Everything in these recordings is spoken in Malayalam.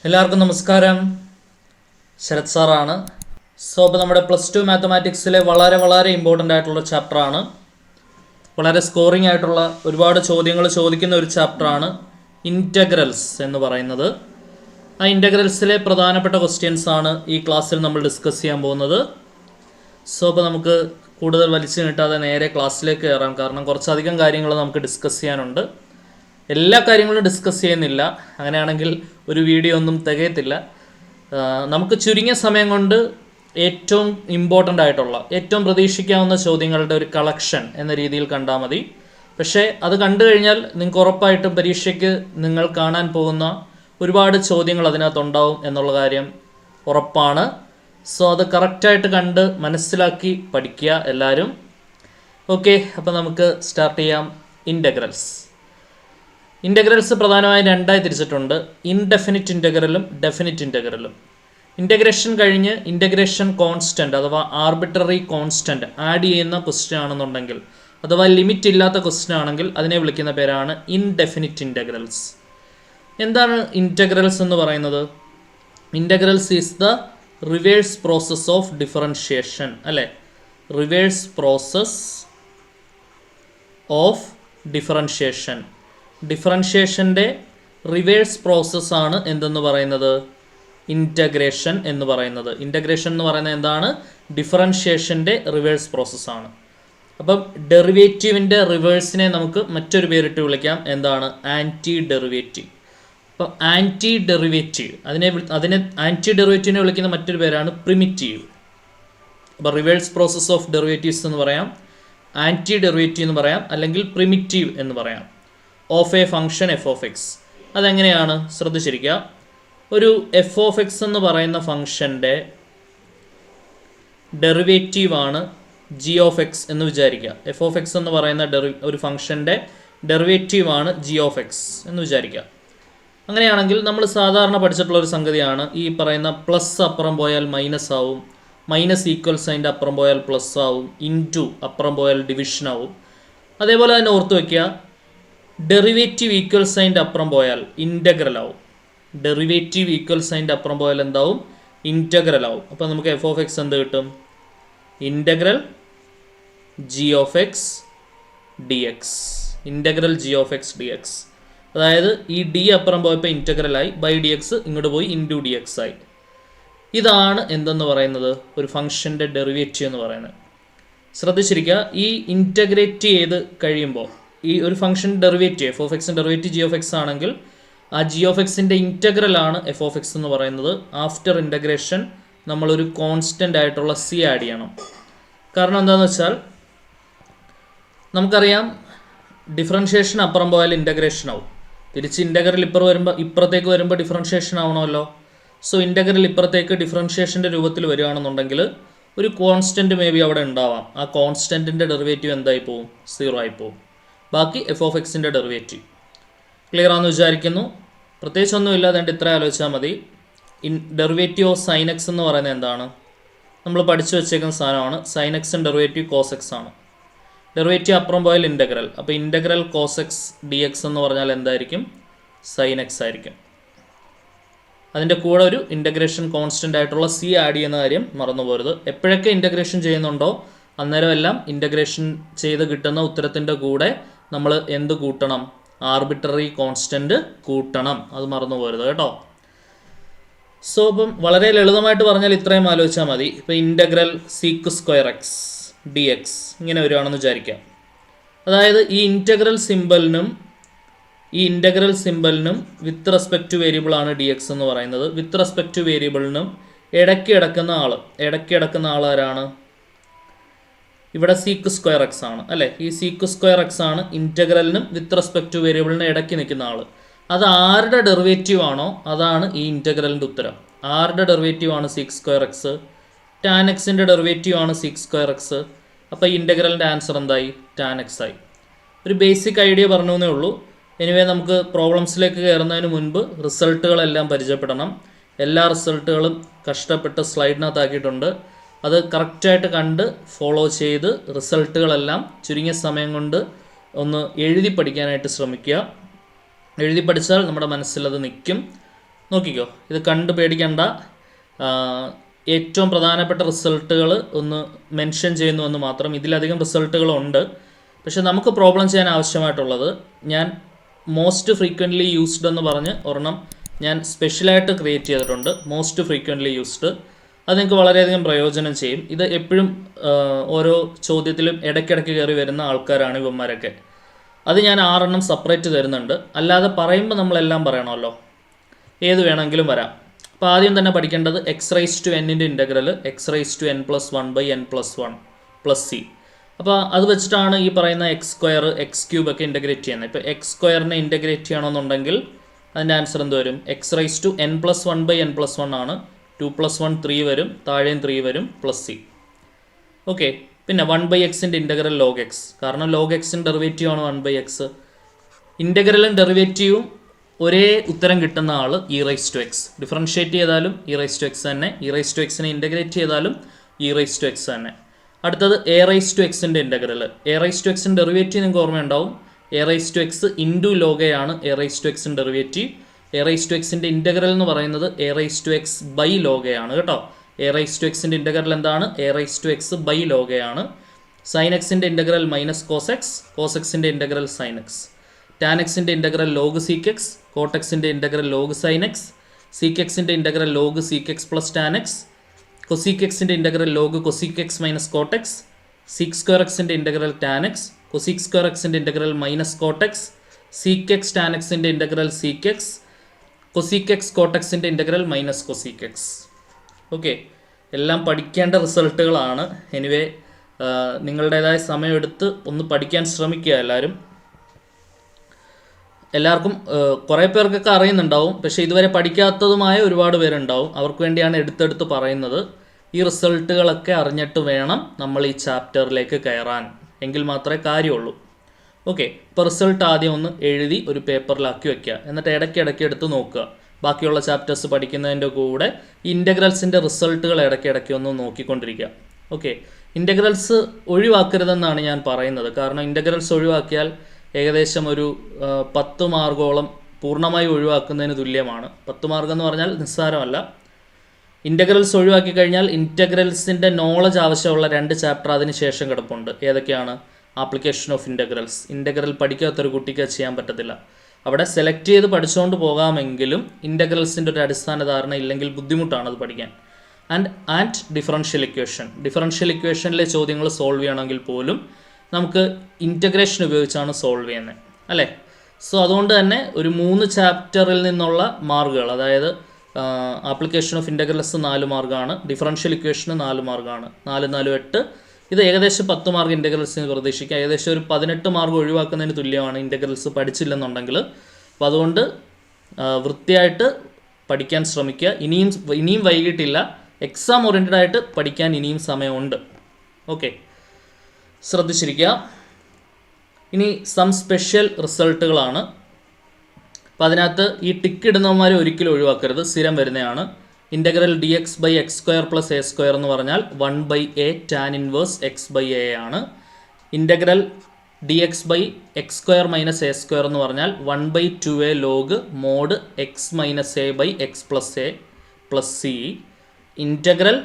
എല്ലാവർക്കും നമസ്കാരം. ശരത് സാറാണ്. അപ്പോൾ നമ്മുടെ +2 മാത്തമാറ്റിക്സിലെ വളരെ ഇമ്പോർട്ടൻ്റ് ആയിട്ടുള്ള ചാപ്റ്ററാണ്. വളരെ സ്കോറിംഗ് ആയിട്ടുള്ള ഒരുപാട് ചോദ്യങ്ങൾ ചോദിക്കുന്ന ഒരു ചാപ്റ്ററാണ് ഇൻറ്റഗ്രൽസ് എന്ന് പറയുന്നത്. ആ ഇൻറ്റഗ്രൽസിലെ പ്രധാനപ്പെട്ട ക്വസ്റ്റ്യൻസ് ആണ് ഈ ക്ലാസ്സിൽ നമ്മൾ ഡിസ്കസ് ചെയ്യാൻ പോകുന്നത്. അപ്പോൾ നമുക്ക് കൂടുതൽ വലിച്ചു നീട്ടാതെ നേരെ ക്ലാസ്സിലേക്ക് കയറാം. കാരണം കുറച്ചധികം കാര്യങ്ങൾ നമുക്ക് ഡിസ്കസ് ചെയ്യാനുണ്ട്. എല്ലാ കാര്യങ്ങളും ഡിസ്കസ് ചെയ്യുന്നില്ല, അങ്ങനെയാണെങ്കിൽ ഒരു വീഡിയോ ഒന്നും തികയത്തില്ല. നമുക്ക് ചുരുങ്ങിയ സമയം കൊണ്ട് ഏറ്റവും ഇമ്പോർട്ടൻ്റ് ആയിട്ടുള്ള ഏറ്റവും പ്രതീക്ഷിക്കാവുന്ന ചോദ്യങ്ങളുടെ ഒരു കളക്ഷൻ എന്ന രീതിയിൽ കണ്ടാൽ മതി. പക്ഷേ അത് കണ്ടു കഴിഞ്ഞാൽ നിങ്ങൾക്ക് ഉറപ്പായിട്ടും പരീക്ഷയ്ക്ക് നിങ്ങൾ കാണാൻ പോകുന്ന ഒരുപാട് ചോദ്യങ്ങൾ അതിനകത്തുണ്ടാവും എന്നുള്ള കാര്യം ഉറപ്പാണ്. അത് കറക്റ്റായിട്ട് കണ്ട് മനസ്സിലാക്കി പഠിക്കുക എല്ലാവരും. ഓക്കെ, അപ്പോൾ നമുക്ക് സ്റ്റാർട്ട് ചെയ്യാം. ഇൻറ്റഗ്രൽസ് പ്രധാനമായും രണ്ടായി തിരിച്ചിട്ടുണ്ട്: ഇൻഡെഫിനിറ്റ് ഇൻറ്റഗ്രലും ഡെഫിനിറ്റ് ഇൻറ്റഗ്രലും. ഇൻറ്റഗ്രേഷൻ കഴിഞ്ഞ് ഇൻറ്റഗ്രേഷൻ കോൺസ്റ്റൻറ്റ് അഥവാ ആർബിട്രറി കോൺസ്റ്റൻറ്റ് ആഡ് ചെയ്യുന്ന ക്വസ്റ്റ്യൻ ആണെന്നുണ്ടെങ്കിൽ, അഥവാ ലിമിറ്റ് ഇല്ലാത്ത ക്വസ്റ്റ്യൻ ആണെങ്കിൽ അതിനെ വിളിക്കുന്ന പേരാണ് ഇൻഡെഫിനിറ്റ് ഇൻറ്റഗ്രൽസ്. എന്താണ് ഇൻറ്റഗ്രൽസ് എന്ന് പറയുന്നത്? Integrals is the reverse process of differentiation, അല്ലേ? Reverse process of differentiation. ഡിഫറൻഷിയേഷൻ്റെ റിവേഴ്സ് പ്രോസസ്സാണ് എന്തെന്ന് പറയുന്നത്? ഇൻറ്റഗ്രേഷൻ എന്ന് പറയുന്നത്. ഇൻറ്റഗ്രേഷൻ എന്ന് പറയുന്നത് എന്താണ്? ഡിഫറൻഷിയേഷൻ്റെ റിവേഴ്സ് പ്രോസസ്സാണ്. അപ്പം ഡെറിവേറ്റീവിൻ്റെ റിവേഴ്സിനെ നമുക്ക് മറ്റൊരു പേരിട്ട് വിളിക്കാം. എന്താണ്? Anti derivative. അപ്പം ആൻറ്റി ഡെറിവേറ്റീവ് അതിനെ ആൻറ്റി ഡെറിവേറ്റീവിനെ വിളിക്കുന്ന മറ്റൊരു പേരാണ് പ്രിമിറ്റീവ്. അപ്പോൾ റിവേഴ്സ് പ്രോസസ് ഓഫ് ഡെറിവേറ്റീവ്സ് എന്ന് പറയാം, ആൻറ്റി ഡെറിവേറ്റീവ് എന്ന് പറയാം, അല്ലെങ്കിൽ പ്രിമിറ്റീവ് എന്ന് പറയാം. Of A function F of X. അതെങ്ങനെയാണ്? ശ്രദ്ധിച്ചിരിക്കുക. ഒരു എഫ് ഓഫ് എക്സ് എന്ന് പറയുന്ന ഫംഗ്ഷൻ്റെ ഡെറിവേറ്റീവാണ് ജി ഓഫ് എക്സ് എന്ന് വിചാരിക്കുക. എഫ് ഓഫ് എക്സ് എന്ന് പറയുന്ന ഒരു ഫംഗ്ഷൻ്റെ ഡെറിവേറ്റീവാണ് ജി ഓഫ് എക്സ് എന്ന് വിചാരിക്കുക. അങ്ങനെയാണെങ്കിൽ നമ്മൾ സാധാരണ പഠിച്ചിട്ടുള്ള ഒരു സംഗതിയാണ് ഈ പറയുന്ന പ്ലസ് അപ്പുറം പോയാൽ മൈനസ് ആവും, മൈനസ് ഈക്വൽ സൈൻ്റെ അപ്പുറം പോയാൽ പ്ലസ് ആവും, ഇൻറ്റു അപ്പുറം പോയാൽ ഡിവിഷൻ ആവും. അതേപോലെ തന്നെ ഓർത്ത് വയ്ക്കുക, ഡെറിവേറ്റീവ് ഈക്വൽ സൈൻ്റെ അപ്പുറം പോയാൽ ഇൻറ്റഗ്രൽ ആവും. ഡെറിവേറ്റീവ് ഈക്വൽ സൈൻ്റെ അപ്പുറം പോയാൽ എന്താവും? ഇൻറ്റഗ്രൽ ആവും. അപ്പോൾ നമുക്ക് എഫ് ഓഫ് എക്സ് എന്ത് കിട്ടും? Integral G of x d X. Integral G of x d X. അതായത് ഈ ഡി അപ്പുറം പോയപ്പോൾ ഇൻറ്റഗ്രലായി, ബൈ ഡി എക്സ് ഇങ്ങോട്ട് പോയി ഇൻറ്റു ഡി എക്സ് ആയി. ഇതാണ് എന്തെന്ന് പറയുന്നത്? ഒരു ഫംഗ്ഷൻ്റെ ഡെറിവേറ്റീവ് എന്ന് പറയുന്നത്. ശ്രദ്ധിച്ചിരിക്കുക, ഈ ഇൻറ്റഗ്രേറ്റ് ചെയ്ത് കഴിയുമ്പോൾ ഈ ഒരു ഫംഗ്ഷൻ ഡെറിവേറ്റീവ് എഫ് ഓഫ് എക്സിൻ്റെ ഡെറിവേറ്റീവ് ജി ഓഫ് എക്സ് ആണെങ്കിൽ ആ ജി ഓഫ് എക്സിൻ്റെ ഇൻറ്റഗ്രലാണ് എഫ് ഓഫ് എക്സ് എന്ന് പറയുന്നത്. ആഫ്റ്റർ ഇൻറ്റഗ്രേഷൻ നമ്മളൊരു കോൺസ്റ്റൻ്റ് ആയിട്ടുള്ള സി ആഡ് ചെയ്യണം. കാരണം എന്താണെന്ന് വെച്ചാൽ നമുക്കറിയാം ഡിഫറൻഷിയേഷൻ അപ്പുറം പോയാൽ ഇൻറ്റഗ്രേഷൻ ആവും, തിരിച്ച് ഇൻറ്റഗ്രൽ ഇപ്പുറത്തേക്ക് വരുമ്പോൾ ഡിഫറൻഷിയേഷൻ ആവണമല്ലോ. സോ ഇൻറ്റഗ്രൽ ഇപ്പുറത്തേക്ക് ഡിഫറൻഷിയേഷൻ്റെ രൂപത്തിൽ വരികയാണെന്നുണ്ടെങ്കിൽ ഒരു കോൺസ്റ്റൻറ്റ് മേ ബി അവിടെ ഉണ്ടാവാം. ആ കോൺസ്റ്റൻറ്റിൻ്റെ ഡെറിവേറ്റീവ് എന്തായി പോവും? 0 ആയി പോവും. ബാക്കി എഫ് ഓഫ് എക്സിൻ്റെ ഡെറിവേറ്റീവ്. ക്ലിയർ ആണെന്ന് വിചാരിക്കുന്നു. പ്രത്യേകിച്ചൊന്നുമില്ല, അതുകൊണ്ട് ഇത്ര ആലോചിച്ചാൽ മതി. ഡെറിവേറ്റീവ് ഓഫ് സൈൻ എക്സ് എന്ന് പറയുന്നത് എന്താണ്? നമ്മൾ പഠിച്ചു വെച്ചേക്കുന്ന സാധനമാണ്. സൈൻ എക്സിൻ്റെ ഡെറിവേറ്റീവ് കോസ് എക്സ് ആണ്. ഡെറിവേറ്റീവ് അപ്പുറം പോയാൽ ഇൻറ്റഗ്രൽ. അപ്പോൾ integral cos x d x എന്ന് പറഞ്ഞാൽ എന്തായിരിക്കും? സൈൻ എക്സ് ആയിരിക്കും. അതിൻ്റെ കൂടെ ഒരു ഇൻറ്റഗ്രേഷൻ കോൺസ്റ്റൻ്റ് ആയിട്ടുള്ള സി ആഡ് ചെയ്യുന്ന കാര്യം മറന്നു പോരുത്. എപ്പോഴൊക്കെ ഇൻറ്റഗ്രേഷൻ ചെയ്യുന്നുണ്ടോ അന്നേരം എല്ലാം ഇൻറ്റഗ്രേഷൻ ചെയ്ത് കിട്ടുന്ന ഉത്തരത്തിൻ്റെ കൂടെ നമ്മൾ എന്ത് കൂട്ടണം? ആർബിട്രറി കോൺസ്റ്റൻറ്റ് കൂട്ടണം. അത് മറന്നു പോരുത് കേട്ടോ. സോ ഇപ്പം വളരെ ലളിതമായിട്ട് പറഞ്ഞാൽ ഇത്രയും ആലോചിച്ചാൽ മതി. ഇപ്പോൾ integral seek square x d X ഇങ്ങനെ വരുവാണെന്ന് വിചാരിക്കാം. അതായത് ഈ ഇൻറ്റഗ്രൽ സിമ്പലിനും വിത്ത് റെസ്പെക്റ്റ് ടു വേരിയബിളാണ് ഡി എക്സ് എന്ന് പറയുന്നത്. വിത്ത് റെസ്പെക്റ്റ് ടു വേരിയബിളിനും ഇടയ്ക്ക് കിടക്കുന്ന ആൾ ആരാണ്? ഇവിടെ സീക്ക് സ്ക്വയർ എക്സ് ആണ്, അല്ലേ? ഈ സീക്ക് സ്ക്വയർ എക്സ് ആണ് ഇൻറ്റഗ്രലിനും വിത്ത് റെസ്പെക്റ്റ് ടു വേരിയബിളിനും ഇടയ്ക്ക് നിൽക്കുന്ന ആൾ. അത് ആരുടെ ഡെറിവേറ്റീവ് ആണോ അതാണ് ഈ ഇൻറ്റഗ്രലിൻ്റെ ഉത്തരം. ആരുടെ ഡെറിവേറ്റീവ് ആണ് സീക്ക് സ്ക്വയർ എക്സ്? ടാൻ എക്സിൻ്റെ ഡെറിവേറ്റീവ് ആണ് സീക്ക് സ്ക്വയർ എക്സ്. അപ്പോൾ ഈ ഇൻറ്റഗ്രലിൻ്റെ ആൻസർ എന്തായി? ടാൻ എക്സ് ആയി. ഒരു ബേസിക് ഐഡിയ പറഞ്ഞു എന്നേ ഉള്ളൂ. എനിവേ നമുക്ക് പ്രോബ്ലംസിലേക്ക് കയറുന്നതിന് മുൻപ് റിസൾട്ടുകളെല്ലാം പരിചയപ്പെടണം. എല്ലാ റിസൾട്ടുകളും കഷ്ടപ്പെട്ട് സ്ലൈഡിനകത്താക്കിയിട്ടുണ്ട്. അത് കറക്റ്റായിട്ട് കണ്ട് ഫോളോ ചെയ്ത് റിസൾട്ടുകളെല്ലാം ചുരുങ്ങിയ സമയം കൊണ്ട് ഒന്ന് എഴുതി പഠിക്കാനായിട്ട് ശ്രമിക്കുക. എഴുതി പഠിച്ചാൽ നമ്മുടെ മനസ്സിൽ അത് നിൽക്കും. നോക്കിക്കോ, ഇത് കണ്ട് പേടിക്കേണ്ട. ഏറ്റവും പ്രധാനപ്പെട്ട റിസൾട്ടുകൾ ഒന്ന് മെൻഷൻ ചെയ്യുന്നുവെന്ന് മാത്രം. ഇതിലധികം റിസൾട്ടുകളുണ്ട്, പക്ഷെ നമുക്ക് പ്രോബ്ലം ചെയ്യാൻ ആവശ്യമായിട്ടുള്ളത് ഞാൻ മോസ്റ്റ് ഫ്രീക്വൻ്റ്ലി യൂസ്ഡ് എന്ന് പറഞ്ഞ് ഒരെണ്ണം ഞാൻ സ്പെഷ്യലായിട്ട് ക്രിയേറ്റ് ചെയ്തിട്ടുണ്ട്. മോസ്റ്റ് ഫ്രീക്വൻ്റ്ലി യൂസ്ഡ്, അത് നിങ്ങൾക്ക് വളരെയധികം പ്രയോജനം ചെയ്യും. ഇത് എപ്പോഴും ഓരോ ചോദ്യത്തിലും ഇടയ്ക്കിടയ്ക്ക് കയറി വരുന്ന ആൾക്കാരാണ് ഇവന്മാരൊക്കെ. അത് ഞാൻ 6 സെപ്പറേറ്റ് തരുന്നുണ്ട്. അല്ലാതെ പറയുമ്പോൾ നമ്മളെല്ലാം പറയണമല്ലോ, ഏത് വേണമെങ്കിലും വരാം. അപ്പോൾ ആദ്യം തന്നെ പഠിക്കേണ്ടത് എക്സ് റൈസ് ടു എന്നിൻ്റെ integral x raise to n+1/n+1 + c. അപ്പോൾ അത് വെച്ചിട്ടാണ് ഈ പറയുന്ന എക്സ് സ്ക്വയർ എക്സ് ക്യൂബ് ഒക്കെ ഇൻ്റഗ്രേറ്റ് ചെയ്യുന്നത്. ഇപ്പോൾ എക്സ് സ്ക്വയറിനെ ഇൻ്റഗ്രേറ്റ് ചെയ്യണമെന്നുണ്ടെങ്കിൽ അതിൻ്റെ ആൻസർ എന്ത് വരും? എക്സ് റൈസ് ടു n+1/n+1 ആണ്. 2 + 1 3 വരും, താഴെയും 3 വരും, +c. ഓക്കെ. പിന്നെ 1/xൻ്റെ ഇൻ്റഗ്രൽ ലോഗ് എക്സ്, കാരണം ലോഗ് എക്സിൻ്റെ ഡെറിവേറ്റീവ് ആണ് 1/x. ഇൻ്റഗ്രലും ഡെറിവേറ്റീവും ഒരേ ഉത്തരം കിട്ടുന്ന ആൾ e⁻x. ഡിഫറൻഷ്യേറ്റ് ചെയ്താലും e⁻x തന്നെ, e⁻xനെ ഇൻ്റഗ്രേറ്റ് ചെയ്താലും e⁻x തന്നെ. അടുത്തത് a⁻xൻ്റെ ഇൻ്റഗ്രൽ. a⁻xൻ്റെ ഡെറിവേറ്റീവ് നിങ്ങൾക്ക് ഓർമ്മയുണ്ടാവും. a⁻x ഇൻറ്റു log a ആണ് a⁻xൻ്റെ ഡെറിവേറ്റീവ്. a⁻xൻ്റെ ഇൻ്റഗ്രൽ എന്ന് പറയുന്നത് a⁻x/log a ആണ് കേട്ടോ. a⁻xൻ്റെ ഇൻ്റഗ്രൽ എന്താണ്? a⁻x/log a ആണ്. sin xൻ്റെ ഇൻ്റഗ്രൽ -cos x, cos xൻ്റെ ഇൻ്റഗ്രൽ sin x, tan xൻ്റെ integral log sec x, cot xൻ്റെ integral log sin x, sec xൻ്റെ integral log sec x + tan x, cosec xൻ്റെ integral log cosec x - cot x, sec² xൻ്റെ ഇൻ്റഗ്രൽ tan x, cosec² xൻ്റെ integral -cot x, sec x tan xൻ്റെ integral sec x, cosec x cot xൻ്റെ ഇൻ്റഗ്രൽ -cosec x. ഓക്കെ, എല്ലാം പഠിക്കേണ്ട റിസൾട്ടുകളാണ്. എനിവേ നിങ്ങളുടേതായ സമയമെടുത്ത് ഒന്ന് പഠിക്കാൻ ശ്രമിക്കുക എല്ലാവർക്കും. കുറേ പേർക്കൊക്കെ അറിയുന്നുണ്ടാവും, പക്ഷേ ഇതുവരെ പഠിക്കാത്തതുമായ ഒരുപാട് പേരുണ്ടാവും. അവർക്ക് വേണ്ടിയാണ് എടുത്തെടുത്ത് പറയുന്നത്. ഈ റിസൾട്ടുകളൊക്കെ അറിഞ്ഞിട്ട് വേണം നമ്മൾ ഈ ചാപ്റ്ററിലേക്ക് കയറാൻ, എങ്കിൽ മാത്രമേ കാര്യമുള്ളൂ. ഓക്കെ, ഇപ്പോൾ റിസൾട്ട് ആദ്യം ഒന്ന് എഴുതി ഒരു പേപ്പറിലാക്കി വയ്ക്കുക, എന്നിട്ട് ഇടയ്ക്കിടയ്ക്ക് എടുത്ത് നോക്കുക. ബാക്കിയുള്ള ചാപ്റ്റേഴ്സ് പഠിക്കുന്നതിൻ്റെ കൂടെ ഇൻ്റഗ്രൽസിൻ്റെ റിസൾട്ടുകൾ ഇടയ്ക്കിടയ്ക്ക് ഒന്ന് നോക്കിക്കൊണ്ടിരിക്കുക. ഓക്കെ, ഇൻ്റഗ്രൽസ് ഒഴിവാക്കരുതെന്നാണ് ഞാൻ പറയുന്നത്. കാരണം ഇൻ്റഗ്രൽസ് ഒഴിവാക്കിയാൽ ഏകദേശം ഒരു 10 മാർക്കോളം പൂർണ്ണമായി ഒഴിവാക്കുന്നതിന് തുല്യമാണ്. 10 മാർക്ക് എന്ന് പറഞ്ഞാൽ നിസ്സാരമല്ല. ഇൻ്റഗ്രൽസ് ഒഴിവാക്കി കഴിഞ്ഞാൽ ഇൻ്റഗ്രൽസിൻ്റെ നോളജ് ആവശ്യമുള്ള 2 ചാപ്റ്റർ അതിന് ശേഷം കിടപ്പുണ്ട്. ഏതൊക്കെയാണ്? Application of integrals. ഇൻ്റഗ്രൽ പഠിക്കാത്തൊരു കുട്ടിക്ക് ചെയ്യാൻ പറ്റത്തില്ല. അവിടെ സെലക്ട് ചെയ്ത് പഠിച്ചുകൊണ്ട് പോകാമെങ്കിലും ഇൻ്റഗ്രൽസിൻ്റെ ഒരു അടിസ്ഥാന ധാരണ ഇല്ലെങ്കിൽ ബുദ്ധിമുട്ടാണ് അത് പഠിക്കാൻ. And differential equation. ഡിഫറൻഷ്യൽ ഇക്വേഷനിലെ ചോദ്യങ്ങൾ സോൾവ് ചെയ്യണമെങ്കിൽ പോലും നമുക്ക് ഇൻ്റഗ്രേഷൻ ഉപയോഗിച്ചാണ് സോൾവ് ചെയ്യുന്നത്, അല്ലേ? സോ അതുകൊണ്ട് തന്നെ ഒരു 3 ചാപ്റ്ററിൽ നിന്നുള്ള മാർക്കുകൾ, അതായത് ആപ്ലിക്കേഷൻ ഓഫ് ഇൻ്റഗ്രൽസ് 4 മാർക്കാണ്, ഡിഫറൻഷ്യൽ ഇക്വേഷന് 4 മാർക്കാണ്, 4 4 8. ഇത് ഏകദേശം 10 മാർക്ക് ഇൻ്റഗ്രൽസിന് പ്രതീക്ഷിക്കുക. ഏകദേശം ഒരു 18 മാർക്ക് ഒഴിവാക്കുന്നതിന് തുല്യമാണ് ഇൻ്റഗ്രൽസ് പഠിച്ചില്ലെന്നുണ്ടെങ്കിൽ. അപ്പോൾ അതുകൊണ്ട് വൃത്തിയായിട്ട് പഠിക്കാൻ ശ്രമിക്കുക. ഇനിയും വൈകിട്ടില്ല. എക്സാം ഓറിയൻറ്റഡ് ആയിട്ട് പഠിക്കാൻ ഇനിയും സമയമുണ്ട്. ഓക്കെ, ശ്രദ്ധിച്ചിരിക്കുക. ഇനി സം സ്പെഷ്യൽ റിസൾട്ടുകളാണ്. അപ്പോൾ അതിനകത്ത് ഈ ടിക്ക് ഇടുന്നവന്മാരെ ഒരിക്കലും ഒഴിവാക്കരുത്, സ്ഥിരം വരുന്നതാണ്. ഇൻ്റഗ്രൽ dx/x² + a² എന്ന് പറഞ്ഞാൽ 1/a tan ഇൻവേഴ്സ് x/a ആണ്. ഇൻ്റഗ്രൽ dx/x² - a² എന്ന് പറഞ്ഞാൽ 1/2a log mod x - a/x + a + c. Integral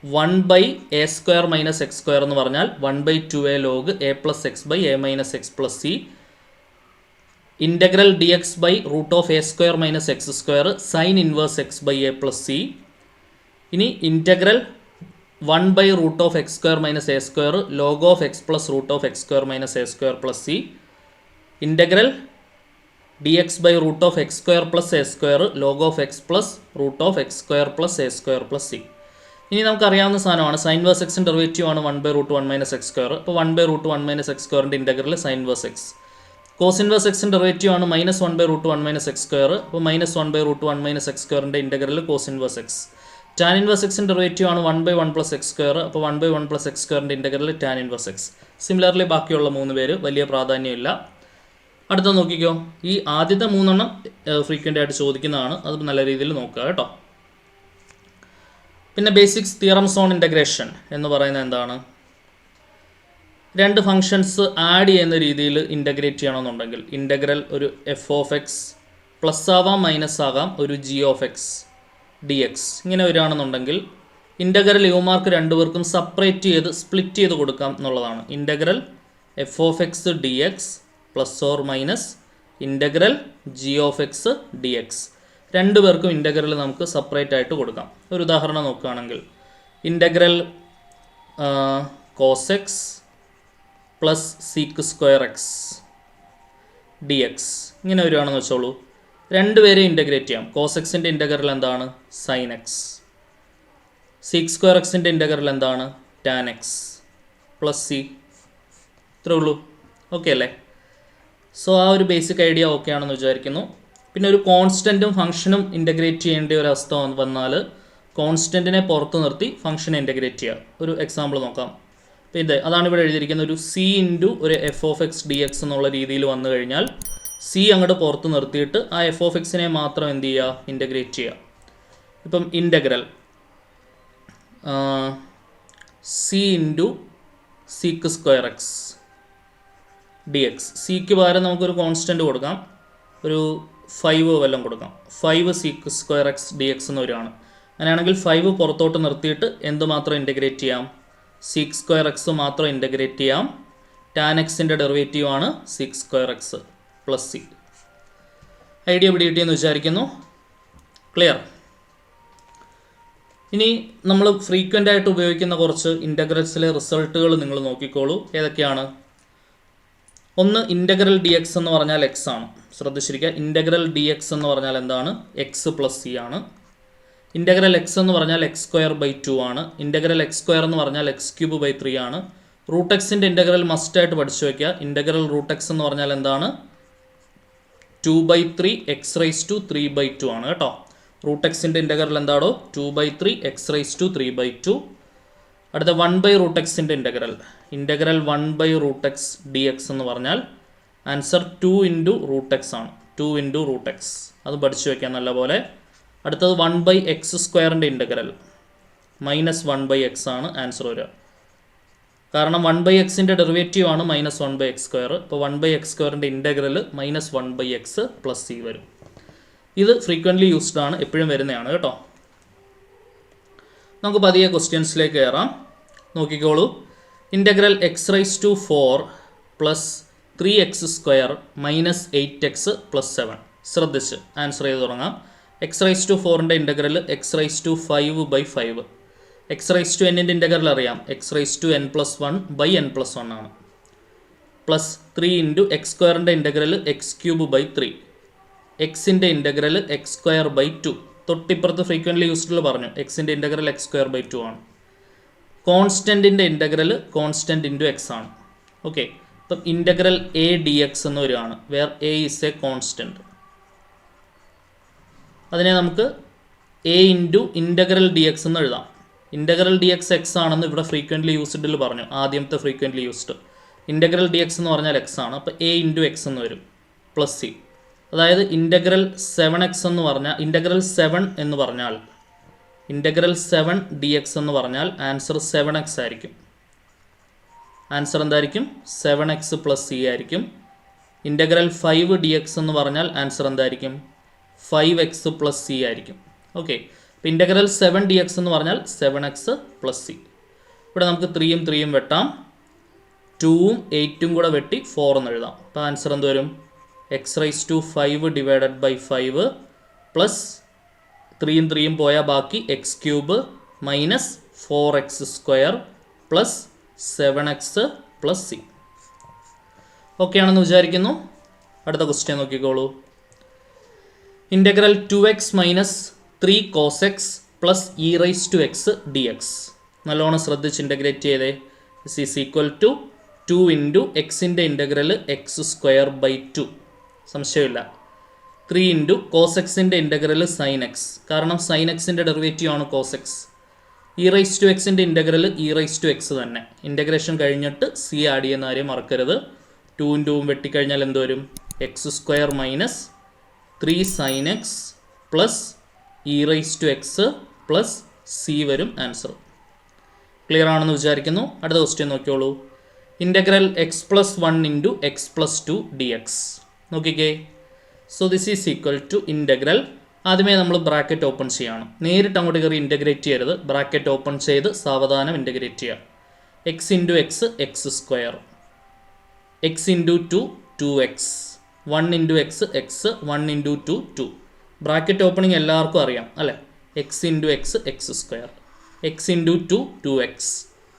1/a² - x² എന്ന് പറഞ്ഞാൽ 1/2a log a + x/a - x + c. Integral dx/√a² - x² sin inverse x/a + c. ഇനി integral 1/√x² - a² log x + √x² - a² + c. Integral dx/√x² + a² log x + √x² + a² + c. ഇനി നമുക്കറിയാവുന്ന സാധനമാണ് സൈൻ ഇൻവേഴ്സ് എക്സിൻ്റെ ഡെറിവേറ്റീവ് ആണ് 1/√1 - x². അപ്പോൾ 1/√1 - x²ൻ്റെ integral sine inverse x. Cos inverse എക്സിൻ്റെ ഡെറിവേറ്റീവ് ആണ് -1/√1 - x². അപ്പോൾ -1/√1 - x²ൻ്റെ integral cos inverse x. Tan inverse എക്സിൻ്റെ ഡെറിവേറ്റീവ് ആണ് 1/1 + x². അപ്പോൾ 1/1 + x²ൻ്റെ integral tan inverse x. Similarly ബാക്കിയുള്ള 3 പേര് വലിയ പ്രാധാന്യമില്ല. അടുത്ത നോക്കിക്കോ, ഈ ആദ്യത്തെ 3 ഫ്രീക്വൻ്റ് ആയിട്ട് ചോദിക്കുന്നതാണ്. അത് നല്ല രീതിയിൽ നോക്കുക കേട്ടോ. പിന്നെ ബേസിക്സ് തിയറംസ് ഓൺ ഇൻ്റഗ്രേഷൻ എന്ന് പറയുന്നത് എന്താണ്? 2 ഫങ്ഷൻസ് ആഡ് ചെയ്യുന്ന രീതിയിൽ ഇൻ്റഗ്രേറ്റ് ചെയ്യണമെന്നുണ്ടെങ്കിൽ ഇൻ്റഗ്രൽ ഒരു f(x) പ്ലസ് ആവാം മൈനസ് ആകാം ഒരു g(x) dx ഇങ്ങനെ വരികയാണെന്നുണ്ടെങ്കിൽ ഇൻ്റഗ്രൽ യുമാർക്ക് രണ്ടുപേർക്കും സെപ്പറേറ്റ് ചെയ്ത് സ്പ്ലിറ്റ് ചെയ്ത് കൊടുക്കാം എന്നുള്ളതാണ്. Integral f(x) dx plus or minus integral g(x) dx രണ്ടുപേർക്കും ഇൻ്റഗ്രൽ നമുക്ക് സെപ്പറേറ്റ് ആയിട്ട് കൊടുക്കാം. ഒരു ഉദാഹരണം നോക്കുകയാണെങ്കിൽ integral cos x plus sec² x dx ഇങ്ങനെ വരികയാണെന്ന് വെച്ചോളൂ. രണ്ടുപേരെ ഇൻ്റഗ്രേറ്റ് ചെയ്യാം. cos x-ൻ്റെ ഇൻ്റഗ്രൽ എന്താണ്? sin x. sec² x-ൻ്റെ ഇൻ്റഗ്രൽ എന്താണ്? tan x plus c. ഇത്രേ ഉള്ളൂ. ഓക്കെ അല്ലേ? സോ ആ ഒരു ബേസിക് ഐഡിയ ഓക്കെ ആണെന്ന് വിചാരിക്കുന്നു. പിന്നെ ഒരു കോൺസ്റ്റൻറ്റും ഫംഗ്ഷനും ഇൻ്റഗ്രേറ്റ് ചെയ്യേണ്ട ഒരു അവസ്ഥ വന്നാൽ കോൺസ്റ്റൻറ്റിനെ പുറത്ത് നിർത്തി ഫംഗ്ഷനെ ഇൻ്റഗ്രേറ്റ് ചെയ്യുക. ഒരു എക്സാമ്പിൾ നോക്കാം. അപ്പോൾ അതാണ് ഇവിടെ എഴുതിയിരിക്കുന്നത്. ഒരു c ഇൻറ്റു ഒരു f(x) dx എന്നുള്ള രീതിയിൽ വന്നു കഴിഞ്ഞാൽ c അങ്ങോട്ട് പുറത്ത് നിർത്തിയിട്ട് ആ f(x)നെ മാത്രം എന്ത് ചെയ്യുക? ഇൻ്റഗ്രേറ്റ് ചെയ്യുക. ഇപ്പം integral c into sec² x dx സിക്ക് പകരം നമുക്കൊരു കോൺസ്റ്റൻറ്റ് കൊടുക്കാം. ഒരു 5 വല്ലതും കൊടുക്കാം. 5 sec² x dx എന്ന് വരികയാണ്. അങ്ങനെയാണെങ്കിൽ 5 പുറത്തോട്ട് നിർത്തിയിട്ട് എന്ത് മാത്രം ഇൻ്റഗ്രേറ്റ് ചെയ്യാം? sec² x മാത്രം ഇൻ്റഗ്രേറ്റ് ചെയ്യാം. tan x-ൻ്റെ ഡെറിവേറ്റീവ് ആണ് sec² x plus c. Idea പിടികിട്ടിയെന്ന് വിചാരിക്കുന്നു. ക്ലിയർ? ഇനി നമ്മൾ ഫ്രീക്വൻ്റ് ആയിട്ട് ഉപയോഗിക്കുന്ന കുറച്ച് ഇൻ്റഗ്രൽസിലെ റിസൾട്ടുകൾ നിങ്ങൾ നോക്കിക്കോളൂ. ഏതൊക്കെയാണ്? ഒന്ന്, ഇൻ്റഗ്രൽ dx എന്ന് പറഞ്ഞാൽ x ആണ്. ശ്രദ്ധിച്ചിരിക്കുക. ഇൻ്റഗ്രൽ dx എന്ന് പറഞ്ഞാൽ എന്താണ്? x പ്ലസ് c ആണ്. ഇൻ്റഗ്രൽ x എന്ന് പറഞ്ഞാൽ x²/2 ആണ്. ഇൻ്റഗ്രൽ x² എന്ന് പറഞ്ഞാൽ x³/3 ആണ്. റൂട്ട് എക്സിൻ്റെ ഇൻ്റഗ്രൽ മസ്റ്റായിട്ട് പഠിച്ചു വയ്ക്കുക. ഇൻ്റഗ്രൽ റൂട്ട് എക്സ് എന്ന് പറഞ്ഞാൽ എന്താണ്? 2/3 x⁵3/2 ആണ് കേട്ടോ. റൂട്ട് എക്സിൻ്റെ ഇൻ്റഗ്രൽ എന്താണോ? 2/3 x⁵3/2. അടുത്ത 1/√x-ൻ്റെ ഇൻ്റഗ്രൽ 1/√x dx എന്ന് പറഞ്ഞാൽ ആൻസർ 2 × √x ആണ്. 2 × √x അത് പഠിച്ചു വയ്ക്കാം നല്ലപോലെ. അടുത്തത് 1/x² ഇൻ്റഗ്രൽ -1/x ആണ് ആൻസർ വരിക. കാരണം 1/x-ൻ്റെ ഡെറിവേറ്റീവ് ആണ് -1/x². അപ്പോൾ 1/x² integral -1/x plus c വരും. ഇത് ഫ്രീക്വൻ്റ്ലി യൂസ്ഡ് ആണ്, എപ്പോഴും വരുന്നതാണ് കേട്ടോ. നമുക്ക് പതിയെ ക്വസ്റ്റ്യൻസിലേക്ക് കയറാം. നോക്കിക്കോളൂ. Integral x⁴ plus 3x² minus 8x plus 7. ശ്രദ്ധിച്ച് ആൻസർ ചെയ്ത് തുടങ്ങാം. x⁴ integral x⁵5/5. x⁻n integral അറിയാം. x⁻n+1/n+1 ആണ്. Plus 3 × x² integral x³/3. എക്സിൻ്റെ ഇൻ്റഗ്രൽ x²/2. തൊട്ടിപ്പുറത്ത് ഫ്രീക്വൻ്റ്ലി യൂസ്ഡിൽ പറഞ്ഞു എക്സിൻ്റെ ഇൻ്റഗ്രൽ x²/2 ആണ്. കോൺസ്റ്റൻറ്റിൻ്റെ ഇൻ്റഗ്രൽ കോൺസ്റ്റൻറ്റ് ഇൻറ്റു എക്സ് ആണ്. ഓക്കെ. അപ്പം ഇൻ്റഗ്രൽ a dx എന്ന് വരികയാണ്. Where a is a constant. അതിനെ നമുക്ക് a × ഇൻ്റഗ്രൽ dx എന്ന് എഴുതാം. ഇൻ്റഗ്രൽ dx എക്സ് ആണെന്ന് ഇവിടെ ഫ്രീക്വൻ്റ്ലി യൂസ്ഡിൽ പറഞ്ഞു. ആദ്യത്തെ ഫ്രീക്വൻ്റ്ലി യൂസ്ഡ് ഇൻ്റഗ്രൽ dx എന്ന് പറഞ്ഞാൽ എക്സ് ആണ്. അപ്പോൾ a × x എന്ന് വരും പ്ലസ് c. അതായത് ഇൻ്റഗ്രൽ 7x എന്ന് പറഞ്ഞാൽ ഇൻ്റഗ്രൽ 7 എന്ന് പറഞ്ഞാൽ ഇൻ്റഗ്രൽ 7 dx എന്ന് പറഞ്ഞാൽ ആൻസർ 7x ആയിരിക്കും. ആൻസർ എന്തായിരിക്കും? 7x പ്ലസ് c ആയിരിക്കും. ഇൻ്റഗ്രൽ 5 dx എന്ന് പറഞ്ഞാൽ ആൻസർ എന്തായിരിക്കും? 5x പ്ലസ് c ആയിരിക്കും. ഓക്കെ. അപ്പോൾ ഇൻ്റഗ്രൽ 7 dx എന്ന് പറഞ്ഞാൽ 7x പ്ലസ് c. ഇവിടെ നമുക്ക് 3 ഉം 3 ഉം വെട്ടാം. 2 ഉം 8 ഉം കൂടെ വെട്ടി 4 എന്ന് എഴുതാം. അപ്പോൾ ആൻസർ എന്ത് വരും? x⁵5/5 പ്ലസ് 3 ഉം 3 ഉം പോയാൽ ബാക്കി x³ minus 4x² plus 7x plus c. Okay ആണെന്ന് വിചാരിക്കുന്നു. അടുത്ത ക്വസ്റ്റ്യൻ നോക്കിക്കോളൂ. Integral 2x minus 3 cos x plus e⁻x dx. നല്ലോണം ശ്രദ്ധിച്ച് ഇൻ്റഗ്രേറ്റ് ചെയ്തേ. ദിസ് ഈസ് ഈക്വൽ ടു 2 × എക്സിൻ്റെ ഇൻ്റഗ്രൽ x²/2. സംശയമില്ല. 3 × cos x-ൻ്റെ ഇൻ്റഗ്രൽ sin x. കാരണം sin x-ൻ്റെ ഡെറിവേറ്റീവ് ആണ് cos x. e⁻x-ൻ്റെ ഇൻ്റഗ്രൽ e⁻x തന്നെ. ഇൻ്റഗ്രേഷൻ കഴിഞ്ഞിട്ട് c ആഡ് ചെയ്യുന്ന കാര്യം മറക്കരുത്. 2 ഉം 2 ഉം വെട്ടിക്കഴിഞ്ഞാൽ എന്ത് വരും? x² minus 3 sin x plus e⁻x plus c വരും ആൻസർ. ക്ലിയർ ആണെന്ന് വിചാരിക്കുന്നു. അടുത്ത ക്വസ്റ്റ്യൻ നോക്കിയോളൂ. Integral x+1 × x+2 dx. നോക്കിക്കേ. So this is equal to integral. ആദ്യമേ നമ്മൾ ബ്രാക്കറ്റ് ഓപ്പൺ ചെയ്യണം. നേരിട്ട് അങ്ങോട്ട് കയറി ഇൻ്റഗ്രേറ്റ് ചെയ്യരുത്. ബ്രാക്കറ്റ് ഓപ്പൺ ചെയ്ത് സാവധാനം ഇൻ്റഗ്രേറ്റ് ചെയ്യുക. X into x x square, x into two 2x, 1 into x x, 1 into two 2. Bracket opening എല്ലാവർക്കും അറിയാം അല്ലേ? X into x x square, x into two 2x,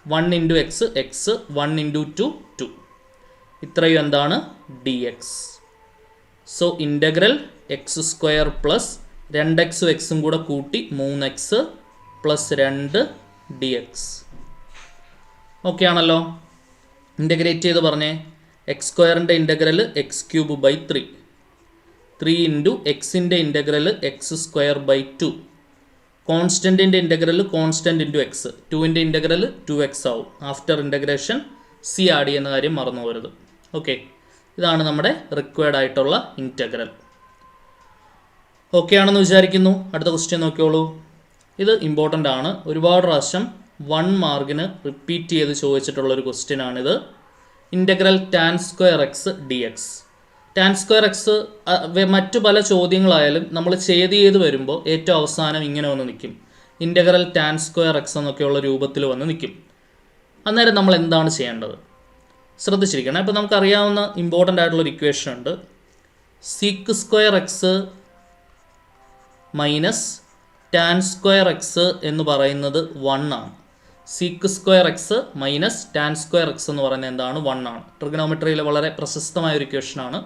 1 into x x, 1 into two 2. ഇത്രയും എന്താണ്? D x. So integral x square plus 2x എക്സും കൂടെ കൂട്ടി 3x plus 2 d x. Okay ആണല്ലോ? ഇൻ്റഗ്രേറ്റ് ചെയ്ത് പറഞ്ഞേ. എക്സ് സ്ക്വയറിൻ്റെ integral X cube by 3, 3 into എക്സിൻ്റെ ഇൻ്റഗ്രൽ എക്സ് സ്ക്വയർ ബൈ 2, കോൺസ്റ്റൻറ്റിൻ്റെ ഇൻ്റഗ്രൽ കോൺസ്റ്റൻറ്റ് ഇൻറ്റു എക്സ്, 2ൻ്റെ ഇൻ്റഗ്രൽ 2x ആവും. ആഫ്റ്റർ ഇൻ്റഗ്രേഷൻ സി ആഡ് ചെയ്യുന്ന കാര്യം മറന്നു പോകരുത്. ഓക്കെ, ഇതാണ് നമ്മുടെ റിക്വയർഡ് ആയിട്ടുള്ള ഇൻ്റഗ്രൽ. ഓക്കെ ആണെന്ന് വിചാരിക്കുന്നു. അടുത്ത ക്വസ്റ്റ്യൻ നോക്കിയോളൂ. ഇത് ഇമ്പോർട്ടൻ്റ് ആണ്. ഒരുപാട് പ്രാവശ്യം 1 മാർക്കിന് റിപ്പീറ്റ് ചെയ്ത് ചോദിച്ചിട്ടുള്ളൊരു ക്വസ്റ്റ്യൻ ആണിത്. Integral tan square x d X. Tan square X മറ്റു പല ചോദ്യങ്ങളായാലും നമ്മൾ ചെയ്ത് വരുമ്പോൾ ഏറ്റവും അവസാനം ഇങ്ങനെ വന്ന് നിൽക്കും. ഇൻ്റഗ്രൽ ടാൻ സ്ക്വയർ എക്സ് എന്നൊക്കെയുള്ള രൂപത്തിൽ വന്ന് നിൽക്കും. അന്നേരം നമ്മൾ എന്താണ് ചെയ്യേണ്ടത്? ശ്രദ്ധിച്ചിരിക്കണം. ഇപ്പോൾ നമുക്കറിയാവുന്ന ഇമ്പോർട്ടൻ്റ് ആയിട്ടുള്ളൊരു ഇക്വേഷൻ ഉണ്ട്. Seek square X minus tan square X എന്ന് പറയുന്നത് 1 ആണ്. Sec square X minus tan square X എന്ന് പറയുന്നത് എന്താണ്? 1 ആണ്. ട്രിഗണോമെട്രിയിലെ വളരെ പ്രശസ്തമായ ഒരു ഇക്വേഷനാണ്.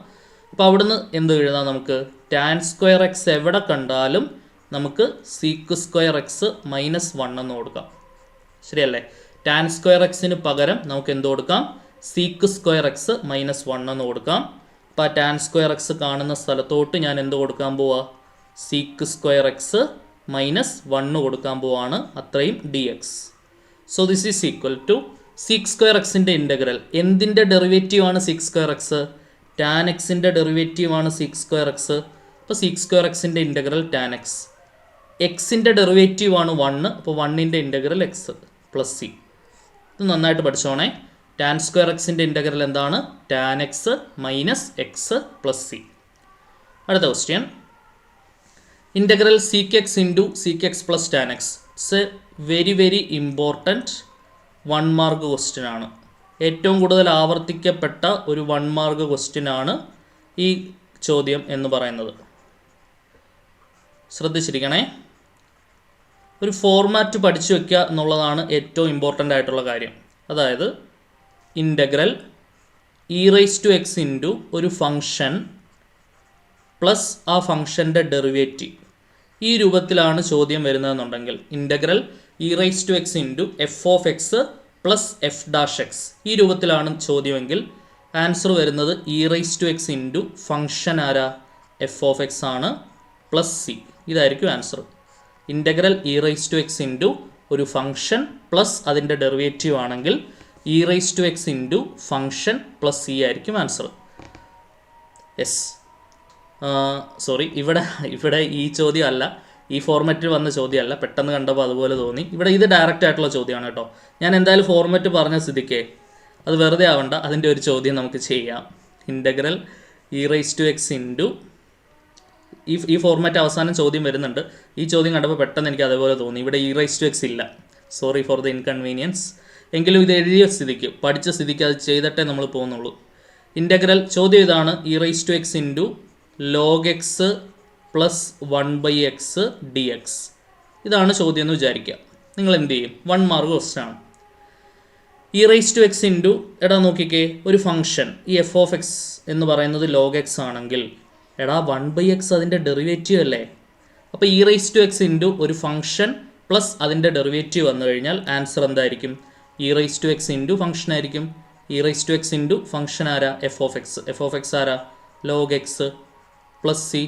അപ്പോൾ അവിടുന്ന് എന്ത് എഴുതാം നമുക്ക്? ടാൻ സ്ക്വയർ എക്സ് എവിടെ കണ്ടാലും നമുക്ക് സീക്ക് സ്ക്വയർ എക്സ് മൈനസ് 1 എന്ന് കൊടുക്കാം. ശരിയല്ലേ? ടാൻ സ്ക്വയർ എക്സിന് പകരം നമുക്ക് എന്ത് കൊടുക്കാം? സീക്ക് സ്ക്വയർ എക്സ് മൈനസ് 1 എന്ന് കൊടുക്കാം. അപ്പോൾ ആ ടാൻ സ്ക്വയർ എക്സ് കാണുന്ന സ്ഥലത്തോട്ട് ഞാൻ എന്ത് കൊടുക്കാൻ പോവാ? സീക്ക് സ്ക്വയർ എക്സ് മൈനസ് 1 കൊടുക്കാൻ പോവാണ്. അത്രയും d x. So this is equal to sec square എക്സിൻ്റെ ഇൻ്റഗ്രൽ. എന്തിൻ്റെ ഡെറിവേറ്റീവ് ആണ് സീക്ക് സ്ക്വയർ എക്സ്? ടാൻ എക്സിൻ്റെ ഡെറിവേറ്റീവ് ആണ് സീക്ക് സ്ക്വയർ എക്സ്. അപ്പോൾ സീക്ക് സ്ക്വയർ എക്സിൻ്റെ ഇൻ്റഗ്രൽ ടാൻ എക്സ്. എക്സിൻ്റെ ഡെറിവേറ്റീവ് ആണ് 1, അപ്പോൾ 1ൻ്റെ ഇൻ്റഗ്രൽ എക്സ് പ്ലസ് സി. ഇത് നന്നായിട്ട് പഠിച്ചോണേ. ടാൻ സ്ക്വയർ എക്സിൻ്റെ ഇൻ്റഗ്രൽ എന്താണ്? Tan x minus x plus c. അടുത്ത question. Integral sec x into sec x plus tan X. It's A very very important 1 mark question ആണ്. ഏറ്റവും കൂടുതൽ ആവർത്തിക്കപ്പെട്ട ഒരു 1 മാർക്ക് ക്വസ്റ്റ്യൻ ആണ് ഈ ചോദ്യം എന്ന് പറയുന്നത്. ശ്രദ്ധിച്ചിരിക്കണേ. ഒരു ഫോർമാറ്റ് പഠിച്ചു വയ്ക്കുക എന്നുള്ളതാണ് ഏറ്റവും ഇമ്പോർട്ടൻ്റ് ആയിട്ടുള്ള കാര്യം. അതായത് integral e rice to x into ഒരു ഫംഗ്ഷൻ പ്ലസ് ആ ഫംഗ്ഷൻ്റെ ഡെറിവേറ്റീവ്. ഈ രൂപത്തിലാണ് ചോദ്യം വരുന്നതെന്നുണ്ടെങ്കിൽ integral e rice to x into f of x plus f dash x, ഈ രൂപത്തിലാണ് ചോദ്യമെങ്കിൽ ആൻസർ വരുന്നത് e rice to x into function ആരാ? എഫ് ഓഫ് എക്സ് ആണ് പ്ലസ് സി. ഇതായിരിക്കും answer. Integral e rice to x into ഒരു ഫംഗ്ഷൻ പ്ലസ് അതിൻ്റെ ഡെറിവേറ്റീവ് ആണെങ്കിൽ e rice to x into function plus C ആയിരിക്കും ആൻസർ. യെസ്, സോറി, ഇവിടെ ഈ ചോദ്യം അല്ല, ഈ ഫോർമാറ്റിൽ വന്ന ചോദ്യമല്ല. പെട്ടെന്ന് കണ്ടപ്പോൾ അതുപോലെ തോന്നി. ഇവിടെ ഇത് ഡയറക്റ്റ് ആയിട്ടുള്ള ചോദ്യമാണ് കേട്ടോ. ഞാൻ എന്തായാലും ഫോർമാറ്റ് പറഞ്ഞ സ്ഥിതിക്ക് അത് വെറുതെ ആവണ്ട, അതിൻ്റെ ഒരു ചോദ്യം നമുക്ക് ചെയ്യാം. Integral e rice to x into ഈ ഫോർമാറ്റ് അവസാനം ചോദ്യം വരുന്നുണ്ട്. ഈ ചോദ്യം കണ്ടപ്പോൾ പെട്ടെന്ന് എനിക്ക് അതേപോലെ തോന്നി. ഇവിടെ ഇ റൈസ് ടു എക്സ് ഇല്ല. Sorry for the inconvenience. എങ്കിലും ഇത് എഴുതിയ സ്ഥിതിക്ക്, പഠിച്ച സ്ഥിതിക്ക് അത് ചെയ്തിട്ടേ നമ്മൾ പോകുന്നുള്ളൂ. ഇൻ്റഗ്രൽ ചോദ്യം ഇതാണ്: e rice to x into log x plus 1/x d x. ഇതാണ് ചോദ്യം എന്ന് വിചാരിക്കുക. നിങ്ങൾ എന്ത് ചെയ്യും? 1 മാർക്ക് ക്വസ്റ്റ്യൻ ആണ്. E rice to x into, എടാ നോക്കിക്കേ, ഒരു ഫംഗ്ഷൻ ഈ എഫ് ഓഫ് എക്സ് എന്ന് പറയുന്നത് ലോഗ് എക്സ് ആണെങ്കിൽ എടാ 1/x അതിൻ്റെ ഡെറിവേറ്റീവ് അല്ലേ? അപ്പോൾ e rice to x into ഒരു ഫംഗ്ഷൻ പ്ലസ് അതിൻ്റെ ഡെറിവേറ്റീവ് വന്നു കഴിഞ്ഞാൽ ആൻസർ എന്തായിരിക്കും? E rice to x into function ആയിരിക്കും. E rice to x into function ആരാ? F of x. F of x ആരാ? Log x plus c.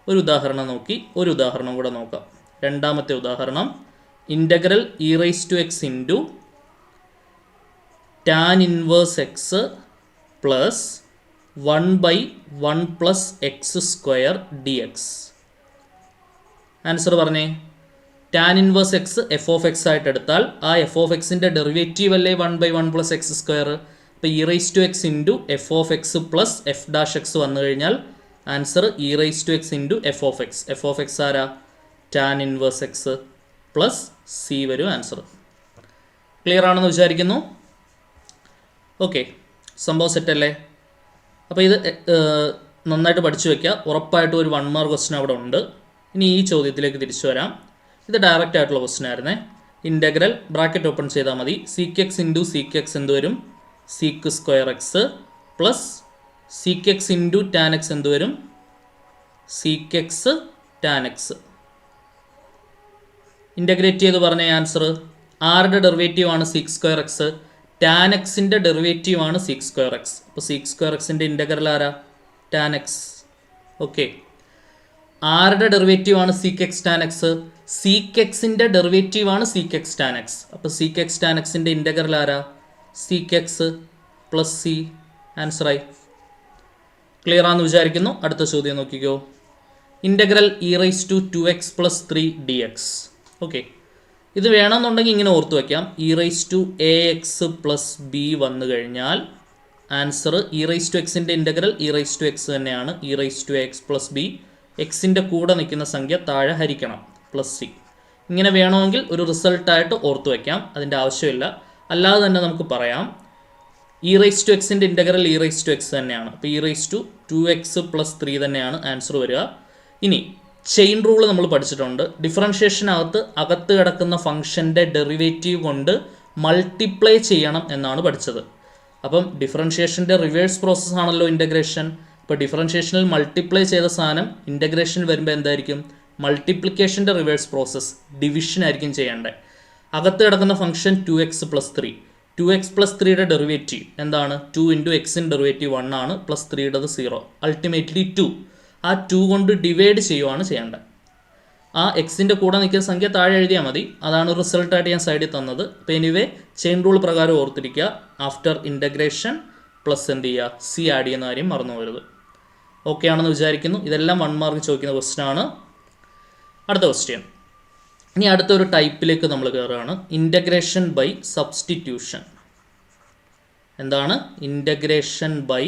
ഒരു ഉദാഹരണം നോക്കി, ഒരു ഉദാഹരണം കൂടെ നോക്കാം. രണ്ടാമത്തെ ഉദാഹരണം: integral e rice to x into tan inverse x plus 1/1 plus x square d x. Answer പറഞ്ഞേ. Tan inverse x f of x ആയിട്ട് എടുത്താൽ ആ എഫ് ഓഫ് എക്സിൻ്റെ ഡെറിവേറ്റീവ് അല്ലേ 1/1 പ്ലസ് എക്സ് സ്ക്വയർ. ഇപ്പോൾ e rice to x into f of x plus f dash x വന്നു കഴിഞ്ഞാൽ answer e rice to x into f of x. F of x ആരാ? Tan inverse x plus c വരും ആൻസർ. ക്ലിയർ ആണെന്ന് വിചാരിക്കുന്നു. ഓക്കെ, സംഭവം സെറ്റല്ലേ? അപ്പോൾ ഇത് നന്നായിട്ട് പഠിച്ചു വയ്ക്കുക. ഉറപ്പായിട്ടും ഒരു 1 മാർക്ക് ക്വസ്റ്റ്യൻ അവിടെ ഉണ്ട്. ഇനി ഈ ചോദ്യത്തിലേക്ക് തിരിച്ചു വരാം. ഇത് ഡയറക്റ്റ് ആയിട്ടുള്ള ക്വസ്റ്റ്യൻ ആയിരുന്നേ. ഇൻ്റഗ്രൽ ബ്രാക്കറ്റ് ഓപ്പൺ ചെയ്താൽ മതി. Seek x into sec X എന്ത് വരും? Seek square x plus seek x into tan X എന്ത് വരും? Seek X tan X. Integrate ചെയ്ത് പറഞ്ഞ ആൻസർ ആരുടെ ഡെറിവേറ്റീവ് ആണ് സീക്ക് സ്ക്വയർ എക്സ്? ടാൻ എക്സിൻ്റെ ഡെറിവേറ്റീവ് ആണ് സീക്ക് സ്ക്വയർ എക്സ്. അപ്പോൾ സീക്ക് സ്ക്വയർ എക്സിൻ്റെ ഇൻ്റഗ്രൽ ആരാ? Tan X. ഓക്കെ, ആരുടെ ഡെറിവേറ്റീവ് ആണ് seek X tan X? Seek എക്സിൻ്റെ ഡെറിവേറ്റീവ് ആണ് സീക്ക് എക്സ് ടാൻ എക്സ്. അപ്പോൾ സീക്ക് എക്സ് ടാൻ എക്സിൻ്റെ ഇൻ്റഗ്രൽ ആരാ? Sec x plus c. ആൻസറായി. ക്ലിയർ ആണെന്ന് വിചാരിക്കുന്നു. അടുത്ത ചോദ്യം നോക്കിക്കോ. Integral e rice to 2x plus 3 dx. Okay, ഇത് വേണമെന്നുണ്ടെങ്കിൽ ഇങ്ങനെ ഓർത്ത് വയ്ക്കാം. E rice to a x plus b വന്നു കഴിഞ്ഞാൽ ആൻസർ ഇ റൈസ് ടു എക്സിൻ്റെ integral e rice to x തന്നെയാണ്. E rice to x plus b, എക്സിൻ്റെ കൂടെ നിൽക്കുന്ന സംഖ്യ താഴെ ഹരിക്കണം, പ്ലസ് സി. ഇങ്ങനെ വേണമെങ്കിൽ ഒരു റിസൾട്ടായിട്ട് ഓർത്ത് വയ്ക്കാം, അതിൻ്റെ ആവശ്യമില്ല. അല്ലാതെ തന്നെ നമുക്ക് പറയാം ഇ റൈസ് ടു എക്സിൻ്റെ integral e rice to x തന്നെയാണ്. അപ്പോൾ e rice to 2x plus 3 തന്നെയാണ് ആൻസർ വരിക. ഇനി ചെയിൻ റൂൾ നമ്മൾ പഠിച്ചിട്ടുണ്ട്. ഡിഫറൻഷ്യേഷനകത്ത് അകത്ത് കിടക്കുന്ന ഫംഗ്ഷൻ്റെ ഡെറിവേറ്റീവ് കൊണ്ട് മൾട്ടിപ്ലൈ ചെയ്യണം എന്നാണ് പഠിച്ചത്. അപ്പം ഡിഫറൻഷ്യേഷൻ്റെ റിവേഴ്സ് പ്രോസസ് ആണല്ലോ ഇൻ്റഗ്രേഷൻ. ഇപ്പോൾ ഡിഫറൻഷ്യേഷനിൽ മൾട്ടിപ്ലൈ ചെയ്ത സാധനം ഇൻ്റഗ്രേഷൻ വരുമ്പോൾ എന്തായിരിക്കും? മൾട്ടിപ്ലിക്കേഷൻ്റെ റിവേഴ്സ് പ്രോസസ് ഡിവിഷൻ ആയിരിക്കും ചെയ്യേണ്ടത്. അകത്ത് കിടക്കുന്ന function 2x plus 3. 2x plus 3യുടെ ഡെറിവേറ്റീവ് എന്താണ്? 2 ഇൻറ്റു എക്സിൻ്റെ ഡെറിവേറ്റീവ് 1 ആണ്, പ്ലസ് 3യുടേത് 0, അൾട്ടിമേറ്റ്ലി 2. ആ 2 കൊണ്ട് ഡിവൈഡ് ചെയ്യുവാണ് ചെയ്യേണ്ടത്. ആ എക്സിൻ്റെ കൂടെ നിൽക്കുന്ന സംഖ്യ താഴെ എഴുതിയാൽ മതി. അതാണ് റിസൾട്ടായിട്ട് ഞാൻ സൈഡിൽ തന്നത്. അപ്പോൾ എനിവേ ചെയിൻ റൂൾ പ്രകാരം ഓർത്തിരിക്കുക. ആഫ്റ്റർ ഇൻ്റഗ്രേഷൻ പ്ലസ് എന്ത് ചെയ്യുക? സി ആഡ് ചെയ്യുന്ന കാര്യം മറന്നു പോകരുത്. ഓക്കെ ആണെന്ന് വിചാരിക്കുന്നു. ഇതെല്ലാം 1 മാർക്ക് ചോദിക്കുന്ന ക്വസ്റ്റ്യൻ ആണ്. അടുത്ത ക്വസ്റ്റ്യൻ. ഇനി അടുത്തൊരു ടൈപ്പിലേക്ക് നമ്മൾ കയറുകയാണ്. Integration by substitution. എന്താണ് integration by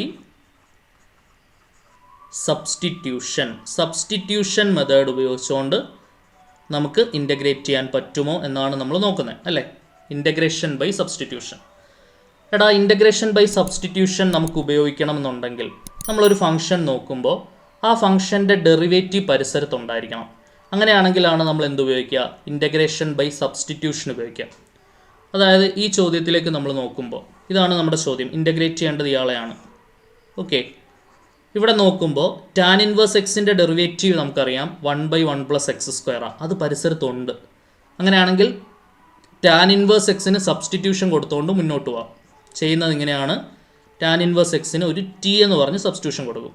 substitution? Substitution method ഉപയോഗിച്ചുകൊണ്ട് നമുക്ക് ഇൻ്റഗ്രേറ്റ് ചെയ്യാൻ പറ്റുമോ എന്നാണ് നമ്മൾ നോക്കുന്നത്, അല്ലേ? Integration by substitution. എടാ, ഇൻ്റഗ്രേഷൻ ബൈ സബ്സ്റ്റിറ്റ്യൂഷൻ നമുക്ക് ഉപയോഗിക്കണമെന്നുണ്ടെങ്കിൽ നമ്മളൊരു ഫംഗ്ഷൻ നോക്കുമ്പോൾ ആ ഫംഗ്ഷൻ്റെ ഡെറിവേറ്റീവ് പരിസരത്തുണ്ടായിരിക്കണം. അങ്ങനെയാണെങ്കിലാണ് നമ്മൾ എന്ത് ഉപയോഗിക്കുക? ഇൻ്റഗ്രേഷൻ ബൈ സബ്സ്റ്റിറ്റ്യൂഷൻ ഉപയോഗിക്കുക. അതായത് ഈ ചോദ്യത്തിലേക്ക് നമ്മൾ നോക്കുമ്പോൾ ഇതാണ് നമ്മുടെ ചോദ്യം. ഇൻ്റഗ്രേറ്റ് ചെയ്യേണ്ടത് ഇയാളെയാണ്. ഓക്കെ, ഇവിടെ നോക്കുമ്പോൾ ടാൻ ഇൻവേഴ്സ് എക്സിൻ്റെ ഡെറിവേറ്റീവ് നമുക്കറിയാം 1/1 പ്ലസ് എക്സ് സ്ക്വയറാണ്. അത് പരിസരത്തുണ്ട്. അങ്ങനെയാണെങ്കിൽ ടാൻ ഇൻവേഴ്സ് എക്സിന് സബ്സ്റ്റിറ്റ്യൂഷൻ കൊടുത്തുകൊണ്ട് മുന്നോട്ട് പോവാം. ചെയ്യുന്നത് ഇങ്ങനെയാണ്. ടാൻ ഇൻവേഴ്സ് എക്സിന് ഒരു ടി എന്ന് പറഞ്ഞ് സബ്സ്റ്റിറ്റ്യൂഷൻ കൊടുക്കും.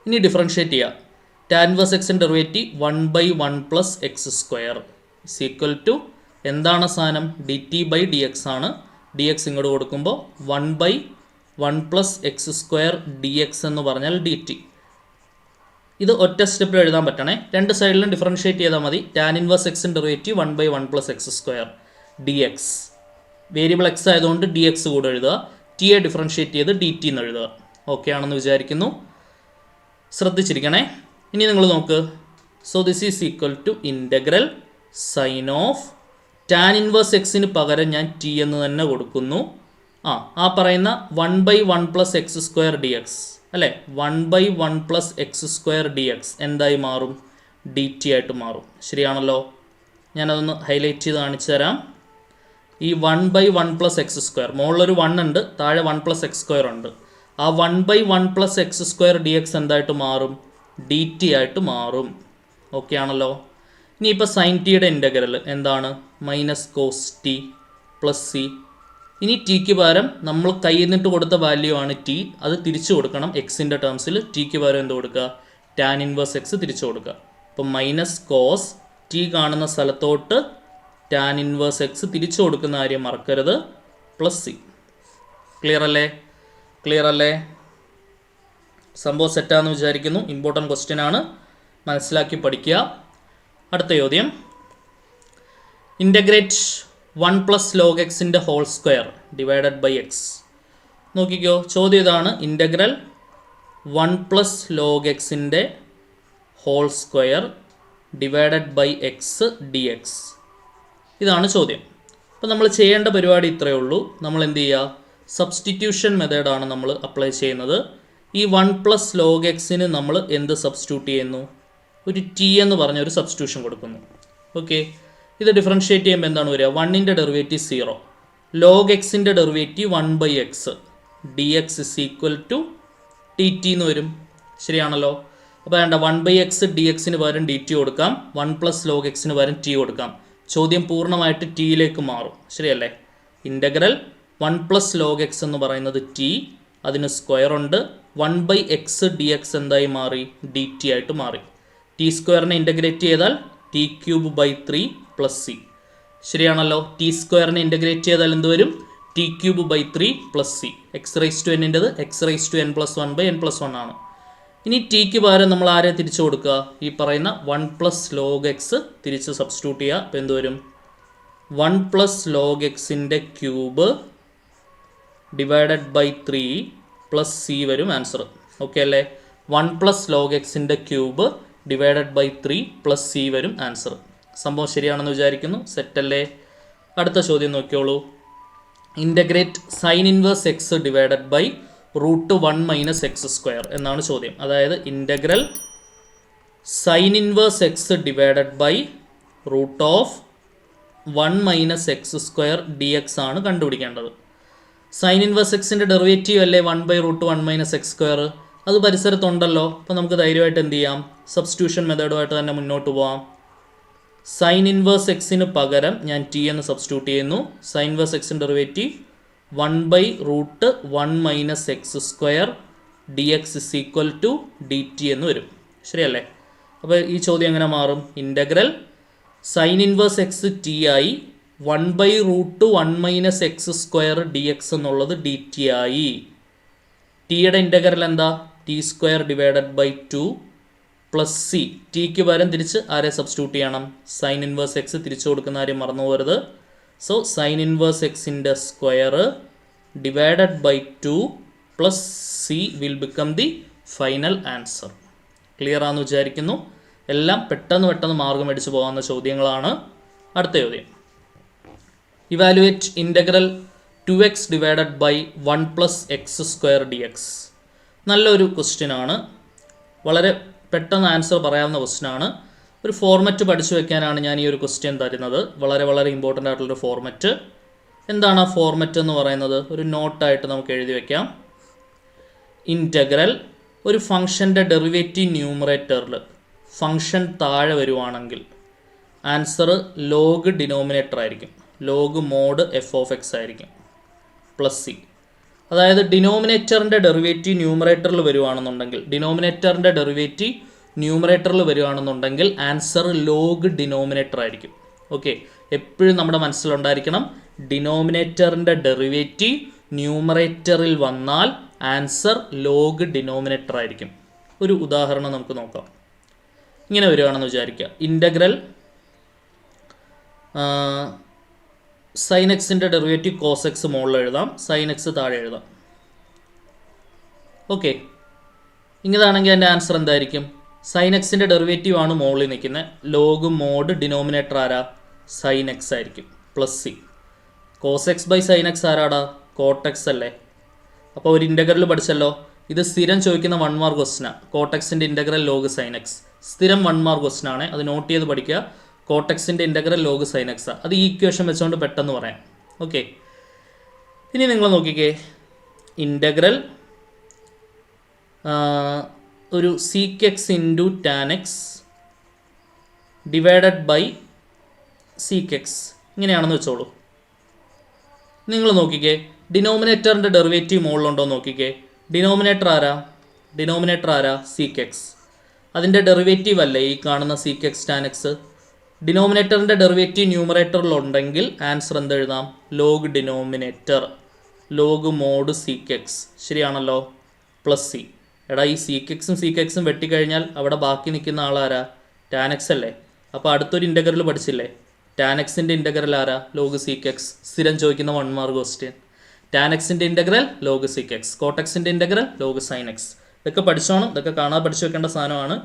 ഇനി ഡിഫറൻഷ്യേറ്റ് ചെയ്യുക. ടാൻ ഇൻവേഴ്സ് എക്സിൻ്റെ derivative 1/1 plus x square is equal to എന്താണ് സാധനം? D t by d x ആണ്. ഡി എക്സ് ഇങ്ങോട്ട് കൊടുക്കുമ്പോൾ 1/1 plus x square d x എന്ന് പറഞ്ഞാൽ ഡി ടി. ഇത് ഒറ്റ സ്റ്റെപ്പിൽ എഴുതാൻ പറ്റണേ. രണ്ട് സൈഡിലും ഡിഫറൻഷ്യേറ്റ് ചെയ്താൽ മതി. ടാൻ ഇൻവേഴ്സ് എക്സിൻ്റെ derivative 1/1 plus x square d x. Variable x ആയതുകൊണ്ട് ഡി എക്സ് കൂടെ എഴുതുക. ടിയെ ഡിഫറൻഷ്യേറ്റ് ചെയ്ത് ഡി ടി എന്ന് എഴുതുക. ഓക്കെ ആണെന്ന് വിചാരിക്കുന്നു. ശ്രദ്ധിച്ചിരിക്കണേ. ഇനി നിങ്ങൾ നോക്ക്. So this is equal to integral sine of tan inverse എക്സിന് പകരം ഞാൻ ടി എന്ന് തന്നെ കൊടുക്കുന്നു. ആ പറയുന്ന 1/1 plus x square d X അല്ലേ? 1/1 plus x square d X എന്തായി മാറും? ഡി ടി ആയിട്ട് മാറും. ശരിയാണല്ലോ? ഞാനതൊന്ന് ഹൈലൈറ്റ് ചെയ്ത് കാണിച്ചു തരാം. ഈ 1/1 പ്ലസ് എക്സ് സ്ക്വയർ, മുകളിലൊരു 1 ഉണ്ട്, താഴെ 1 പ്ലസ് എക്സ് സ്ക്വയർ ഉണ്ട്. ആ 1/1 plus x square d X എന്തായിട്ട് മാറും? ഡി ടി ആയിട്ട് മാറും. ഓക്കെ ആണല്ലോ? ഇനിയിപ്പോൾ സൈൻ ടിയുടെ ഇൻ്റഗ്രൽ എന്താണ്? Minus cos t plus C. ഇനി ടിക്ക് പകരം നമ്മൾ കയ്യിൽ നിന്നിട്ട് കൊടുത്ത വാല്യൂ ആണ് ടി. അത് തിരിച്ചു കൊടുക്കണം എക്സിൻ്റെ ടേംസിൽ. ടിക്ക് പകരം എന്ത് കൊടുക്കുക? ടാൻ ഇൻവേഴ്സ് എക്സ് തിരിച്ചു കൊടുക്കുക. അപ്പം മൈനസ് കോസ് ടി കാണുന്ന സ്ഥലത്തോട്ട് ടാൻ ഇൻവേഴ്സ് എക്സ് തിരിച്ചു കൊടുക്കുന്ന കാര്യം മറക്കരുത്. Plus c. ക്ലിയർ അല്ലേ? ക്ലിയർ അല്ലേ? സംഭവം സെറ്റാന്ന് വിചാരിക്കുന്നു. ഇമ്പോർട്ടൻറ്റ് ക്വസ്റ്റ്യൻ ആണ്, മനസ്സിലാക്കി പഠിക്കുക. അടുത്ത ചോദ്യം. ഇൻ്റഗ്രേറ്റ് 1 പ്ലസ് ലോഗ് എക്സിൻ്റെ whole square divided by x. നോക്കിക്കോ, ചോദ്യം ഇതാണ്. ഇൻ്റഗ്രൽ 1 പ്ലസ് ലോഗ് എക്സിൻ്റെ whole square divided by x d x. ഇതാണ് ചോദ്യം. അപ്പോൾ നമ്മൾ ചെയ്യേണ്ട പരിപാടി ഇത്രയേ ഉള്ളൂ. നമ്മൾ എന്ത് ചെയ്യുക, സബ്സ്റ്റിറ്റ്യൂഷൻ മെത്തേഡാണ് നമ്മൾ അപ്ലൈ ചെയ്യുന്നത്. ഈ 1 പ്ലസ് ലോഗ് എക്സിന് നമ്മൾ എന്ത് സബ്സ്റ്റിറ്റ്യൂട്ട് ചെയ്യുന്നു, ഒരു ടി എന്ന് പറഞ്ഞ ഒരു സബ്സ്റ്റിറ്റ്യൂഷൻ കൊടുക്കുന്നു. ഓക്കെ, ഇത് ഡിഫറൻഷ്യേറ്റ് ചെയ്യുമ്പോൾ എന്താണ് വരിക, 1ൻ്റെ ഡെറിവേറ്റീവ് 0, ലോഗ് എക്സിൻ്റെ derivative 1/x, d x is equal to t t എന്ന് വരും. ശരിയാണല്ലോ. അപ്പോൾ വേണ്ട 1/x ഡി എക്സിന് പകരം ഡി ടി കൊടുക്കാം, 1 പ്ലസ് ലോഗ് എക്സിന് പകരം ടി കൊടുക്കാം. ചോദ്യം പൂർണ്ണമായിട്ട് ടിയിലേക്ക് മാറും. ശരിയല്ലേ. ഇൻ്റഗ്രൽ 1 പ്ലസ് ലോഗ് എക്സ് എന്ന് പറയുന്നത് ടി, അതിന് സ്ക്വയർ ഉണ്ട്. 1/x ഡി എക്സ് എന്തായി മാറി, ഡി ടി ആയിട്ട് മാറി. ടി സ്ക്വയറിനെ ഇൻ്റഗ്രേറ്റ് ചെയ്താൽ t³ 3 + c. ശരിയാണല്ലോ. ടി സ്ക്വയറിനെ ഇൻ്റഗ്രേറ്റ് ചെയ്താൽ എന്ത് വരും, t³ 3 + c. x⁻n x⁻n+1/n+1 ആണ്. ഇനി ടിക്ക് പകരം നമ്മൾ ആരെ തിരിച്ചു കൊടുക്കുക, ഈ പറയുന്ന 1 പ്ലസ് ലോഗ് എക്സ് തിരിച്ച് സബ്സ്റ്റിറ്റ്യൂട്ട് ചെയ്യുക. അപ്പോൾ എന്ത് വരും, 1 പ്ലസ് ലോഗ് എക്സിൻ്റെ ക്യൂബ് ഡിവൈഡഡ് ബൈ 3 + c വരും ആൻസർ. ഓക്കെ അല്ലേ. 1 പ്ലസ് ലോഗ് എക്സിൻ്റെ ക്യൂബ് ഡിവൈഡഡ് ബൈ 3 + c വരും ആൻസർ. സംഭവം ശരിയാണെന്ന് വിചാരിക്കുന്നു. സെറ്റല്ലേ. അടുത്ത ചോദ്യം നോക്കിയോളൂ. Integrate sine inverse x divided by √1 - x² എന്നാണ് ചോദ്യം. അതായത് integral sine inverse x divided by √1 - x² dx ആണ് കണ്ടുപിടിക്കേണ്ടത്. സൈൻ ഇൻവേഴ്സ് എക്സിൻ്റെ ഡെറിവേറ്റീവ് അല്ലേ 1/√1 - x². അത് പരിസരത്തുണ്ടല്ലോ. അപ്പോൾ നമുക്ക് ധൈര്യമായിട്ട് എന്ത് ചെയ്യാം, സബ്സ്റ്റിറ്റ്യൂഷൻ മെത്തേഡുമായിട്ട് തന്നെ മുന്നോട്ട് പോകാം. സൈൻ ഇൻവേഴ്സ് എക്സിന് പകരം ഞാൻ ടി എന്ന് സബ്സ്റ്റിറ്റ്യൂട്ട് ചെയ്യുന്നു. സൈൻ ഇൻവേഴ്സ് എക്സിൻ്റെ derivative 1/√1 - x² dx is equal to d t എന്ന് വരും. ശരിയല്ലേ. അപ്പോൾ ഈ ചോദ്യം എങ്ങനെ മാറും, integral sine inverse x t ആയി 1/√1 - x² dx എന്നുള്ളത് ഡി ടി ആയി. ടിയുടെ ഇൻ്റഗ്രൽ എന്താ, t² divided by 2 + c. Tick പകരം തിരിച്ച് ആരെ സബ്സ്റ്റിറ്റ്യൂട്ട് ചെയ്യണം, സൈൻ ഇൻവേഴ്സ് എക്സ് തിരിച്ചു കൊടുക്കുന്ന കാര്യം മറന്നു പോകരുത്. സോ സൈൻ ഇൻവേഴ്സ് എക്സിൻ്റെ square divided by 2 + c will become the final answer. Clear ആണെന്ന് വിചാരിക്കുന്നു. എല്ലാം പെട്ടെന്ന് മാർഗം അടിച്ചു പോകാവുന്ന ചോദ്യങ്ങളാണ്. അടുത്ത ചോദ്യം, evaluate integral 2x divided by 1 + x² dx. നല്ലൊരു ക്വസ്റ്റ്യൻ ആണ്. വളരെ പെട്ടെന്ന് ആൻസർ പറയാവുന്ന ക്വസ്റ്റ്യൻ ആണ്. ഒരു ഫോർമാറ്റ് പഠിച്ചു വെക്കാനാണ് ഞാൻ ഈ ഒരു ക്വസ്റ്റ്യൻ തരുന്നത്. വളരെ ഇമ്പോർട്ടൻ്റ് ആയിട്ടുള്ളൊരു ഫോർമാറ്റ്. എന്താണ് ആ ഫോർമാറ്റ് എന്ന് പറയുന്നത്, ഒരു നോട്ടായിട്ട് നമുക്ക് എഴുതി വയ്ക്കാം. ഇൻ്റഗ്രൽ ഒരു ഫംഗ്ഷൻ്റെ ഡെറിവേറ്റീവ് ന്യൂമറേറ്ററിൽ ഫംഗ്ഷൻ താഴെ വരുവാണെങ്കിൽ ആൻസർ ലോഗ് ഡിനോമിനേറ്റർ ആയിരിക്കും. ലോഗ് മോഡ് f(x) ആയിരിക്കും + c. അതായത് ഡിനോമിനേറ്ററിൻ്റെ ഡെറിവേറ്റീവ് ന്യൂമറേറ്ററിൽ വരുവാണെന്നുണ്ടെങ്കിൽ ആൻസർ ലോഗ് ഡിനോമിനേറ്റർ ആയിരിക്കും. ഓക്കെ, എപ്പോഴും നമ്മുടെ മനസ്സിലുണ്ടായിരിക്കണം, ഡിനോമിനേറ്ററിൻ്റെ ഡെറിവേറ്റീവ് ന്യൂമറേറ്ററിൽ വന്നാൽ ആൻസർ ലോഗ് ഡിനോമിനേറ്റർ ആയിരിക്കും. ഒരു ഉദാഹരണം നമുക്ക് നോക്കാം. ഇങ്ങനെ വരികയാണെന്ന് വിചാരിക്കുക. ഇൻ്റഗ്രൽ സൈൻ എക്സിൻ്റെ ഡെറിവേറ്റീവ് കോസ് എക്സ് മുകളിൽ എഴുതാം, സൈൻ എക്സ് താഴെ എഴുതാം. ഓക്കെ, ഇങ്ങനെയാണെങ്കിൽ എൻ്റെ ആൻസർ എന്തായിരിക്കും, സൈൻ എക്സിൻ്റെ ഡെറിവേറ്റീവ് ആണ് മുകളിൽ നിൽക്കുന്നത്. ലോഗ് മോഡ് ഡിനോമിനേറ്റർ ആരാ, സൈൻ എക്സ് ആയിരിക്കും + c. Cos x by sine x ആരാടാ, കോട്ടെക്സ് അല്ലേ. അപ്പോൾ ഒരു ഇൻ്റഗ്രൽ പഠിച്ചല്ലോ. ഇത് സ്ഥിരം ചോദിക്കുന്ന 1 മാർക്ക് ക്വസ്റ്റനാണ്. കോട്ടെക്സിൻ്റെ ഇൻ്റഗ്രൽ ലോഗ് സൈൻ എക്സ് സ്ഥിരം 1 മാർക്ക് ക്വസ്റ്റനാണ്. അത് നോട്ട് ചെയ്ത് പഠിക്കുക. കോട്ടെക്സിൻ്റെ ഇൻ്റഗ്രൽ ലോഗ് സൈൻ എക്സ്. അത് ഈ ഇക്വേഷൻ വെച്ചുകൊണ്ട് പെട്ടെന്ന് പറയാം. ഓക്കെ, ഇനി നിങ്ങൾ നോക്കിക്കേ. ഇൻ്റഗ്രൽ ഒരു sec x into tan x divided by sec x ഇങ്ങനെയാണെന്ന് വെച്ചോളൂ. നിങ്ങൾ നോക്കിക്കേ, ഡിനോമിനേറ്ററിൻ്റെ ഡെറിവേറ്റീവ് മുകളിലുണ്ടോ നോക്കിക്കേ. ഡിനോമിനേറ്റർ ആരാ sec x. അതിൻ്റെ ഡെറിവേറ്റീവ് അല്ലേ ഈ കാണുന്ന sec x tan x. ഡിനോമിനേറ്ററിൻ്റെ ഡെറിവേറ്റീവ് ന്യൂമറേറ്ററിലുണ്ടെങ്കിൽ ആൻസർ എന്തെഴുതാം, log denominator, log mod sec x. ശരിയാണല്ലോ, + c. എടാ ഈ sec x വെട്ടിക്കഴിഞ്ഞാൽ അവിടെ ബാക്കി നിൽക്കുന്ന ആളാരാ, ടാൻ എക്സ് അല്ലേ. അപ്പോൾ അടുത്തൊരു ഇൻ്റഗ്രൽ പഠിച്ചില്ലേ, ടാൻ എക്സിൻ്റെ ഇൻ്റഗ്രൽ ആരാ, ലോഗ് sec x. സ്ഥിരം ചോദിക്കുന്ന 1 മാർക്ക് ക്വസ്റ്റ്യൻ. ടാൻ എക്സിൻ്റെ ഇൻ്റഗ്രൽ ലോഗ് sec x, കോട്ടെക്സിൻ്റെ ഇൻ്റഗ്രൽ ലോഗ് സൈൻ എക്സ്. ഇതൊക്കെ പഠിച്ചോണം, ഇതൊക്കെ കാണാതെ പഠിച്ചു വെക്കേണ്ട സാധനമാണ്.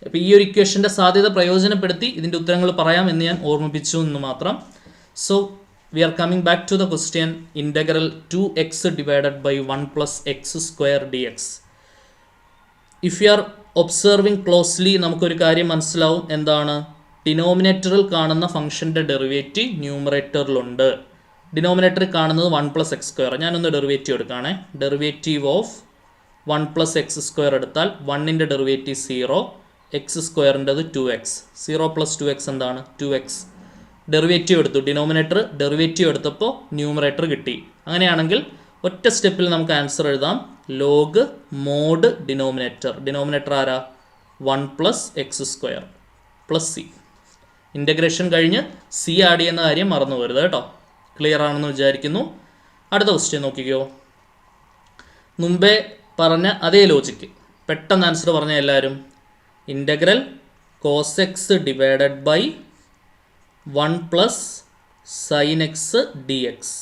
അപ്പോൾ ഈ ഒരു ഇക്വേഷൻ്റെ സാധ്യത പ്രയോജനപ്പെടുത്തി ഇതിൻ്റെ ഉത്തരങ്ങൾ പറയാം എന്ന് ഞാൻ ഓർമ്മിപ്പിച്ചു എന്ന് മാത്രം. So we are coming back to the question integral 2x divided by 1 plus x square dx. If you are observing closely നമുക്കൊരു കാര്യം മനസ്സിലാവും. എന്താണ്? ഡിനോമിനേറ്ററിൽ കാണുന്ന ഫംഗ്ഷൻ്റെ ഡെറിവേറ്റീവ് ന്യൂമറേറ്ററിലുണ്ട്. ഡിനോമിനേറ്ററിൽ കാണുന്നത് 1 plus x square. ഞാനൊന്ന് ഡെറിവേറ്റീവ് എടുക്കുകയാണേ. Derivative of 1 plus x square എടുത്താൽ 1ൻ്റെ ഡെറിവേറ്റീവ് 0, എക്സ് സ്ക്വയറിൻ്റെത് 2x. 0 plus 2x എന്താണ്? 2x. ഡെറിവേറ്റീവ് എടുത്തു, ഡിനോമിനേറ്റർ ഡെറിവേറ്റീവ് എടുത്തപ്പോൾ ന്യൂമറേറ്റർ കിട്ടി. അങ്ങനെയാണെങ്കിൽ ഒറ്റ സ്റ്റെപ്പിൽ നമുക്ക് ആൻസർ എഴുതാം. Log mod denominator. ഡിനോമിനേറ്റർ ആരാ? 1 plus x square plus C. Integration കഴിഞ്ഞ് സി ആഡ് ചെയ്യുന്ന കാര്യം മറന്നു പോരുത് കേട്ടോ. ക്ലിയർ ആണെന്ന് വിചാരിക്കുന്നു. അടുത്ത ക്വസ്റ്റ്യൻ നോക്കിക്കോ. മുമ്പേ പറഞ്ഞ അതേ ലോജിക്ക് പെട്ടെന്ന് ആൻസർ പറഞ്ഞ എല്ലാവരും. Integral cos x divided by 1 plus sine x d x.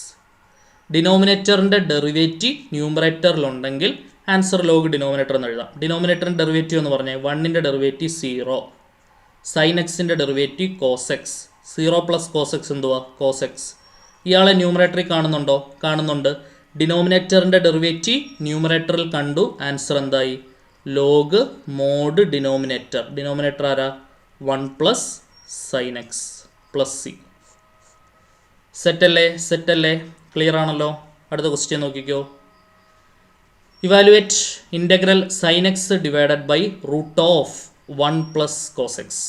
ഡിനോമിനേറ്ററിൻ്റെ ഡെറിവേറ്റീവ് ന്യൂമറേറ്ററിലുണ്ടെങ്കിൽ ആൻസർ ലോഗ് ഡിനോമിനേറ്റർ എന്ന് എഴുതാം. ഡിനോമിനേറ്ററിൻ്റെ ഡെറിവേറ്റീവ് എന്ന് പറഞ്ഞാൽ 1ൻ്റെ ഡെറിവേറ്റീവ് 0, സൈൻ എക്സിൻ്റെ derivative cos x. 0 plus cos x എന്തുവാ? Cos x. ഇയാളെ ന്യൂമറേറ്ററിൽ കാണുന്നുണ്ടോ? കാണുന്നുണ്ട്. ഡിനോമിനേറ്ററിൻ്റെ ഡെറിവേറ്റീവ് ന്യൂമറേറ്ററിൽ കണ്ടു. ആൻസർ എന്തായി? Log mod denominator. ഡിനോമിനേറ്റർ ആരാ? 1 plus sine x plus c. സെറ്റല്ലേ? സെറ്റല്ലേ? ക്ലിയർ ആണല്ലോ. അടുത്ത ക്വസ്റ്റ്യൻ നോക്കിക്കോ. Evaluate integral sine x divided by root of 1 plus cos x.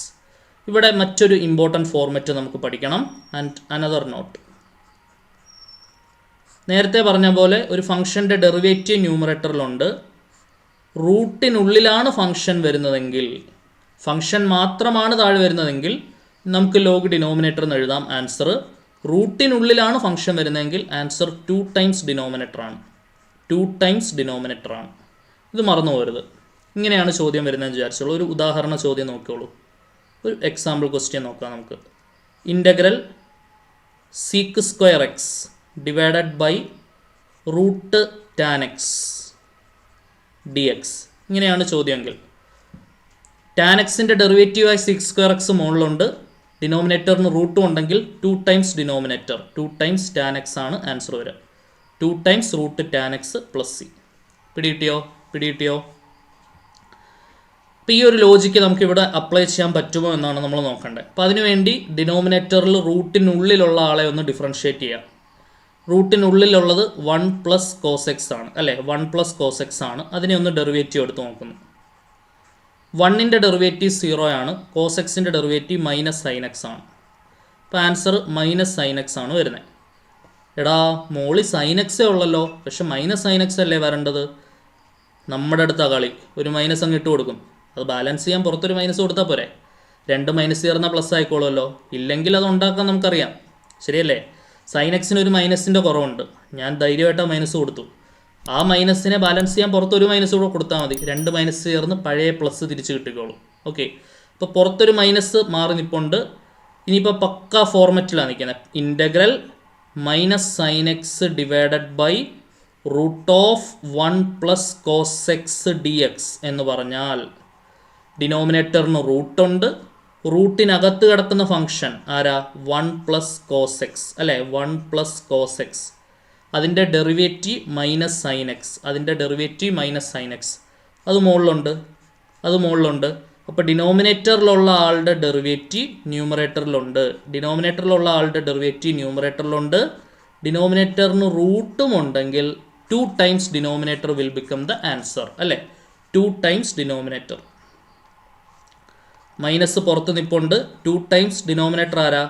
ഇവിടെ മറ്റൊരു ഇമ്പോർട്ടൻറ്റ് ഫോർമാറ്റ് നമുക്ക് പഠിക്കണം. And another note. നേരത്തെ പറഞ്ഞ പോലെ ഒരു ഫംഗ്ഷൻ്റെ ഡെറിവേറ്റീവ് ന്യൂമറേറ്ററിലുണ്ട്. റൂട്ടിനുള്ളിലാണ് ഫംഗ്ഷൻ വരുന്നതെങ്കിൽ, ഫംഗ്ഷൻ മാത്രമാണ് താഴെ വരുന്നതെങ്കിൽ നമുക്ക് ലോഗ് ഡിനോമിനേറ്റർ എന്ന് എഴുതാം. ആൻസർ റൂട്ടിനുള്ളിലാണ് ഫംഗ്ഷൻ വരുന്നതെങ്കിൽ ആൻസർ 2 ടൈംസ് ഡിനോമിനേറ്റർ ആണ്. 2 ടൈംസ് ഡിനോമിനേറ്റർ ആണ്. ഇത് മറന്നു പോരുത്. ഇങ്ങനെയാണ് ചോദ്യം വരുന്നതെന്ന് വിചാരിച്ചോളൂ. ഒരു ഉദാഹരണ ചോദ്യം നോക്കിയോളൂ. ഒരു എക്സാമ്പിൾ ക്വസ്റ്റ്യൻ നോക്കാം നമുക്ക്. Integral sec square x divided by root tan x d x. ഇങ്ങനെയാണ് ചോദ്യമെങ്കിൽ ടാൻ എക്സിൻ്റെ ഡെറിവേറ്റീവായി സിക്സ് സ്ക്വയർ എക്സ് മുകളിലുണ്ട്. ഡിനോമിനേറ്ററിന് റൂട്ടും ഉണ്ടെങ്കിൽ 2 times denominator, 2 times tan x ആണ് ആൻസർ വരിക. 2 times root tan x plus c. പിടികിട്ടിയോ? പിടികിട്ടിയോ? അപ്പോൾ ഈ ഒരു ലോജിക്ക് നമുക്കിവിടെ അപ്ലൈ ചെയ്യാൻ പറ്റുമോ എന്നാണ് നമ്മൾ നോക്കേണ്ടത്. അപ്പോൾ അതിനുവേണ്ടി ഡിനോമിനേറ്ററിൽ റൂട്ടിനുള്ളിലുള്ള ആളെ ഒന്ന് ഡിഫറൻഷ്യേറ്റ് ചെയ്യാം. റൂട്ടിനുള്ളിലുള്ളത് 1 പ്ലസ് കോസ് എക്സ് ആണ് അല്ലേ? 1 പ്ലസ് കോസ് എക്സ് ആണ്. അതിനെ ഒന്ന് ഡെറിവേറ്റീവ് എടുത്ത് നോക്കുന്നു. 1ൻ്റെ ഡെറിവേറ്റീവ് 0 ആണ്. കോസ് എക്സിൻ്റെ ഡെറിവേറ്റീവ് മൈനസ് സൈൻ എക്സ് ആണ്. അപ്പോൾ ആൻസർ മൈനസ് സൈൻ എക്സ് ആണ് വരുന്നത്. എടാ മോളി സൈൻ എക്സേ ഉള്ളല്ലോ, പക്ഷെ മൈനസ് സൈൻ എക്സ് അല്ലേ വരേണ്ടത്? നമ്മുടെ അടുത്ത കളി ഒരു മൈനസ് അങ്ങ് ഇട്ട് കൊടുക്കും. അത് ബാലൻസ് ചെയ്യാൻ പുറത്തൊരു മൈനസ് കൊടുത്താൽ പോരെ? 2 മൈനസ് ചേർന്നാൽ പ്ലസ് ആയിക്കോളുമല്ലോ. ഇല്ലെങ്കിൽ അത് ഉണ്ടാക്കാൻ നമുക്കറിയാം, ശരിയല്ലേ? സൈൻ എക്സിന് ഒരു മൈനസിൻ്റെ കുറവുണ്ട്. ഞാൻ ധൈര്യമായിട്ട് ആ മൈനസ് കൊടുത്തു. ആ മൈനസിനെ ബാലൻസ് ചെയ്യാൻ പുറത്തൊരു മൈനസ് കൂടെ കൊടുത്താൽ മതി. 2 മൈനസ് ചേർന്ന് പഴയ പ്ലസ് തിരിച്ച് കിട്ടിക്കോളും. ഓക്കെ, അപ്പോൾ പുറത്തൊരു മൈനസ് മാറി നിൽപ്പുണ്ട്. ഇനിയിപ്പോൾ പക്ക ഫോർമാറ്റിലാണ് നിൽക്കുന്നത്. Integral minus sine x divided by root of 1 plus cos x d x എന്ന് പറഞ്ഞാൽ ഡിനോമിനേറ്ററിന് റൂട്ടുണ്ട്. റൂട്ടിനകത്ത് കിടക്കുന്ന ഫംഗ്ഷൻ ആരാ? 1 പ്ലസ് കോസ് എക്സ് അല്ലേ? 1 പ്ലസ് കോസ് എക്സ്. അതിൻ്റെ ഡെറിവേറ്റീവ് മൈനസ് സൈൻ എക്സ്. അതിൻ്റെ ഡെറിവേറ്റീവ് മൈനസ് സൈൻ എക്സ്. അത് മുകളിലുണ്ട്. അപ്പോൾ ഡിനോമിനേറ്ററിലുള്ള ആളുടെ ഡെറിവേറ്റീവ് ന്യൂമറേറ്ററിലുണ്ട്. ഡിനോമിനേറ്ററിന് റൂട്ടും ഉണ്ടെങ്കിൽ 2 times denominator will become the answer അല്ലേ? 2 ടൈംസ് ഡിനോമിനേറ്റർ. മൈനസ് പുറത്ത് നിൽപ്പുണ്ട്. 2 ടൈംസ് ഡിനോമിനേറ്റർ ആരാ?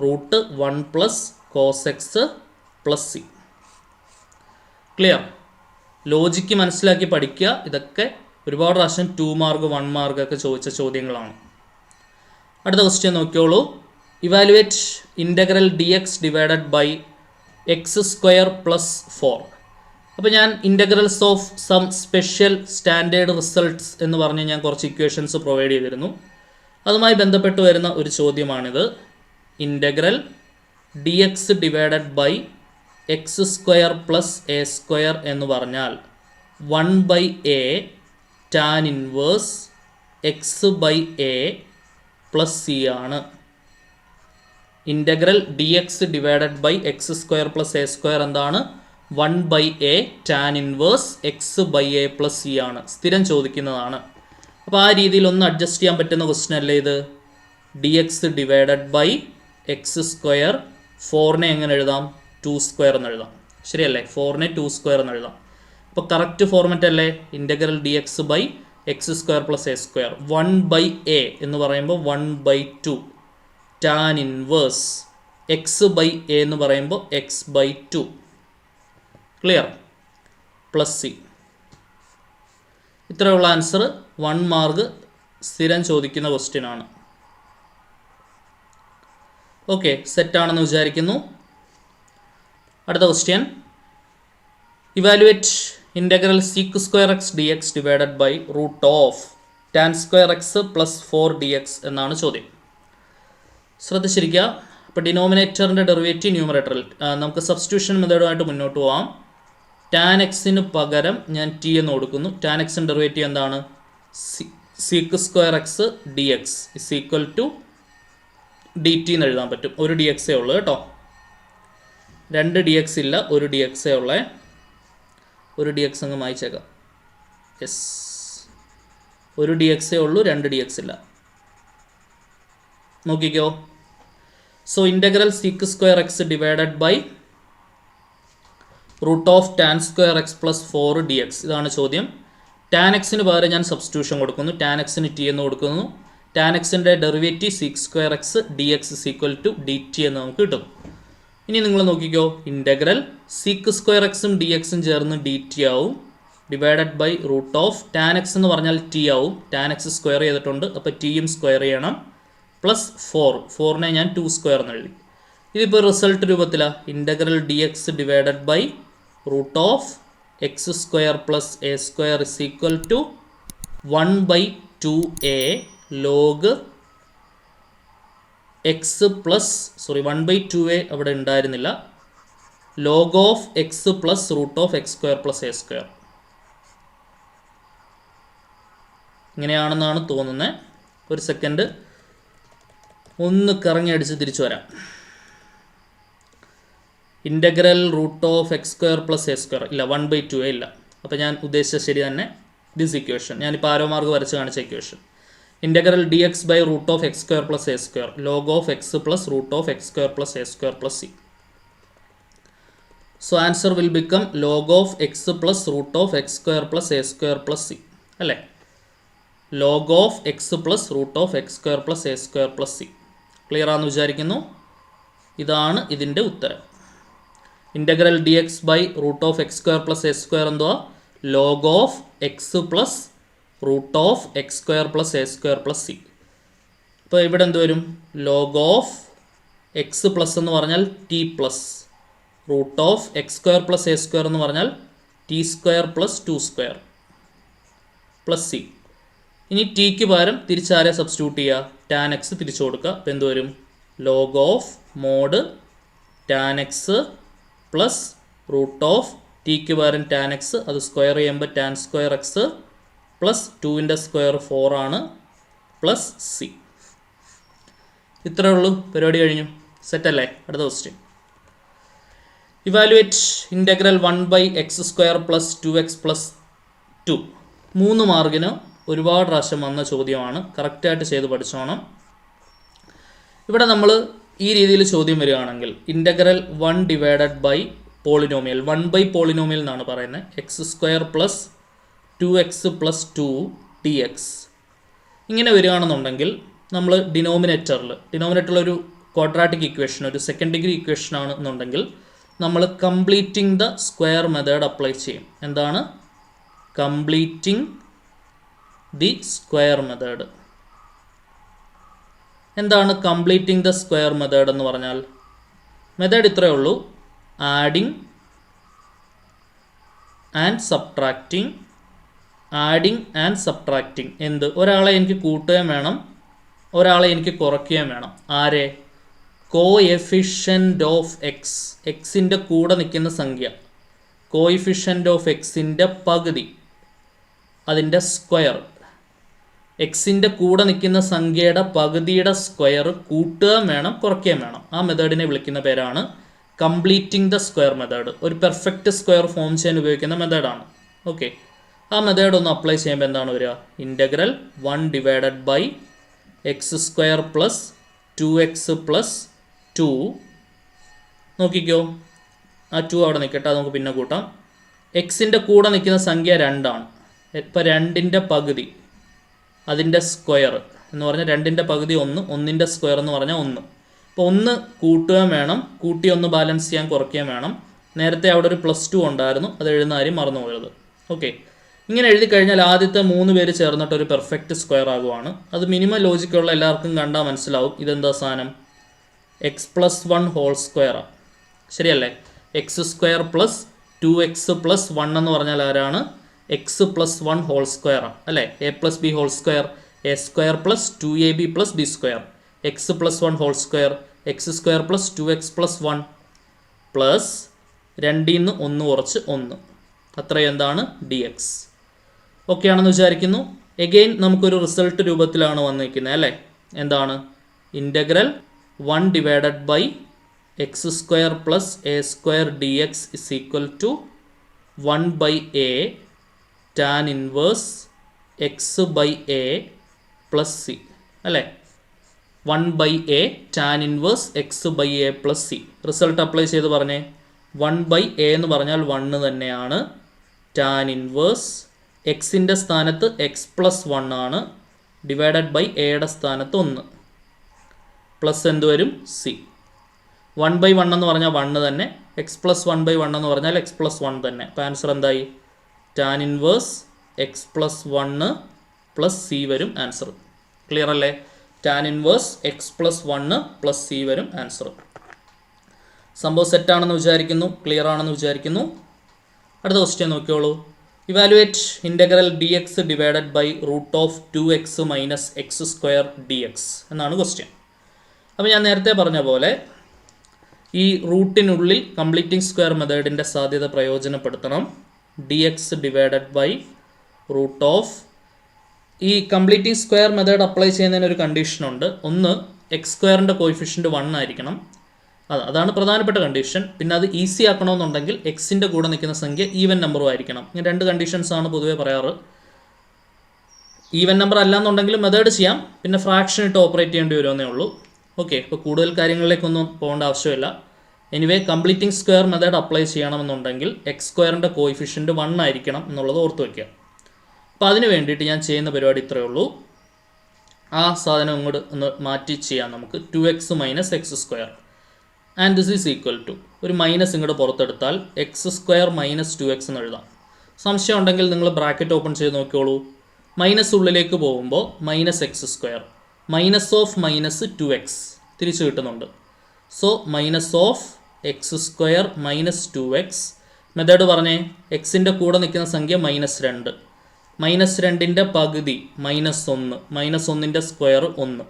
Root 1 plus cos x plus c. Clear? Logic മനസ്സിലാക്കി പഠിക്കുക. ഇതൊക്കെ ഒരുപാട് പ്രാവശ്യം 2 മാർക്ക് 1 മാർക്ക് ഒക്കെ ചോദിച്ച ചോദ്യങ്ങളാണ്. അടുത്ത ക്വസ്റ്റ്യൻ നോക്കിയോളൂ. Evaluate integral d x divided by x square plus 4. അപ്പോൾ ഞാൻ integrals of some special standard results എന്ന് പറഞ്ഞ് ഞാൻ കുറച്ച് ഇക്വേഷൻസ് പ്രൊവൈഡ് ചെയ്തിരുന്നു. അതുമായി ബന്ധപ്പെട്ട് വരുന്ന ഒരു ചോദ്യമാണിത്. Integral d x divided by x square plus a square എന്ന് പറഞ്ഞാൽ 1/a tan inverse x by a plus c ആണ്. Integral d x divided by x square plus a square എന്താണ്? 1/a tan inverse x by a plus c ആണ്. സ്ഥിരം ചോദിക്കുന്നതാണ്. അപ്പോൾ ആ രീതിയിൽ ഒന്ന് അഡ്ജസ്റ്റ് ചെയ്യാൻ പറ്റുന്ന ക്വസ്റ്റ്യൻ അല്ലേ ഇത്? D x divided by x square, 4നെ എങ്ങനെ എഴുതാം? 2 സ്ക്വയർ എന്ന് എഴുതാം. ശരിയല്ലേ? 4നെ 2 സ്ക്വയർ എന്ന് എഴുതാം. അപ്പോൾ കറക്റ്റ് ഫോർമാറ്റ് അല്ലേ? Integral d x by x square plus a square 1/a എന്ന് പറയുമ്പോൾ 1/2 tan inverse x by a എന്ന് പറയുമ്പോൾ x/2. ക്ലിയർ? Plus c. ഇത്രയുള്ള ആൻസർ 1 മാർക്ക് സ്ഥിരം ചോദിക്കുന്ന ക്വസ്റ്റ്യൻ ആണ്. ഓക്കെ, സെറ്റാണെന്ന് വിചാരിക്കുന്നു. അടുത്ത question, evaluate integral sec square x d x divided by root of tan square x plus 4 dx എന്നാണ് ചോദ്യം. ശ്രദ്ധിച്ചിരിക്കുക. അപ്പോൾ ഡിനോമിനേറ്ററിൻ്റെ ഡെറിവേറ്റീവ് ന്യൂമറേറ്ററിൽ നമുക്ക് സബ്സ്റ്റിറ്റ്യൂഷൻ മെത്തേഡുമായിട്ട് മുന്നോട്ട് പോകാം. ടാൻ എക്സിന് പകരം ഞാൻ ടി എന്ന് കൊടുക്കുന്നു. ടാൻ എക്സിൻ്റെ ഡെറിവേറ്റീവ് എന്താണ്? Sec square x d x is equal to d t എന്ന് എഴുതാൻ പറ്റും. ഒരു ഡി എക്സേ ഉള്ളൂ കേട്ടോ, 2 dx ഇല്ല, ഒരു ഡി എക്സേ ഉള്ളേ. ഒരു ഡി എക്സ് അങ്ങ് മായിച്ചേക്കാം. യെസ്, ഒരു ഡി എക്സേ ഉള്ളൂ, 2 dx ഇല്ല. നോക്കിക്കോ. So integral sec square x divided by root of tan square x plus 4 dx ഇതാണ് ചോദ്യം. ടാൻ എക്സിന് പകരം ഞാൻ സബ്സ്റ്റിറ്റ്യൂഷൻ കൊടുക്കുന്നു. ടാൻ എക്സിന് ടി എന്ന് കൊടുക്കുന്നു. ടാൻ എക്സിൻ്റെ derivative sec square x d x is equal to d t എന്ന് നമുക്ക് കിട്ടും. ഇനി നിങ്ങൾ നോക്കിക്കോ, ഇൻ്റഗ്രൽ സീക്ക് സ്ക്വയർ എക്സും ഡി എക്സും ചേർന്ന് ഡി ടി ആവും, divided by root of tan x എന്ന് പറഞ്ഞാൽ ടി ആവും. ടാൻ എക്സ് സ്ക്വയർ ചെയ്തിട്ടുണ്ട്, അപ്പോൾ ടിയും സ്ക്വയർ ചെയ്യണം, പ്ലസ് 4നെ ഞാൻ 2 സ്ക്വയർ എന്ന് എഴുതി. ഇതിപ്പോൾ റിസൾട്ട് രൂപത്തിലാണ്. Integral d x divided by root of x square plus a square is equal to 1/2a log x plus 1/2a അവിടെ ഉണ്ടായിരുന്നില്ല, log of x plus root of x square plus a square. ഇങ്ങനെയാണെന്നാണ് തോന്നുന്നത്. ഒരു സെക്കൻഡ് ഒന്ന് കറങ്ങി അടിച്ച് തിരിച്ചു വരാം. Integral root of x square plus a square ഇല്ല, 1/2a ഇല്ല. അപ്പോൾ ഞാൻ ഉദ്ദേശിച്ച ശരി തന്നെ. ദിസ് ഇക്വേഷൻ ഞാനിപ്പോൾ ആരോ മാർക്ക് വരച്ച് കാണിച്ച equation, integral d x by root of x square plus a square log of x plus root of x square plus a square plus c. So answer will become log of x plus root of x square plus a square plus c അല്ലേ? Log of x plus root of x square plus a square plus c. Clear ആണെന്ന് വിചാരിക്കുന്നു. ഇതാണ് ഇതിൻ്റെ ഉത്തരം. Integral d x by root of x square plus a square എന്തുവാ? Log of x plus root of x square plus a square plus c. അപ്പോൾ ഇവിടെ എന്ത് വരും? ലോഗ് ഓഫ് എക്സ് പ്ലസ് എന്ന് പറഞ്ഞാൽ t plus root of x square plus a square എന്ന് പറഞ്ഞാൽ t square plus 2 square plus C. ഇനി ടിക്ക് പകരം തിരിച്ചാരെ സബ്സ്റ്റിറ്റ്യൂട്ട് ചെയ്യുക? ടാൻ എക്സ് തിരിച്ചു കൊടുക്കുക. അപ്പോൾ എന്ത് വരും? Log of mod tan x plus root of ടിക്ക് പകരം ടാൻ എക്സ്, അത് സ്ക്വയർ ചെയ്യുമ്പോൾ ടാൻ സ്ക്വയർ എക്സ് പ്ലസ് 2ൻ്റെ സ്ക്വയർ 4 ആണ് പ്ലസ് സി. ഇത്രയേ ഉള്ളൂ, പരിപാടി കഴിഞ്ഞു. സെറ്റല്ലേ? അടുത്ത question, evaluate integral 1/x square plus 2x plus 2. 3 മാർക്കിന് ഒരുപാട് പ്രാവശ്യം വന്ന ചോദ്യമാണ്. കറക്റ്റായിട്ട് ചെയ്ത് പഠിച്ചോണം. ഇവിടെ നമ്മൾ ഈ രീതിയിൽ ചോദ്യം വരികയാണെങ്കിൽ integral 1 divided by polynomial 1 polynomial എന്നാണ് പറയുന്നത്, x square plus 2x plus 2 dx ഇങ്ങനെ വരികയാണെന്നുണ്ടെങ്കിൽ നമ്മൾ ഡിനോമിനേറ്ററിൽ ഒരു ക്വാഡ്രാറ്റിക് ഇക്വേഷൻ, ഒരു സെക്കൻഡ് ഡിഗ്രി ഇക്വേഷൻ ആണെന്നുണ്ടെങ്കിൽ നമ്മൾ completing the square method apply ചെയ്യും. എന്താണ് കംപ്ലീറ്റിംഗ് ദി സ്ക്വയർ മെത്തേഡ്? എന്താണ് കംപ്ലീറ്റിംഗ് ദ സ്ക്വയർ മെത്തേഡ് എന്ന് പറഞ്ഞാൽ? മെത്തേഡ് ഇത്രയേ ഉള്ളൂ, adding and subtracting, adding and subtracting. എന്ത്? ഒരാളെ എനിക്ക് കൂട്ടുകയും വേണം, ഒരാളെ എനിക്ക് കുറയ്ക്കുകയും വേണം. ആരെ? കോഎഫിഷ്യൻ്റ് ഓഫ് എക്സ്, എക്സിൻ്റെ കൂടെ നിൽക്കുന്ന സംഖ്യ, കോഎഫിഷ്യൻ്റ് ഓഫ് എക്സിൻ്റെ പകുതി, അതിൻ്റെ സ്ക്വയർ, എക്സിൻ്റെ കൂടെ നിൽക്കുന്ന സംഖ്യയുടെ പകുതിയുടെ സ്ക്വയർ കൂട്ടുകയും വേണം കുറയ്ക്കുകയും വേണം. ആ മെത്തേഡിനെ വിളിക്കുന്ന പേരാണ് കംപ്ലീറ്റിംഗ് ദ സ്ക്വയർ മെത്തേഡ്. ഒരു പെർഫെക്റ്റ് സ്ക്വയർ ഫോം ചെയ്യാൻ ഉപയോഗിക്കുന്ന മെത്തേഡാണ്. ഓക്കെ, ആ മെത്തേഡ് ഒന്ന് അപ്ലൈ ചെയ്യുമ്പോൾ എന്താണ് വരിക? Integral 1 divided by x square plus 2x plus 2. നോക്കിക്കോ, ആ 2 അവിടെ നിൽക്കട്ടെ, അത് നമുക്ക് പിന്നെ കൂട്ടാം. എക്സിൻ്റെ കൂടെ നിൽക്കുന്ന സംഖ്യ 2 ആണ്. ഇപ്പോൾ 2ൻ്റെ പകുതി അതിൻ്റെ സ്ക്വയർ എന്ന് പറഞ്ഞാൽ 2ൻ്റെ പകുതി 1, 1ൻ്റെ സ്ക്വയർ എന്ന് പറഞ്ഞാൽ 1. അപ്പോൾ 1 കൂട്ടുകയും വേണം, കൂട്ടി 1 ബാലൻസ് ചെയ്യാൻ കുറയ്ക്കുകയും വേണം. നേരത്തെ അവിടെ ഒരു +2 ഉണ്ടായിരുന്നു, അത് എഴുതുന്ന കാര്യം മറന്നു പോയത്. ഓക്കെ, ഇങ്ങനെ എഴുതി കഴിഞ്ഞാൽ ആദ്യത്തെ 3 പേര് ചേർന്നിട്ട് ഒരു പെർഫെക്റ്റ് സ്ക്വയർ ആകുവാണ്. അത് മിനിമം ലോജിക്കുള്ള എല്ലാവർക്കും കണ്ടാൽ മനസ്സിലാവും ഇതെന്താ സാധനം, എക്സ് പ്ലസ് 1 ഹോൾ സ്ക്വയറാണ്. ശരിയല്ലേ? X square plus 2x plus 1 എന്ന് പറഞ്ഞാൽ ആരാണ്? എക്സ് പ്ലസ് 1 ഹോൾ സ്ക്വയറാണ് അല്ലേ? A plus b whole square, a square plus 2ab plus b square. X plus 1 whole square, x square plus 2x plus 1 plus 2ൽ നിന്ന് 1 കുറച്ച് 1, അത്രയും എന്താണ്? dx. ഓക്കെ ആണെന്ന് വിചാരിക്കുന്നു. എഗെയിൻ നമുക്കൊരു റിസൾട്ട് രൂപത്തിലാണ് വന്നിരിക്കുന്നത് അല്ലേ? എന്താണ്? Integral 1 divided by x square plus a square d x is equal to 1 by a tan inverse x by a plus c അല്ലേ? 1 by a tan inverse x by a plus c. Result apply ചെയ്ത് പറഞ്ഞേ. 1 ബൈ എ എന്ന് പറഞ്ഞാൽ 1 തന്നെയാണ്. ടാൻ ഇൻവേഴ്സ് എക്സിൻ്റെ സ്ഥാനത്ത് എക്സ് പ്ലസ് 1 ആണ്, ഡിവൈഡഡ് ബൈ എയുടെ സ്ഥാനത്ത് 1 പ്ലസ് എന്ത് വരും? സി. 1 ബൈ 1 എന്ന് പറഞ്ഞാൽ 1 തന്നെ, എക്സ് പ്ലസ് 1 ബൈ 1 എന്ന് പറഞ്ഞാൽ എക്സ് പ്ലസ് 1 തന്നെ. അപ്പോൾ ആൻസർ എന്തായി? Tan inverse x plus 1 plus c വരും ആൻസർ. ക്ലിയർ അല്ലേ? Tan inverse x plus 1 plus c വരും ആൻസർ. സംഭവം സെറ്റാണെന്ന് വിചാരിക്കുന്നു, ക്ലിയർ ആണെന്ന് വിചാരിക്കുന്നു. അടുത്ത ക്വസ്റ്റ്യൻ നോക്കിയോളൂ. Evaluate integral d x divided by root of 2x minus x square d x എന്നാണ് ക്വസ്റ്റ്യൻ. അപ്പോൾ ഞാൻ നേരത്തെ പറഞ്ഞ പോലെ ഈ റൂട്ടിനുള്ളിൽ കംപ്ലീറ്റിംഗ് സ്ക്വയർ മെത്തേഡിൻ്റെ സാധ്യത പ്രയോജനപ്പെടുത്തണം. D x divided by root of, ഈ കംപ്ലീറ്റിംഗ് സ്ക്വയർ മെത്തേഡ് അപ്ലൈ ചെയ്യുന്നതിന് ഒരു കണ്ടീഷനുണ്ട്. ഒന്ന്, എക്സ് സ്ക്വയറിൻ്റെ കോയിഫിഷ്യൻറ്റ് 1 ആയിരിക്കണം, അതാണ് പ്രധാനപ്പെട്ട കണ്ടീഷൻ. പിന്നെ അത് ഈസി ആക്കണമെന്നുണ്ടെങ്കിൽ എക്സിൻ്റെ കൂടെ നിൽക്കുന്ന സംഖ്യ ഈവൻ നമ്പറും ആയിരിക്കണം. ഇങ്ങനെ 2 കണ്ടീഷൻസാണ് പൊതുവേ പറയാറ്. ഈവൻ നമ്പർ അല്ലാന്നുണ്ടെങ്കിൽ മെത്തേഡ് ചെയ്യാം, പിന്നെ ഫ്രാക്ഷൻ ഇട്ട് ഓപ്പറേറ്റ് ചെയ്യേണ്ടി വരുമെന്നേ ഉള്ളൂ. ഓക്കെ, ഇപ്പോൾ കൂടുതൽ കാര്യങ്ങളിലേക്കൊന്നും പോകേണ്ട ആവശ്യമില്ല. Anyway completing square method apply ചെയ്യണമെന്നുണ്ടെങ്കിൽ എക്സ് സ്ക്വയറിൻ്റെ കോയിഫിഷ്യൻറ്റ് 1 ആയിരിക്കണം എന്നുള്ളത് ഓർത്ത് വയ്ക്കുക. അപ്പോൾ അതിന് വേണ്ടിയിട്ട് ഞാൻ ചെയ്യുന്ന പരിപാടി ഇത്രയേ ഉള്ളൂ. ആ സാധനം ഇങ്ങോട്ട് ഒന്ന് മാറ്റി ചെയ്യാം നമുക്ക്. 2x minus x square and this is equal to, ഒരു മൈനസ് ഇങ്ങോട്ട് പുറത്തെടുത്താൽ എക്സ് സ്ക്വയർ മൈനസ് 2x എന്ന് എഴുതാം. സംശയം ഉണ്ടെങ്കിൽ നിങ്ങൾ ബ്രാക്കറ്റ് ഓപ്പൺ ചെയ്ത് നോക്കിയോളൂ. മൈനസ് ഉള്ളിലേക്ക് പോകുമ്പോൾ minus x square, minus of minus 2x തിരിച്ചു കിട്ടുന്നുണ്ട്. So minus of x square minus 2x. Method പറഞ്ഞേ, എക്സിൻ്റെ കൂടെ നിൽക്കുന്ന സംഖ്യ -2, -2ൻ്റെ പകുതി -1, -1ൻ്റെ സ്ക്വയർ 1.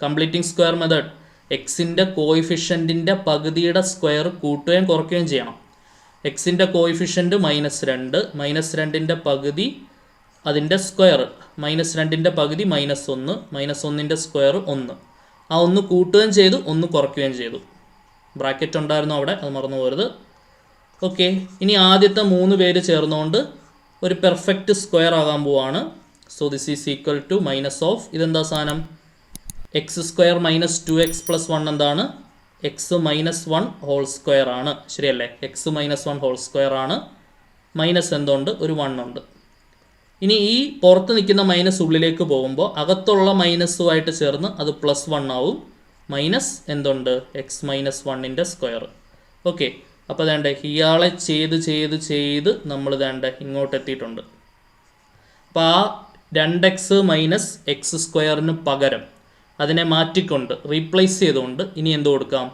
കംപ്ലീറ്റിംഗ് സ്ക്വയർ മെത്തേഡ്, എക്സിൻ്റെ കോയിഫിഷ്യൻറ്റിൻ്റെ പകുതിയുടെ സ്ക്വയർ കൂട്ടുകയും കുറയ്ക്കുകയും ചെയ്യണം. എക്സിൻ്റെ കോയിഫിഷ്യൻറ്റ് -2, -2ൻ്റെ പകുതി അതിൻ്റെ സ്ക്വയർ, -2ൻ്റെ പകുതി -1, -1ൻ്റെ സ്ക്വയർ 1. ആ 1 കൂട്ടുകയും ചെയ്തു, 1 കുറയ്ക്കുകയും ചെയ്തു. ബ്രാക്കറ്റ് ഉണ്ടായിരുന്നു അവിടെ, അത് മറന്നു പോരുത്. ഓക്കെ, ഇനി ആദ്യത്തെ 3 പേര് ചേർന്നുകൊണ്ട് ഒരു പെർഫെക്റ്റ് സ്ക്വയർ ആകാൻ പോവാണ്. So this is equal to minus of, ഇതെന്താ സാധനം? X square minus 2x plus 1 എന്താണ്? എക്സ് മൈനസ് 1 ഹോൾ സ്ക്വയർ ആണ്. ശരിയല്ലേ? എക്സ് മൈനസ് 1 ഹോൾ സ്ക്വയർ ആണ്. മൈനസ് എന്തുണ്ട്? ഒരു 1 ഉണ്ട്. ഇനി ഈ പുറത്ത് നിൽക്കുന്ന മൈനസ് ഉള്ളിലേക്ക് പോകുമ്പോൾ അകത്തുള്ള മൈനസുമായിട്ട് ചേർന്ന് അത് +1 ആവും. മൈനസ് എന്തുണ്ട്? എക്സ് മൈനസ് 1ൻ്റെ സ്ക്വയർ. ഓക്കെ, അപ്പോൾ വേണ്ട ഇയാളെ ചെയ്ത് നമ്മൾ വേണ്ട ഇങ്ങോട്ട് എത്തിയിട്ടുണ്ട്. അപ്പോൾ ആ 2x മൈനസ് എക്സ് സ്ക്വയറിന് പകരം അതിനെ മാറ്റിക്കൊണ്ട് റീപ്ലേസ് ചെയ്തുകൊണ്ട് ഇനി എന്ത് കൊടുക്കാം?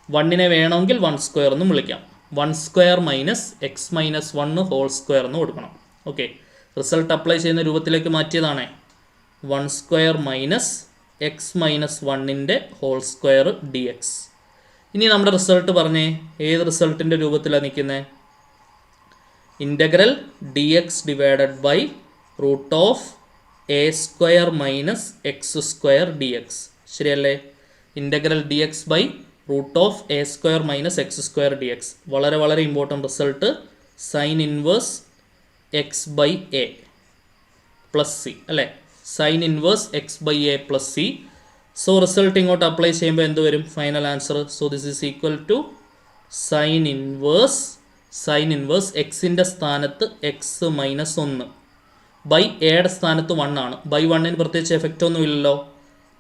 1നെ വേണമെങ്കിൽ 1 സ്ക്വയർ എന്നും വിളിക്കാം. 1 square minus x minus 1 whole square എന്ന് കൊടുക്കണം. ഓക്കെ, റിസൾട്ട് അപ്ലൈ ചെയ്യുന്ന രൂപത്തിലേക്ക് മാറ്റിയതാണേ. 1 സ്ക്വയർ മൈനസ് എക്സ് മൈനസ് 1ൻ്റെ ഹോൾ സ്ക്വയർ ഡി എക്സ്. ഇനി നമ്മുടെ റിസൾട്ട് പറഞ്ഞേ, ഏത് റിസൾട്ടിൻ്റെ രൂപത്തിലാണ് നിൽക്കുന്നത്? Integral d x divided by root of a square minus x square d x. ശരിയല്ലേ? Integral d x by root of a square minus x square d x. വളരെ വളരെ important result. Sign inverse x by a plus c അല്ലേ? Sine inverse x by a plus c. So result ഇങ്ങോട്ട് അപ്ലൈ ചെയ്യുമ്പോൾ എന്ത് വരും? Final answer. So this is equal to sine inverse എക്സിൻ്റെ സ്ഥാനത്ത് എക്സ് മൈനസ് 1 ബൈ എയുടെ സ്ഥാനത്ത് 1 ആണ്. ബൈ 1ന് പ്രത്യേകിച്ച് എഫക്റ്റ് ഒന്നും ഇല്ലല്ലോ.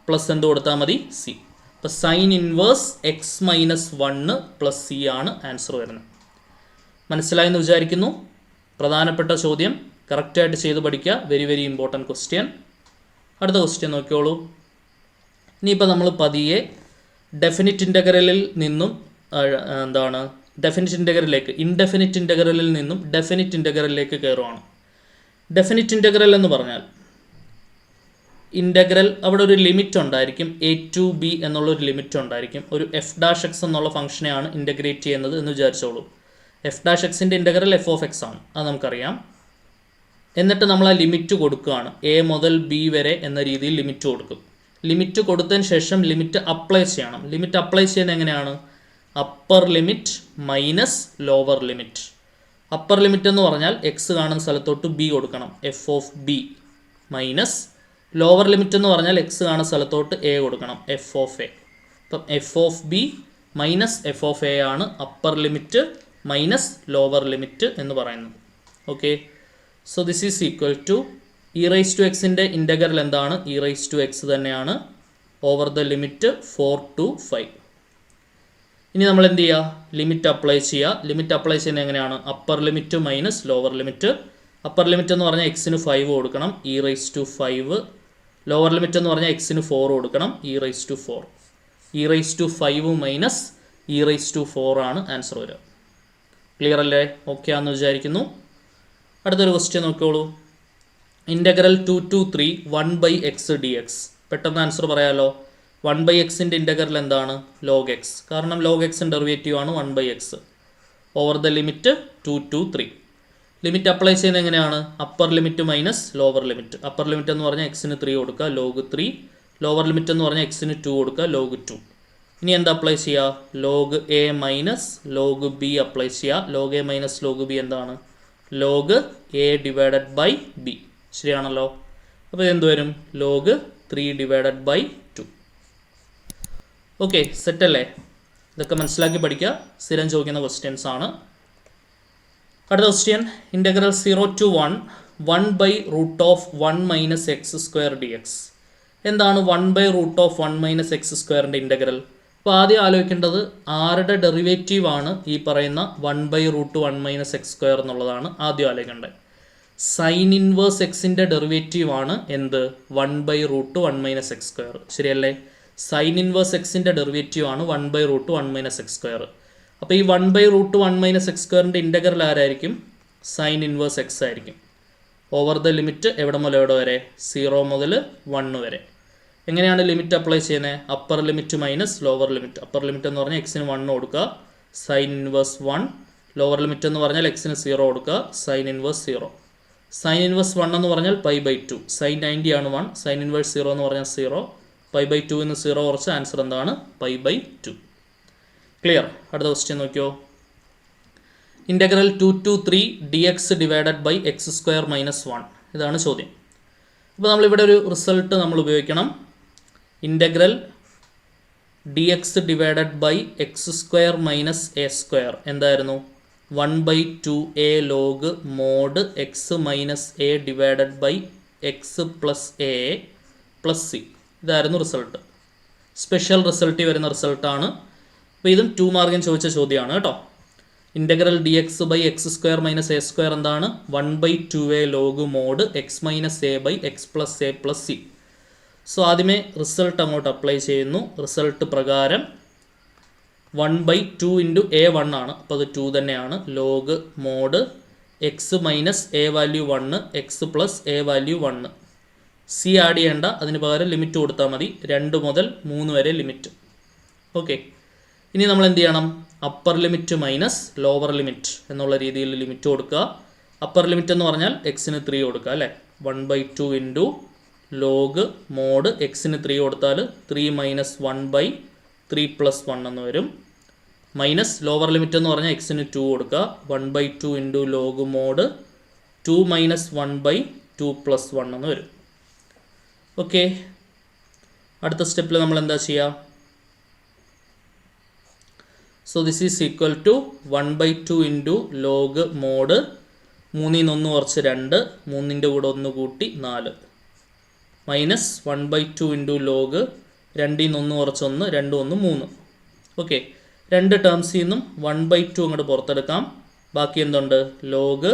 പ്ലസ് എന്ത് കൊടുത്താൽ മതി? സി. അപ്പോൾ sign inverse X minus 1 plus c ആണ് ആൻസർ വരുന്നത്. മനസ്സിലായെന്ന് വിചാരിക്കുന്നു. പ്രധാനപ്പെട്ട ചോദ്യം കറക്റ്റായിട്ട് ചെയ്ത് പഠിക്കുക. Very very important question. അടുത്ത ക്വസ്റ്റ്യൻ നോക്കിയോളൂ. ഇനിയിപ്പോൾ നമ്മൾ പതിയെ ഡെഫിനിറ്റ് ഇൻ്റഗ്രലിൽ നിന്നും ഡെഫിനിറ്റ് ഇൻ്റഗ്രലിലേക്ക് ഇൻഡെഫിനിറ്റ് ഇൻ്റഗ്രലിൽ നിന്നും ഡെഫിനിറ്റ് ഇൻ്റഗ്രലിലേക്ക് കയറുവാണ്. ഡെഫിനിറ്റ് ഇൻ്റഗ്രൽ എന്ന് പറഞ്ഞാൽ ഇൻ്റഗ്രൽ അവിടെ ഒരു ലിമിറ്റ് ഉണ്ടായിരിക്കും. എ ടു ബി എന്നുള്ളൊരു ലിമിറ്റ് ഉണ്ടായിരിക്കും. ഒരു എഫ് ഡാഷ് എക്സ് എന്നുള്ള ഫംഗ്ഷനെയാണ് ഇൻ്റഗ്രേറ്റ് ചെയ്യുന്നത് എന്ന് വിചാരിച്ചോളൂ. എഫ് ഡാഷ് എക്സിൻ്റെ ഇൻ്റഗ്രൽ എഫ് ഓഫ് എക്സ് ആണ്, അത് നമുക്കറിയാം. എന്നിട്ട് നമ്മൾ ആ ലിമിറ്റ് കൊടുക്കുകയാണ്. എ മുതൽ ബി വരെ എന്ന രീതിയിൽ ലിമിറ്റ് കൊടുക്കും. ലിമിറ്റ് കൊടുത്തതിന് ശേഷം ലിമിറ്റ് അപ്ലൈ ചെയ്യണം. ലിമിറ്റ് അപ്ലൈ ചെയ്യുന്നത് എങ്ങനെയാണ്? Upper limit minus lower limit. Upper limit എന്ന് പറഞ്ഞാൽ എക്സ് കാണുന്ന സ്ഥലത്തോട്ട് ബി കൊടുക്കണം, f of b, minus lower limit എന്ന് പറഞ്ഞാൽ എക്സ് കാണുന്ന സ്ഥലത്തോട്ട് എ കൊടുക്കണം, എഫ് ഓഫ് എ. അപ്പം f of b minus f of a ആണ് upper limit minus lower limit എന്ന് പറയുന്നത്. Okay, so this is equal to e rice to എക്സിൻ്റെ ഇൻ്റഗ്രൽ എന്താണ്? ഇ റൈസ് ടു എക്സ് തന്നെയാണ് ഓവർ ദ ലിമിറ്റ് 4 to 5. ഇനി നമ്മൾ എന്ത് ചെയ്യുക? ലിമിറ്റ് അപ്ലൈ ചെയ്യുക. ലിമിറ്റ് അപ്ലൈ ചെയ്യുന്നത് എങ്ങനെയാണ്? Upper limit minus lower limit. Upper limit എന്ന് പറഞ്ഞാൽ എക്സിന് 5 കൊടുക്കണം, e rice to 5. Lower limit എന്ന് പറഞ്ഞാൽ എക്സിന് 4 കൊടുക്കണം, e rice to 4. E rice to 5 minus e rice to 4 ആണ് ആൻസർ വരിക. ക്ലിയർ അല്ലേ? ഓക്കെ ആണെന്ന് വിചാരിക്കുന്നു. അടുത്തൊരു ക്വസ്റ്റ്യൻ നോക്കിയോളൂ. Integral 2 to 3 1/x dx. പെട്ടെന്ന് ആൻസർ പറയാമല്ലോ. 1/xൻ്റെ ഇൻ്റഗ്രൽ എന്താണ്? Log x. കാരണം ലോഗ് എക്സിൻ്റെ ഡെറിവേറ്റീവ് ആണ് 1/x over the limit 2 to 3. Limit apply ചെയ്യുന്നത് എങ്ങനെയാണ്? Upper limit minus lower limit. Upper limit എന്ന് പറഞ്ഞാൽ എക്സിന് 3 കൊടുക്കുക, ലോഗ് 3. ലോവർ ലിമിറ്റ് എന്ന് പറഞ്ഞാൽ എക്സിന് 2 കൊടുക്കുക, ലോഗ് 2. ഇനി എന്താ അപ്ലൈ ചെയ്യുക? Log a minus log b apply ചെയ്യുക. Log a minus log b എന്താണ്? Log a divided by b. ശരിയാണല്ലോ? അപ്പോൾ എന്ത് വരും? Log 3 divided by 2. ഓക്കെ, സെറ്റല്ലേ? ഇതൊക്കെ മനസ്സിലാക്കി പഠിക്കുക. സ്ഥിരം ചോദിക്കുന്ന ക്വസ്റ്റ്യൻസ് ആണ്. അടുത്ത question, integral 0 to 1/√(1 minus x square dx). എന്താണ് 1/√(1 minus x square) ഇൻ്റഗ്രൽ? അപ്പോൾ ആദ്യം ആലോചിക്കേണ്ടത് ആരുടെ ഡെറിവേറ്റീവ് ആണ് ഈ പറയുന്ന 1/√(1 minus x square) എന്നുള്ളതാണ് ആദ്യം ആലോചിക്കേണ്ടത്. സൈൻ ഇൻവേഴ്സ് എക്സിൻ്റെ ഡെറിവേറ്റീവ് ആണ് എന്ത്? 1/√(1 minus x square). ശരിയല്ലേ? സൈൻ ഇൻവേഴ്സ് എക്സിൻ്റെ ഡെറിവേറ്റീവ് ആണ് 1/√(1 minus x square). അപ്പോൾ ഈ 1/√(1 minus x square) ഇൻ്റഗ്രൽ ആരായിരിക്കും? സൈൻ ഇൻവേഴ്സ് എക്സ് ആയിരിക്കും. ഓവർ ദ ലിമിറ്റ് എവിടെ മുതൽ എവിടെ വരെ? 0 മുതൽ 1 വരെ. എങ്ങനെയാണ് ലിമിറ്റ് അപ്ലൈ ചെയ്യുന്നത്? Upper limit minus lower limit. Upper limit എന്ന് പറഞ്ഞാൽ എക്സിന് 1 കൊടുക്കുക, സൈൻ ഇൻവേഴ്സ് 1. ലോവർ ലിമിറ്റ് എന്ന് പറഞ്ഞാൽ എക്സിന് 0 കൊടുക്കുക, സൈൻ ഇൻവേഴ്സ് 0. സൈൻ ഇൻവേഴ്സ് 1 എന്ന് പറഞ്ഞാൽ π/2. സൈൻ 90 ആണ് 1. സൈൻ ഇൻവേഴ്സ് 0 എന്ന് പറഞ്ഞാൽ 0. π/2 എന്ന് 0 കുറച്ച് ആൻസർ എന്താണ്? π/2. ക്ലിയർ? അടുത്ത ക്വസ്റ്റ്യൻ നോക്കിയോ. Integral 2 to 3 dx divided by x square minus 1. ഇതാണ് ചോദ്യം. അപ്പോൾ നമ്മളിവിടെ ഒരു റിസൾട്ട് നമ്മൾ ഉപയോഗിക്കണം. Integral dx divided by x square minus a square എന്തായിരുന്നു? 1/2a log mod x minus a divided by x plus a plus c. ഇതായിരുന്നു റിസൾട്ട്. സ്പെഷ്യൽ റിസൾട്ടിൽ വരുന്ന റിസൾട്ടാണ്. അപ്പോൾ ഇതും 2 മാർക്കിന് ചോദിച്ച ചോദ്യമാണ് കേട്ടോ. Integral d x by x square minus a square എന്താണ്? 1/2a log mod x minus a by x plus a plus c. So ആദ്യമേ റിസൾട്ട് അങ്ങോട്ട് അപ്ലൈ ചെയ്യുന്നു. റിസൾട്ട് പ്രകാരം 1/2 ഇൻറ്റു a1 ആണ്. അപ്പോൾ അത് 2 തന്നെയാണ്. Log mod x minus a value 1 x plus a value 1. C add ചെയ്യേണ്ട, അതിന് പകരം ലിമിറ്റ് കൊടുത്താൽ മതി. 2 മുതൽ 3 വരെ ലിമിറ്റ്. ഓക്കെ, ഇനി നമ്മൾ എന്ത് ചെയ്യണം? Upper limit minus lower limit എന്നുള്ള രീതിയിൽ ലിമിറ്റ് കൊടുക്കുക. അപ്പർ ലിമിറ്റ് എന്ന് പറഞ്ഞാൽ എക്സിന് 3 കൊടുക്കുക അല്ലേ? 1/2 ഇൻറ്റു ലോഗ് മോഡ് എക്സിന് 3 കൊടുത്താൽ 3 മൈനസ് 1/3 പ്ലസ് 1 എന്ന് വരും. മൈനസ് ലോവർ ലിമിറ്റ് എന്ന് പറഞ്ഞാൽ എക്സിന് 2 കൊടുക്കുക. 1/2 into log mod 2 minus 1/2 plus 1 എന്ന് വരും. ഓക്കെ, അടുത്ത സ്റ്റെപ്പിൽ നമ്മൾ എന്താ ചെയ്യുക? So this is equal to 1/2 into log mod 3 ൽ 1 കുറച്ച് 2, 3ൻ്റെ കൂടെ 1 കൂട്ടി 4 മൈനസ് 1/2 ഇൻറ്റു ലോഗ് 2ൽ 1 കുറച്ച് 1, 2 1 3. ഓക്കെ, രണ്ട് ടേംസിൽ നിന്നും 1/2 അങ്ങോട്ട് പുറത്തെടുക്കാം. ബാക്കി എന്തുണ്ട്? ലോഗ്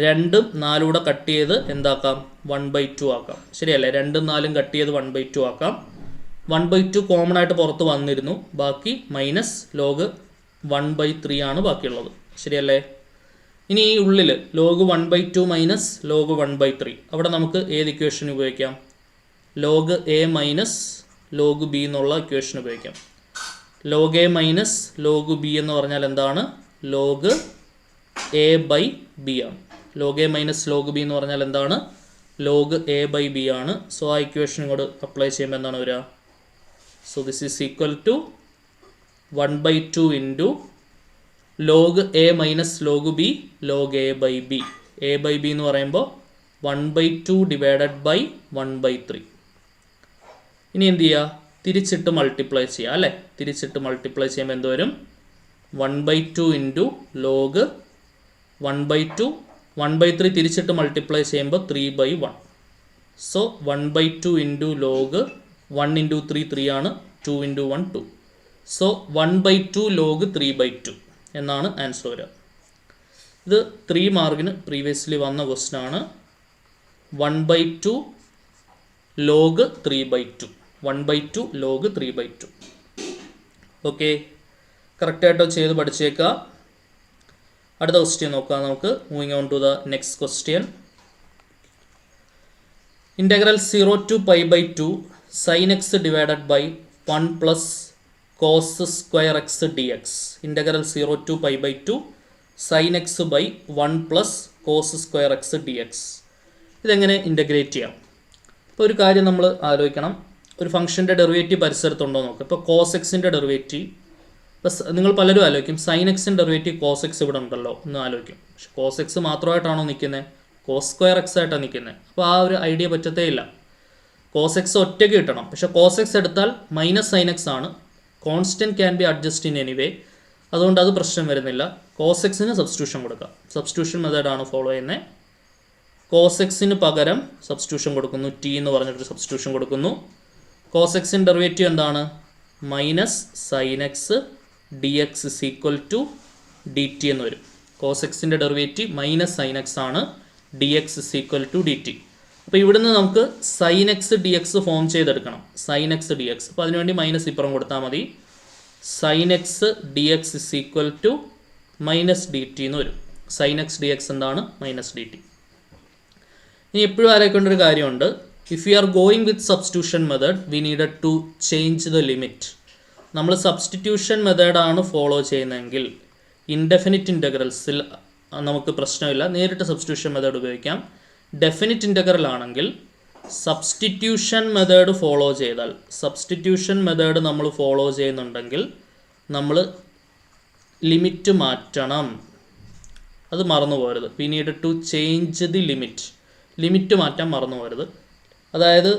2ഉം 4 കൂടെ കട്ട് ചെയ്ത് എന്താക്കാം? 1/2 ആക്കാം. ശരിയല്ലേ? 2ഉം 4ഉം കട്ട് ചെയ്ത് 1/2 ആക്കാം. 1/2 കോമൺ ആയിട്ട് പുറത്ത് വന്നിരുന്നു. ബാക്കി മൈനസ് ലോഗ് 1/3 ആണ് ബാക്കിയുള്ളത്. ശരിയല്ലേ? ഇനി ഈ ഉള്ളിൽ ലോഗ് 1/2 മൈനസ് ലോഗ് 1/3 അവിടെ നമുക്ക് ഏത് ഇക്വേഷൻ ഉപയോഗിക്കാം? Log a minus log b എന്നുള്ള ഇക്വേഷൻ ഉപയോഗിക്കാം. Log a minus log b എന്ന് പറഞ്ഞാൽ എന്താണ്? ലോഗ് എ ബൈ ബി ആണ്. Log a minus log b എന്ന് പറഞ്ഞാൽ എന്താണ്? ലോഗ് എ ബൈ ബി ആണ്. സോ ആ ഇക്വേഷൻ ഇങ്ങോട്ട് അപ്ലൈ ചെയ്യുമ്പോൾ എന്താണ് വരിക? So this is equal to 1/2 into log a minus log b log a by b. A by b എന്ന് പറയുമ്പോൾ 1/2 ഡിവൈഡഡ് ബൈ 1/3. ഇനി എന്ത് ചെയ്യുക? തിരിച്ചിട്ട് മൾട്ടിപ്ലൈ ചെയ്യുക അല്ലേ? തിരിച്ചിട്ട് മൾട്ടിപ്ലൈ ചെയ്യുമ്പോൾ എന്ത് വരും? 1/2 ഇൻറ്റു ലോഗ് 1/2 1/3 തിരിച്ചിട്ട് മൾട്ടിപ്ലൈ ചെയ്യുമ്പോൾ 3/1. സോ 1/2 ഇൻറ്റു ലോഗ് 1 ഇൻറ്റു 3 3 ആണ്, 2 ഇൻറ്റു 1 2. സോ 1/2 ലോഗ് 3/2 എന്നാണ് ആൻസർ വരിക. ഇത് 3 മാർക്കിന് പ്രീവിയസ്ലി വന്ന ക്വസ്റ്റ്യൻ ആണ്. 1/2 ലോഗ് 3/2. 1/2 ലോഗ് 3/2. ഓക്കെ, കറക്റ്റായിട്ടോ ചെയ്ത് പഠിച്ചേക്കുക. അടുത്ത ക്വസ്റ്റ്യൻ നോക്കാം നമുക്ക്. Moving on to the next question. Integral 0 to π/2 sin x divided by 1 plus cos square x d x. Integral 0 to π/2 sin x by 1 plus cos square x d x. ഇതെങ്ങനെ ഇൻ്റഗ്രേറ്റ് ചെയ്യാം? ഇപ്പോൾ ഒരു കാര്യം നമ്മൾ ആലോചിക്കണം. ഒരു ഫംഗ്ഷൻ്റെ ഡെറിവേറ്റീവ് പരിസരത്തുണ്ടോ നോക്കുക. ഇപ്പോൾ കോസ് എക്സിൻ്റെ ഡെറിവേറ്റീവ്, ഇപ്പോൾ നിങ്ങൾ പലരും ആലോചിക്കും സൈൻ എക്സിൻ്റെ ഡെറിവേറ്റീവ് കോസ് എക്സ് ഇവിടെ ഉണ്ടല്ലോ എന്ന് ആലോചിക്കും. പക്ഷെ കോസ് എക്സ് മാത്രമായിട്ടാണോ നിൽക്കുന്നത്? കോസ് സ്ക്വയർ എക്സ് ആയിട്ടാണ് നിൽക്കുന്നത്. അപ്പോൾ ആ ഒരു ഐഡിയ പറ്റത്തേ ഇല്ല. കോസ് എക്സ് ഒറ്റയ്ക്ക് കിട്ടണം. പക്ഷേ കോസ് എക്സ് എടുത്താൽ മൈനസ് സൈൻ എക്സ് ആണ്. Constant can be adjust in anyway. അതുകൊണ്ട് അത് പ്രശ്നം വരുന്നില്ല. കോസ് എക്സിന് സബ്സ്റ്റിറ്റ്യൂഷൻ കൊടുക്കാം. സബ്സ്റ്റിറ്റ്യൂഷൻ മെത്തേഡാണ് ഫോളോ ചെയ്യുന്നത്. കോസ് എക്സിന് പകരം സബ്സ്റ്റിറ്റ്യൂഷൻ കൊടുക്കുന്നു. ടി എന്ന് പറഞ്ഞിട്ടൊരു സബ്സ്റ്റിറ്റ്യൂഷൻ കൊടുക്കുന്നു. കോസ് എക്സിൻ്റെ ഡെറിവേറ്റീവ് എന്താണ്? Minus sine x d x is equal to d t എന്ന് വരും. കോസ് എക്സിൻ്റെ ഡെറിവേറ്റീവ് മൈനസ് സൈൻ എക്സ് ആണ്. D x is equal to d t. അപ്പോൾ ഇവിടുന്ന് നമുക്ക് sine x d x form ചെയ്തെടുക്കണം. Sine x d x. അപ്പോൾ അതിനുവേണ്ടി മൈനസ് ഇപ്പുറം കൊടുത്താൽ മതി. Sine x d x is equal to minus d t എന്ന് വരും. സൈൻ എക്സ് ഡി എക്സ് എന്താണ്? Minus d t. ഇനി എപ്പോഴും ആലോചിക്കേണ്ട ഒരു കാര്യമുണ്ട്. If you are going with substitution method we needed to change the limit. നമ്മൾ സബ്സ്റ്റിറ്റ്യൂഷൻ മെത്തേഡാണ് ഫോളോ ചെയ്യുന്നതെങ്കിൽ ഇൻഡെഫിനിറ്റ് ഇൻ്റഗ്രൽസിൽ നമുക്ക് പ്രശ്നമില്ല, നേരിട്ട് സബ്സ്റ്റിറ്റ്യൂഷൻ മെത്തേഡ് ഉപയോഗിക്കാം. ഡെഫിനിറ്റ് ഇൻ്റഗ്രൽ ആണെങ്കിൽ സബ്സ്റ്റിറ്റ്യൂഷൻ മെത്തേഡ് ഫോളോ ചെയ്താൽ, സബ്സ്റ്റിറ്റ്യൂഷൻ മെത്തേഡ് നമ്മൾ ഫോളോ ചെയ്യുന്നുണ്ടെങ്കിൽ നമ്മൾ ലിമിറ്റ് മാറ്റണം. അത് മറന്നു പോകരുത്. We need to change the limit. Limit മാറ്റാൻ മറന്നു പോകരുത്. അതായത്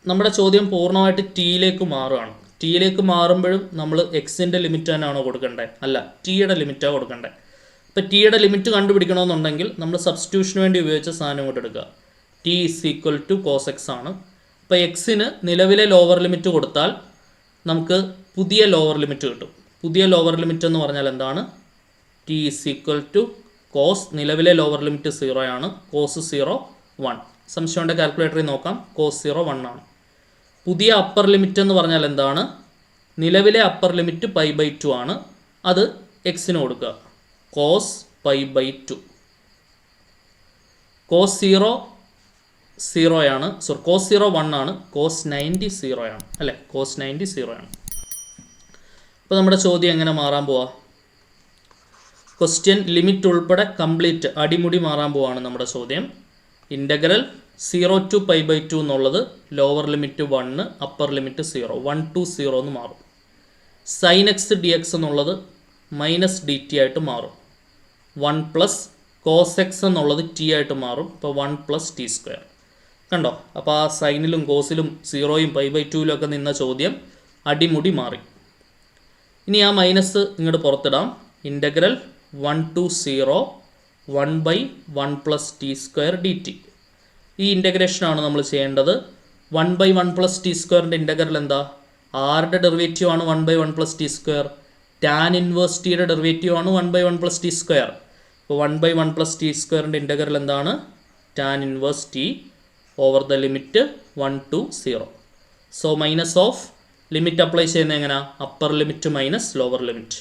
നമ്മുടെ ചോദ്യം പൂർണ്ണമായിട്ട് ടിയിലേക്ക് മാറുകയാണ്. ടിയിലേക്ക് മാറുമ്പോഴും നമ്മൾ എക്സിൻ്റെ ലിമിറ്റ് തന്നെയാണോ കൊടുക്കേണ്ടത്? അല്ല, ടിയുടെ ലിമിറ്റാണ് കൊടുക്കേണ്ടത്. ഇപ്പോൾ ടിയുടെ ലിമിറ്റ് കണ്ടുപിടിക്കണമെന്നുണ്ടെങ്കിൽ നമ്മൾ സബ്സ്റ്റിറ്റ്യൂഷന് വേണ്ടി ഉപയോഗിച്ച സാധനം കൊണ്ട് എടുക്കുക. T is equal to cos x ആണ്. ഇപ്പോൾ എക്സിന് നിലവിലെ ലോവർ ലിമിറ്റ് കൊടുത്താൽ നമുക്ക് പുതിയ ലോവർ ലിമിറ്റ് കിട്ടും. പുതിയ ലോവർ ലിമിറ്റ് എന്ന് പറഞ്ഞാൽ എന്താണ്? T is equal to cos, നിലവിലെ ലോവർ ലിമിറ്റ് 0 ആണ്. കോസ് 0 1. സംശയമുണ്ട് കാൽക്കുലേറ്ററിൽ നോക്കാം. കോസ് 0 1 ആണ്. പുതിയ അപ്പർ ലിമിറ്റ് എന്ന് പറഞ്ഞാൽ എന്താണ്? നിലവിലെ അപ്പർ ലിമിറ്റ് π/2 ആണ്. അത് എക്സിന് കൊടുക്കുക. കോസ് π/2. കോസ് 0 0 ആണ്. സോറി, കോസ് 0 1 ആണ്. കോസ് 90 0 ആണ് അല്ലേ? കോസ് 90 0 ആണ്. അപ്പോൾ നമ്മുടെ ചോദ്യം എങ്ങനെ മാറാൻ പോവാ? ക്വസ്റ്റ്യൻ ലിമിറ്റ് ഉൾപ്പെടെ കംപ്ലീറ്റ് അടിമുടി മാറാൻ പോവാണ് നമ്മുടെ ചോദ്യം. ഇൻ്റഗ്രൽ 0 to π/2 എന്നുള്ളത് lower limit 1 upper limit 0 1 to 0 എന്ന് മാറും. സൈൻ എക്സ് ഡി എക്സ് എന്നുള്ളത് മൈനസ് ഡി ടി ആയിട്ട് മാറും. 1 പ്ലസ് കോസ് എക്സ് എന്നുള്ളത് ടി ആയിട്ട് മാറും. ഇപ്പോൾ 1 പ്ലസ് ടി സ്ക്വയർ. കണ്ടോ? അപ്പോൾ ആ സൈനിലും കോസിലും 0യും π/2 ഒക്കെ നിന്ന ചോദ്യം അടിമുടി മാറി. ഇനി ആ മൈനസ് ഇങ്ങോട്ട് പുറത്തിടാം. Integral 1 to 0 1/1 plus t square d t. ഈ ഇൻ്റഗ്രേഷനാണ് നമ്മൾ ചെയ്യേണ്ടത്. 1/1 പ്ലസ് ടി സ്ക്വയറിൻ്റെ ഇൻ്റഗ്രൽ എന്താ? ആരുടെ ഡെറിവേറ്റീവ് ആണ് 1/1 plus t square? Tan inverse ടിയുടെ ഡെറിവേറ്റീവ് ആണ് 1/1 പ്ലസ് ടി സ്ക്വയർ. അപ്പോൾ 1/1 പ്ലസ് ടി സ്ക്വയറിൻ്റെ ഇൻ്റഗ്രൽ എന്താണ്? Tan inverse T over the limit 1 to 0. So minus off limit apply ചെയ്യുന്നത് എങ്ങനെയാണ്? Upper limit minus lower limit.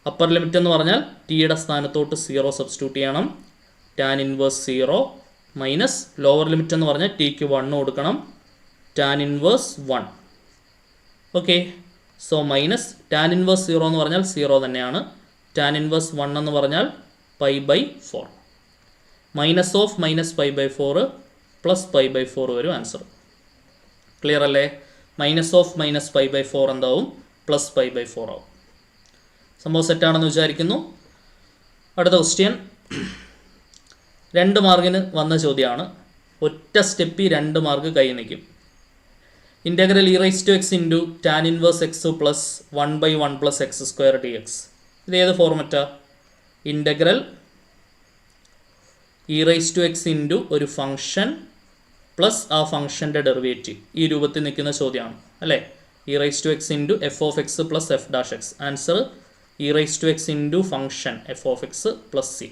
Upper limit എന്ന് പറഞ്ഞാൽ ടിയുടെ സ്ഥാനത്തോട്ട് 0 സബ്സ്റ്റിറ്റ്യൂട്ട് ചെയ്യണം. Tan inverse 0 minus lower limit എന്ന് പറഞ്ഞാൽ ടിക്ക് 1 കൊടുക്കണം. Tan inverse 1. Okay. So minus tan inverse 0 എന്ന് പറഞ്ഞാൽ 0 തന്നെയാണ്. ടാൻ ഇൻവേഴ്സ് 1 എന്ന് പറഞ്ഞാൽ π/4. മൈനസ് ഓഫ് മൈനസ് π/4 പ്ലസ് π/4 വരും ആൻസർ. ക്ലിയർ അല്ലേ? മൈനസ് ഓഫ് മൈനസ് π/4 എന്താവും? പ്ലസ് π/4 ആവും. സംഭവം സെറ്റാണെന്ന് വിചാരിക്കുന്നു. അടുത്ത ക്വസ്റ്റ്യൻ 2 മാർക്കിന് വന്ന ചോദ്യമാണ്. ഒറ്റ സ്റ്റെപ്പിൽ 2 മാർക്ക് കൈ നിൽക്കും. Integral e⁻x into tan inverse x plus 1/1 plus x square d X. ഇത് ഏത് ഫോർമറ്റാ? ഇൻ്റഗ്രൽ e⁻x ഇൻറ്റു ഒരു ഫംഗ്ഷൻ പ്ലസ് ആ ഫംഗ്ഷൻ്റെ ഡെറിവേറ്റീവ്. ഈ രൂപത്തിൽ നിൽക്കുന്ന ചോദ്യമാണ് അല്ലേ? e⁻x into f of x plus f dash X. Answer e⁻x into function F of x plus c.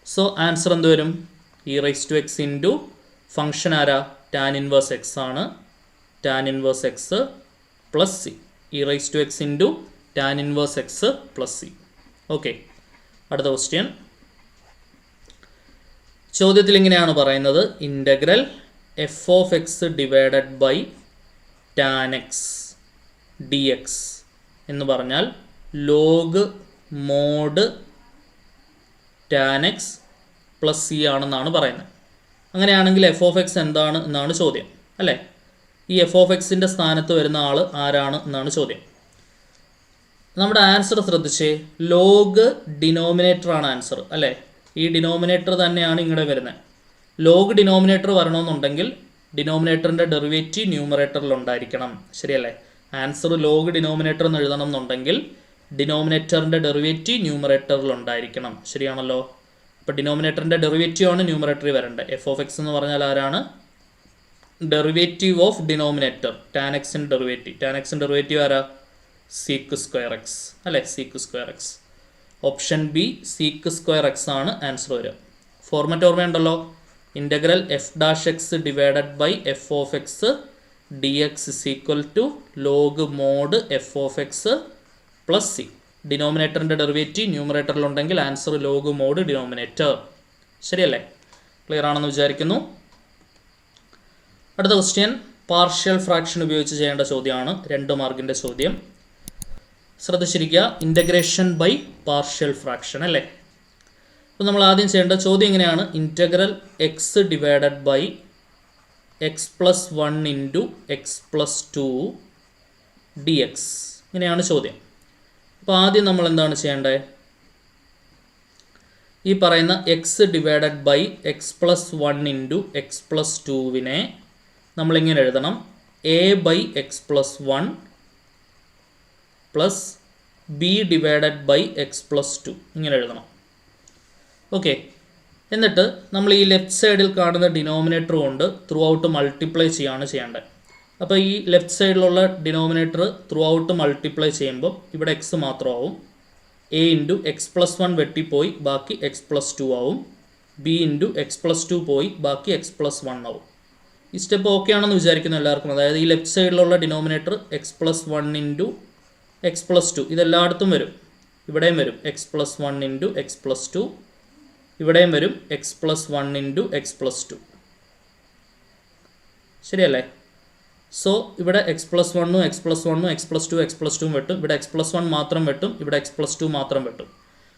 So answer എന്ത് വരും? e⁻x ഇൻറ്റു ഫംഗ്ഷൻ ആരാ? ടാൻ ഇൻവേഴ്സ് എക്സ് ആണ്. Tan inverse x plus C. e⁻x into tan inverse x plus C. Okay. അടുത്ത ക്വസ്റ്റ്യൻ ചോദ്യത്തിൽ ഇങ്ങനെയാണ് പറയുന്നത്. Integral f of x divided by tan x d x എന്ന് പറഞ്ഞാൽ log mod tan x plus c ആണെന്നാണ് പറയുന്നത്. അങ്ങനെയാണെങ്കിൽ എഫ് ഓഫ് എക്സ് എന്താണ് എന്നാണ് ചോദ്യം അല്ലേ? ഈ എഫ് ഓഫ് എക്സിൻ്റെ സ്ഥാനത്ത് വരുന്ന ആൾ ആരാണ് എന്നാണ് ചോദ്യം. നമ്മുടെ ആൻസർ ശ്രദ്ധിച്ചേ. ലോഗ് ഡിനോമിനേറ്ററാണ് ആൻസർ അല്ലേ? ഈ ഡിനോമിനേറ്റർ തന്നെയാണ് ഇങ്ങോട്ട് വരുന്നത്. ലോഗ് ഡിനോമിനേറ്റർ വരണമെന്നുണ്ടെങ്കിൽ ഡിനോമിനേറ്ററിൻ്റെ ഡെറിവേറ്റീവ് ന്യൂമറേറ്ററിൽ ഉണ്ടായിരിക്കണം. ശരിയല്ലേ? ആൻസർ ലോഗ് ഡിനോമിനേറ്റർ എന്ന് എഴുതണം എന്നുണ്ടെങ്കിൽ ഡിനോമിനേറ്ററിൻ്റെ ഡെറിവേറ്റീവ് ന്യൂമറേറ്ററിൽ ഉണ്ടായിരിക്കണം. ശരിയാണല്ലോ? അപ്പോൾ ഡിനോമിനേറ്ററിൻ്റെ ഡെറിവേറ്റീവ് ആണ് ന്യൂമറേറ്ററിൽ വരേണ്ടത്. എഫ് ഓഫ് എക്സ് എന്ന് പറഞ്ഞാൽ ആരാണ്? Derivative of denominator. ടാൻ എക്സിൻ്റെ ഡെറിവേറ്റീവ്. ടാൻ എക്സിൻ്റെ ഡെറിവേറ്റീവ് ആരാ? സീക്ക് സ്ക്വയർ എക്സ് അല്ലേ? Sec square x. Option b sec square x ആണ് ആൻസർ വരിക. ഫോർമാറ്റ് ഓർമ്മയുണ്ടല്ലോ. Integral f dash x divided by f of x d x is equal to log mod f of x plus c. ഡിനോമിനേറ്ററിൻ്റെ ഡെറിവേറ്റീവ് ന്യൂമറേറ്ററിലുണ്ടെങ്കിൽ ആൻസർ ലോഗ് മോഡ് ഡിനോമിനേറ്റർ. ശരിയല്ലേ? ക്ലിയർ ആണെന്ന് വിചാരിക്കുന്നു. അടുത്ത ക്വസ്റ്റ്യൻ പാർഷ്യൽ ഫ്രാക്ഷൻ ഉപയോഗിച്ച് ചെയ്യേണ്ട ചോദ്യമാണ്. 2 മാർക്കിൻ്റെ ചോദ്യം. ശ്രദ്ധിച്ചിരിക്കുക. ഇൻ്റഗ്രേഷൻ ബൈ പാർഷ്യൽ ഫ്രാക്ഷൻ അല്ലേ? അപ്പോൾ നമ്മൾ ആദ്യം ചെയ്യേണ്ട ചോദ്യം ഇങ്ങനെയാണ്. Integral x divided by x plus 1 into x plus 2 d x. ഇങ്ങനെയാണ് ചോദ്യം. അപ്പോൾ ആദ്യം നമ്മൾ എന്താണ് ചെയ്യേണ്ടത്? ഈ പറയുന്ന x divided by x plus 1 into x plus 2വിനെ നമ്മളിങ്ങനെ എഴുതണം. A by x plus 1 plus b divided by x plus 2 ഇങ്ങനെ എഴുതണം. ഓക്കെ. എന്നിട്ട് നമ്മൾ ഈ ലെഫ്റ്റ് സൈഡിൽ കാണുന്ന ഡിനോമിനേറ്റർ കൊണ്ട് ത്രൂ ഔട്ട് മൾട്ടിപ്ലൈ ചെയ്യാണ് ചെയ്യേണ്ടത്. അപ്പോൾ ഈ ലെഫ്റ്റ് സൈഡിലുള്ള ഡിനോമിനേറ്റർ ത്രൂ ഔട്ട് മൾട്ടിപ്ലൈ ചെയ്യുമ്പോൾ ഇവിടെ എക്സ് മാത്രമാവും. എ ഇൻറ്റു എക്സ് പ്ലസ് 1 വെട്ടിപ്പോയി ബാക്കി എക്സ് പ്ലസ് 2 ആവും. ബി ഇൻറ്റു എക്സ് പ്ലസ് 2 പോയി ബാക്കി എക്സ് പ്ലസ് 1 ആവും. ഈ സ്റ്റെപ്പ് ഓക്കെ ആണെന്ന് വിചാരിക്കുന്നു എല്ലാവർക്കും. അതായത് ഈ ലെഫ്റ്റ് സൈഡിലുള്ള denominator x plus 1 into x plus 2 ഇതെല്ലായിടത്തും വരും. ഇവിടെയും വരും x plus 1 into x plus 2. ഇവിടെയും വരും x plus 1 into x plus 2. ശരിയല്ലേ? സോ ഇവിടെ എക്സ് പ്ലസ് 1ഉം എക്സ് പ്ലസ് 1ഉം എക്സ് പ്ലസ് 2 എക്സ് പ്ലസ് 2 വെട്ടും. ഇവിടെ എക്സ് പ്ലസ് 1 മാത്രം വെട്ടും. ഇവിടെ എക്സ് പ്ലസ് 2 മാത്രം വെട്ടും.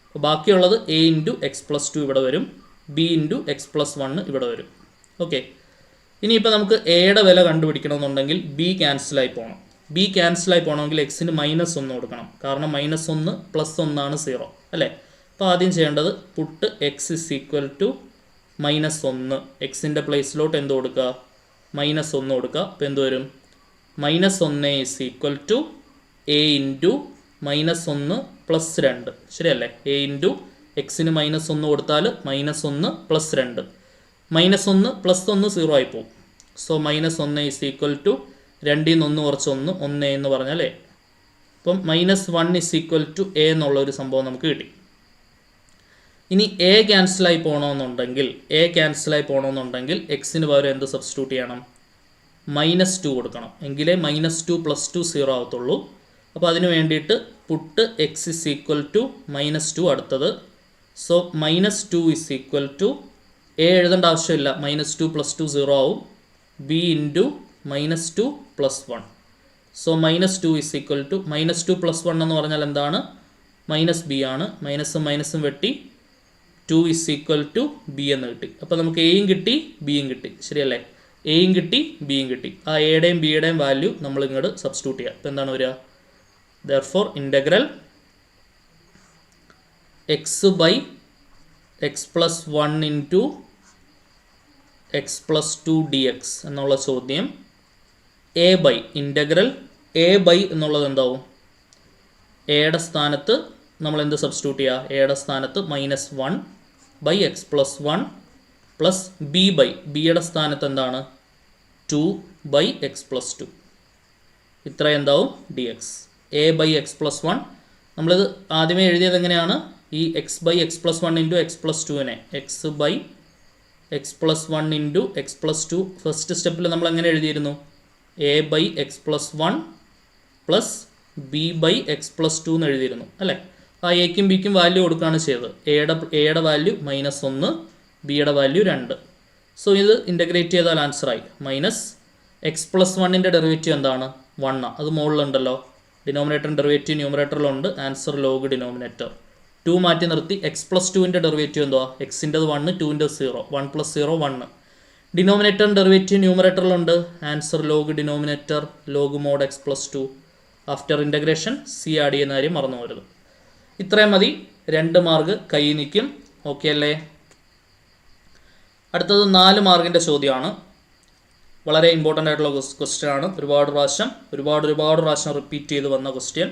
അപ്പോൾ ബാക്കിയുള്ളത് എ ഇൻറ്റു എക്സ് പ്ലസ് 2 ഇവിടെ വരും. ബി ഇൻറ്റു എക്സ് പ്ലസ് 1 ഇവിടെ വരും. ഓക്കെ, ഇനിയിപ്പോൾ നമുക്ക് എയുടെ വില കണ്ടുപിടിക്കണമെന്നുണ്ടെങ്കിൽ ബി ക്യാൻസലായി പോകണം. ബി ക്യാൻസലായി പോകണമെങ്കിൽ എക്സിന് -1 കൊടുക്കണം. കാരണം -1 + 1 0 അല്ലേ. അപ്പോൾ ആദ്യം ചെയ്യേണ്ടത് put x is equal to -1, എക്സിൻ്റെ പ്ലേസിലോട്ട് എന്ത് കൊടുക്കുക, -1 കൊടുക്കുക. അപ്പോൾ എന്ത് വരും, -1 is equal to a into -1 + 2 ശരിയല്ലേ. എ ഇൻറ്റു എക്സിന് -1 കൊടുത്താൽ -1 + 2, -1 + 1 0 ആയി പോകും. സോ -1 ഇസ് ഈക്വൽ ടു 2 ൽ നിന്ന് 1 കുറച്ച് 1 എന്ന് പറഞ്ഞാൽ എ. അപ്പം -1 ഇസ് ഈക്വൽ ടു എ എന്നുള്ള ഒരു സംഭവം നമുക്ക് കിട്ടി. ഇനി എ ക്യാൻസലായി പോകണമെന്നുണ്ടെങ്കിൽ എക്സിന് പകരം എന്ത് സബ്സ്റ്റിറ്റ്യൂട്ട് ചെയ്യണം, -2 കൊടുക്കണം. എങ്കിലേ -2 + 2 0 ആവത്തുള്ളൂ. അപ്പോൾ അതിന് വേണ്ടിയിട്ട് put x is equal to -2 അടുത്തത്. So -2 is equal to a എഴുതേണ്ട ആവശ്യമില്ല, -2 + 2 0 ആവും. B into -2 + 1. So -2 is equal to -2 + 1 എന്ന് പറഞ്ഞാൽ എന്താണ്, -b ആണ്. മൈനസും വെട്ടി 2 ഇസ് ഈക്വൽ ടു ബി എന്ന് കിട്ടി. അപ്പോൾ നമുക്ക് എയും കിട്ടി ബിയും കിട്ടി ശരിയല്ലേ. എയും കിട്ടി ബിയും കിട്ടി. ആ എയുടെയും ബിയുടെയും വാല്യൂ നമ്മൾ ഇങ്ങോട്ട് സബ്സ്റ്റിറ്റ്യൂട്ട് ചെയ്യുക. അപ്പോൾ എന്താണ് വരിക, therefore integral x by x plus 1 into x plus 2 dx എന്നുള്ള ചോദ്യം a by integral a by എന്നുള്ളത് എന്താവും, എയുടെ സ്ഥാനത്ത് നമ്മൾ എന്ത് സബ്സ്റ്റിറ്റ്യൂട്ട് ചെയ്യുക, എയുടെ സ്ഥാനത്ത് -1 by x plus 1 plus b by ബിയുടെ സ്ഥാനത്ത് എന്താണ് 2 by x plus 2 ഇത്ര എന്താവും dx. a by x plus 1 നമ്മളിത് ആദ്യമേ എഴുതിയത് എങ്ങനെയാണ്, ഈ x by x plus 1 into x plus 2നെ x by x plus 1 into x plus 2 first സ്റ്റെപ്പിൽ നമ്മൾ എങ്ങനെ എഴുതിയിരുന്നു, a by x plus 1 plus b by x plus 2 എന്ന് എഴുതിയിരുന്നു അല്ലേ. ആ എക്കും ബിക്കും വാല്യൂ കൊടുക്കുകയാണ് ചെയ്തത്. എയുടെ വാല്യൂ -1, ബിയുടെ വാല്യൂ 2. സോ ഇത് ഇൻ്റഗ്രേറ്റ് ചെയ്താൽ ആൻസറായി -x plus 1ൻ്റെ ഡെറിവേറ്റീവ് എന്താണ് 1, അത് മുകളിലുണ്ടല്ലോ. ഡിനോമിനേറ്റർ ഡെറിവേറ്റീവ് ന്യൂമറേറ്ററിലുണ്ട്, ആൻസർ ലോഗ് ഡിനോമിനേറ്റർ. 2 മാറ്റി നിർത്തി x plus 2ൻ്റെ ഡെറിവേറ്റീവ് എന്തുവാ, എക്സിൻ്റെത് 1, 2ൻ്റെ 0, 1 + 0 1. ഡിനോമിനേറ്റർ ഡെറിവേറ്റീവ് ന്യൂമറേറ്ററിലുണ്ട്, answer log denominator log mod x plus 2. After integration c add ചെയ്യുന്ന കാര്യം മറന്നു പോകരുത്. ഇത്രയും മതി, 2 മാർക്ക് കൈ നിൽക്കും. ഓക്കെ അല്ലേ. അടുത്തത് 4 മാർക്കിൻ്റെ ചോദ്യമാണ്. വളരെ ഇമ്പോർട്ടൻ്റ് ആയിട്ടുള്ള ക്വസ്റ്റ്യൻ ആണ്. ഒരുപാട് പ്രാവശ്യം റിപ്പീറ്റ് ചെയ്ത് വന്ന question.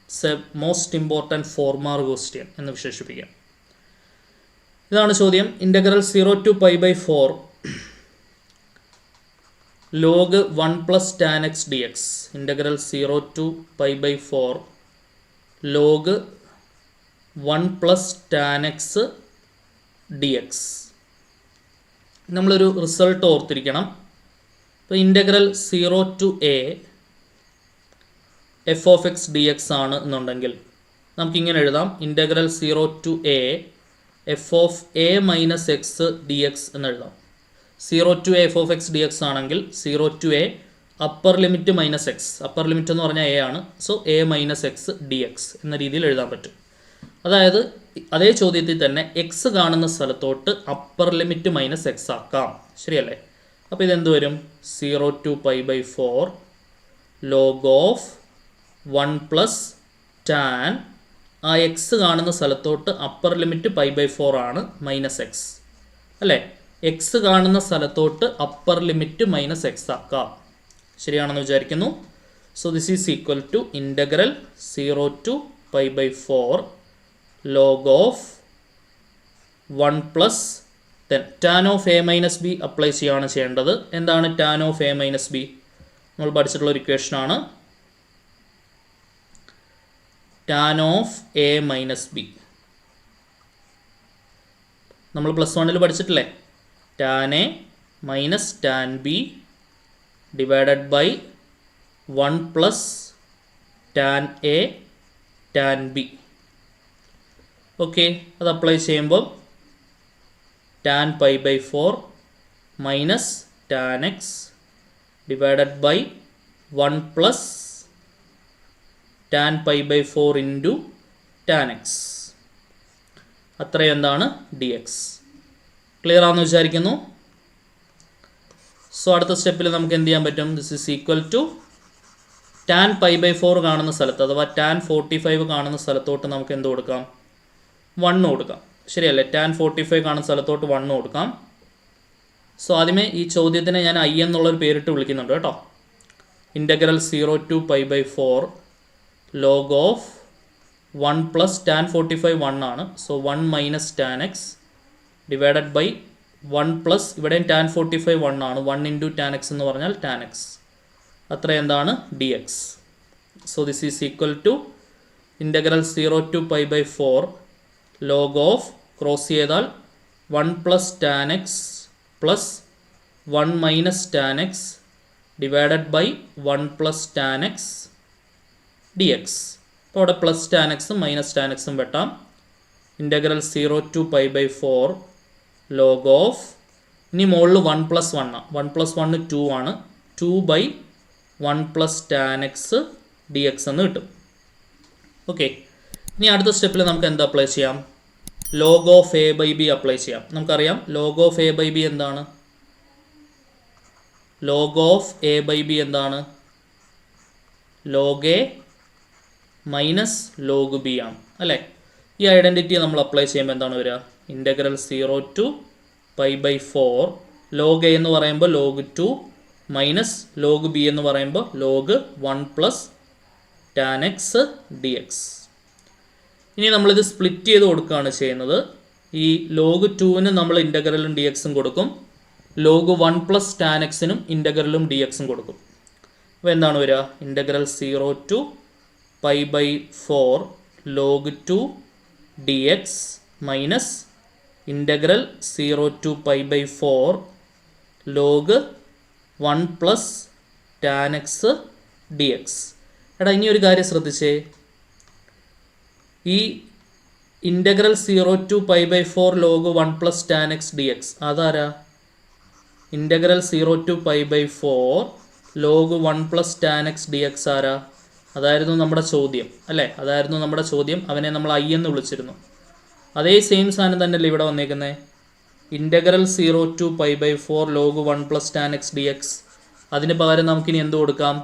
It's A most important 4 mark question എന്ന് വിശേഷിപ്പിക്കാം. ഇതാണ് ചോദ്യം. Integral 0 to π/4 log 1 plus tan x dx. Integral 0 to π/4 log 1 plus tan x dx. നമ്മളൊരു റിസൾട്ട് ഓർത്തിരിക്കണം. ഇപ്പോൾ integral 0 to a f of x dx ആണ് എന്നുണ്ടെങ്കിൽ നമുക്കിങ്ങനെ എഴുതാം, integral 0 to a f of a minus x dx എന്ന് എഴുതാം. 0 to a f of x dx ആണെങ്കിൽ 0 to a upper limit minus X, upper limit എന്ന് പറഞ്ഞാൽ എ ആണ്. So a minus X d X എന്ന രീതിയിൽ എഴുതാൻ പറ്റും. അതായത് അതേ ചോദ്യത്തിൽ തന്നെ എക്സ് കാണുന്ന സ്ഥലത്തോട്ട് അപ്പർ ലിമിറ്റ് മൈനസ് എക്സ് ആക്കാം, ശരിയല്ലേ. അപ്പോൾ ഇതെന്ത് വരും, 0 to π/4 log of 1 plus tan, ആ എക്സ് കാണുന്ന സ്ഥലത്തോട്ട് അപ്പർ ലിമിറ്റ് π/4 ആണ് മൈനസ് എക്സ് അല്ലേ. എക്സ് കാണുന്ന സ്ഥലത്തോട്ട് അപ്പർ ലിമിറ്റ് മൈനസ് എക്സ് ആക്കാം, ശരിയാണെന്ന് വിചാരിക്കുന്നു. So this is equal to integral 0 to π/4 log of 1 plus tan of a minus b apply ചെയ്യുകയാണ് ചെയ്യേണ്ടത്. എന്താണ് tan of a minus b? നമ്മൾ പഠിച്ചിട്ടുള്ള ഒരു ഇക്വേഷനാണ്. tan of a minus b നമ്മൾ +1 പഠിച്ചിട്ടില്ലേ. tan a minus tan b divided by 1 plus tan a tan b. Okay, അത് അപ്ലൈ ചെയ്യുമ്പോൾ tan π/4 minus tan x divided by 1 plus tan π/4 into tan x. അത്രയും എന്താണ് dx. ക്ലിയർ ആണെന്ന് വിചാരിക്കുന്നു. സോ അടുത്ത സ്റ്റെപ്പിൽ നമുക്ക് എന്ത് ചെയ്യാൻ പറ്റും? This is equal to tan π/4 കാണുന്ന സ്ഥലത്ത് അഥവാ tan 45 കാണുന്ന സ്ഥലത്തോട്ട് നമുക്ക് എന്ത് കൊടുക്കാം? 1 കൊടുക്കാം. ശരിയല്ലേ? tan 45 കാണുന്ന സ്ഥലത്തോട്ട് 1 കൊടുക്കാം. സോ ആദ്യമേ ഈ ചോദ്യത്തിനെ ഞാൻ I എന്നുള്ളൊരു പേരിട്ട് വിളിക്കുന്നുണ്ട് കേട്ടോ. Integral 0 to π/4 log of 1 plus tan 45 1 ആണ്. So 1 minus tan x divided by 1 plus ഇവിടെയും tan 45 1 ആണ്. 1 ഇൻറ്റു tan x എന്ന് പറഞ്ഞാൽ tan x. അത്ര എന്താണ്? dx. So this is equal to integral 0 to π/4 log of cross ചെയ്താൽ 1 plus tan x plus 1 minus tan x divided by 1 plus tan x dx. അപ്പോൾ അവിടെ plus tan x minus tan x വെട്ടാം. ഇൻ്റഗ്രൽ 0 to π/4 log ഓഫ് ഇനി മുകളിൽ 1 പ്ലസ് 1 ആണ്. 1 പ്ലസ് 1 2 ആണ്. 2 by 1 plus tan x dx എന്ന് കിട്ടും. ഓക്കെ, ഇനി അടുത്ത സ്റ്റെപ്പിൽ നമുക്ക് എന്താ അപ്ലൈ ചെയ്യാം? Log of a by b apply ചെയ്യാം. നമുക്കറിയാം log of a by b എന്താണ്? Log of a by b എന്താണ്? Log a minus log b ആണ് അല്ലേ? ഈ ഐഡൻറ്റിറ്റി നമ്മൾ അപ്ലൈ ചെയ്യുമ്പോൾ എന്താണ് വരിക? ഇൻ്റഗ്രൽ 0 to π/4 ലോഗ് എ എന്ന് പറയുമ്പോൾ ലോഗ് 2 മൈനസ് ലോഗ് ബി എന്ന് പറയുമ്പോൾ log 1 plus tan x dx. ഇനി നമ്മളിത് സ്പ്ലിറ്റ് ചെയ്ത് കൊടുക്കുകയാണ് ചെയ്യുന്നത്. ഈ ലോഗ് 2-ന് നമ്മൾ ഇൻ്റഗ്രലും ഡി എക്സും കൊടുക്കും. ലോഗ് 1 പ്ലസ് tan x-നും ഇൻ്റഗ്രലും ഡി എക്സും കൊടുക്കും. അപ്പോൾ എന്താണ് വരിക? Integral 0 to π/4 log 2 dx minus integral 0 to π/4 log 1 plus tan x dx. എടാ ഇനി ഒരു കാര്യം ശ്രദ്ധിച്ചേ. ഈ integral 0 to π/4 log 1 plus tan x dx അതാരാ? Integral 0 to π/4 log 1 plus tan x dx ആരാ? അതായിരുന്നു നമ്മുടെ ചോദ്യം അല്ലേ? അതായിരുന്നു നമ്മുടെ ചോദ്യം. അവനെ നമ്മൾ I എന്ന് വിളിച്ചിരുന്നു. അതേ സെയിം സാധനം തന്നെയല്ലേ ഇവിടെ വന്നേക്കുന്നത്? Integral 0 to π/4 log 1 plus tan x dx. അതിന് പകരം നമുക്കിനി എന്ത് കൊടുക്കാം?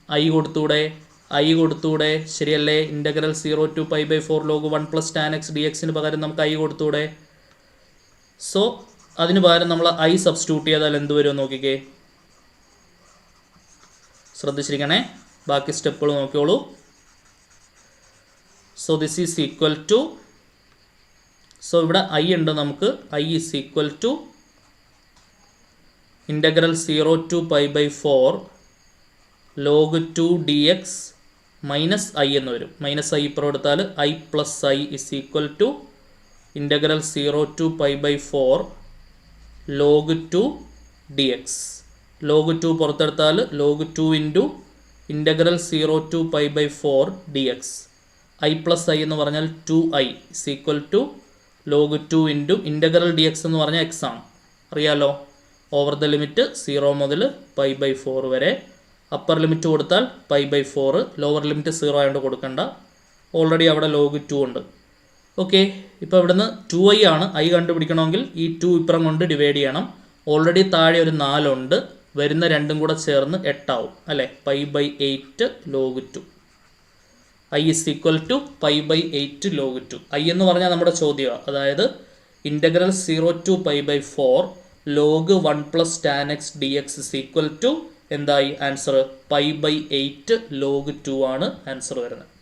I കൊടുത്തൂടെ? ശരിയല്ലേ? Integral 0 to π/4 log 1 plus tan x dxന് പകരം നമുക്ക് I കൊടുത്തൂടെ? സോ അതിന് പകരം നമ്മൾ I സബ്സ്റ്റിറ്റ്യൂട്ട് ചെയ്താൽ എന്ത് വരുമോ നോക്കിക്കേ. ശ്രദ്ധിച്ചിരിക്കണേ, ബാക്കി സ്റ്റെപ്പുകൾ നോക്കിയോളൂ. So this is equal to, so ഇവിടെ I ഉണ്ട് നമുക്ക്. I is equal to integral 0 to π/4 log 2 dx minus I എന്ന് വരും. മൈനസ് I ഇപ്പോൾ എടുത്താൽ I plus I is equal to integral 0 to π/4 log 2 dx. Log 2 പുറത്തെടുത്താൽ log 2 into integral 0 to π/4 dx. I plus I എന്ന് പറഞ്ഞാൽ 2I is equal to log 2 into integral dx എന്ന് പറഞ്ഞാൽ x ആണ്. അറിയാലോ, ഓവർ ദ ലിമിറ്റ് 0 മുതൽ π/4 വരെ. അപ്പർ ലിമിറ്റ് കൊടുത്താൽ π/4, ലോവർ ലിമിറ്റ് 0 ആയതുകൊണ്ട് കൊടുക്കണ്ട. ഓൾറെഡി അവിടെ ലോഗ് 2 ഉണ്ട്. ഓക്കെ, ഇപ്പോൾ ഇവിടുന്ന് 2I ആണ്. I കണ്ടുപിടിക്കണമെങ്കിൽ ഈ 2 ഇപ്പുറം കൊണ്ട് ഡിവൈഡ് ചെയ്യണം. ഓൾറെഡി താഴെ ഒരു 4 ഉണ്ട്. വരുന്ന രണ്ടും കൂടെ ചേർന്ന് 8 ആവും അല്ലേ? π/8 log 2. I is equal to π/8 log 2. I എന്ന് പറഞ്ഞാൽ നമ്മുടെ ചോദ്യമാണ്. അതായത് integral 0 to π/4 log 1 plus tan x dx is equal to എന്തായി ആൻസർ? π/8 ലോഗ് 2 ആണ് ആൻസർ വരുന്നത്.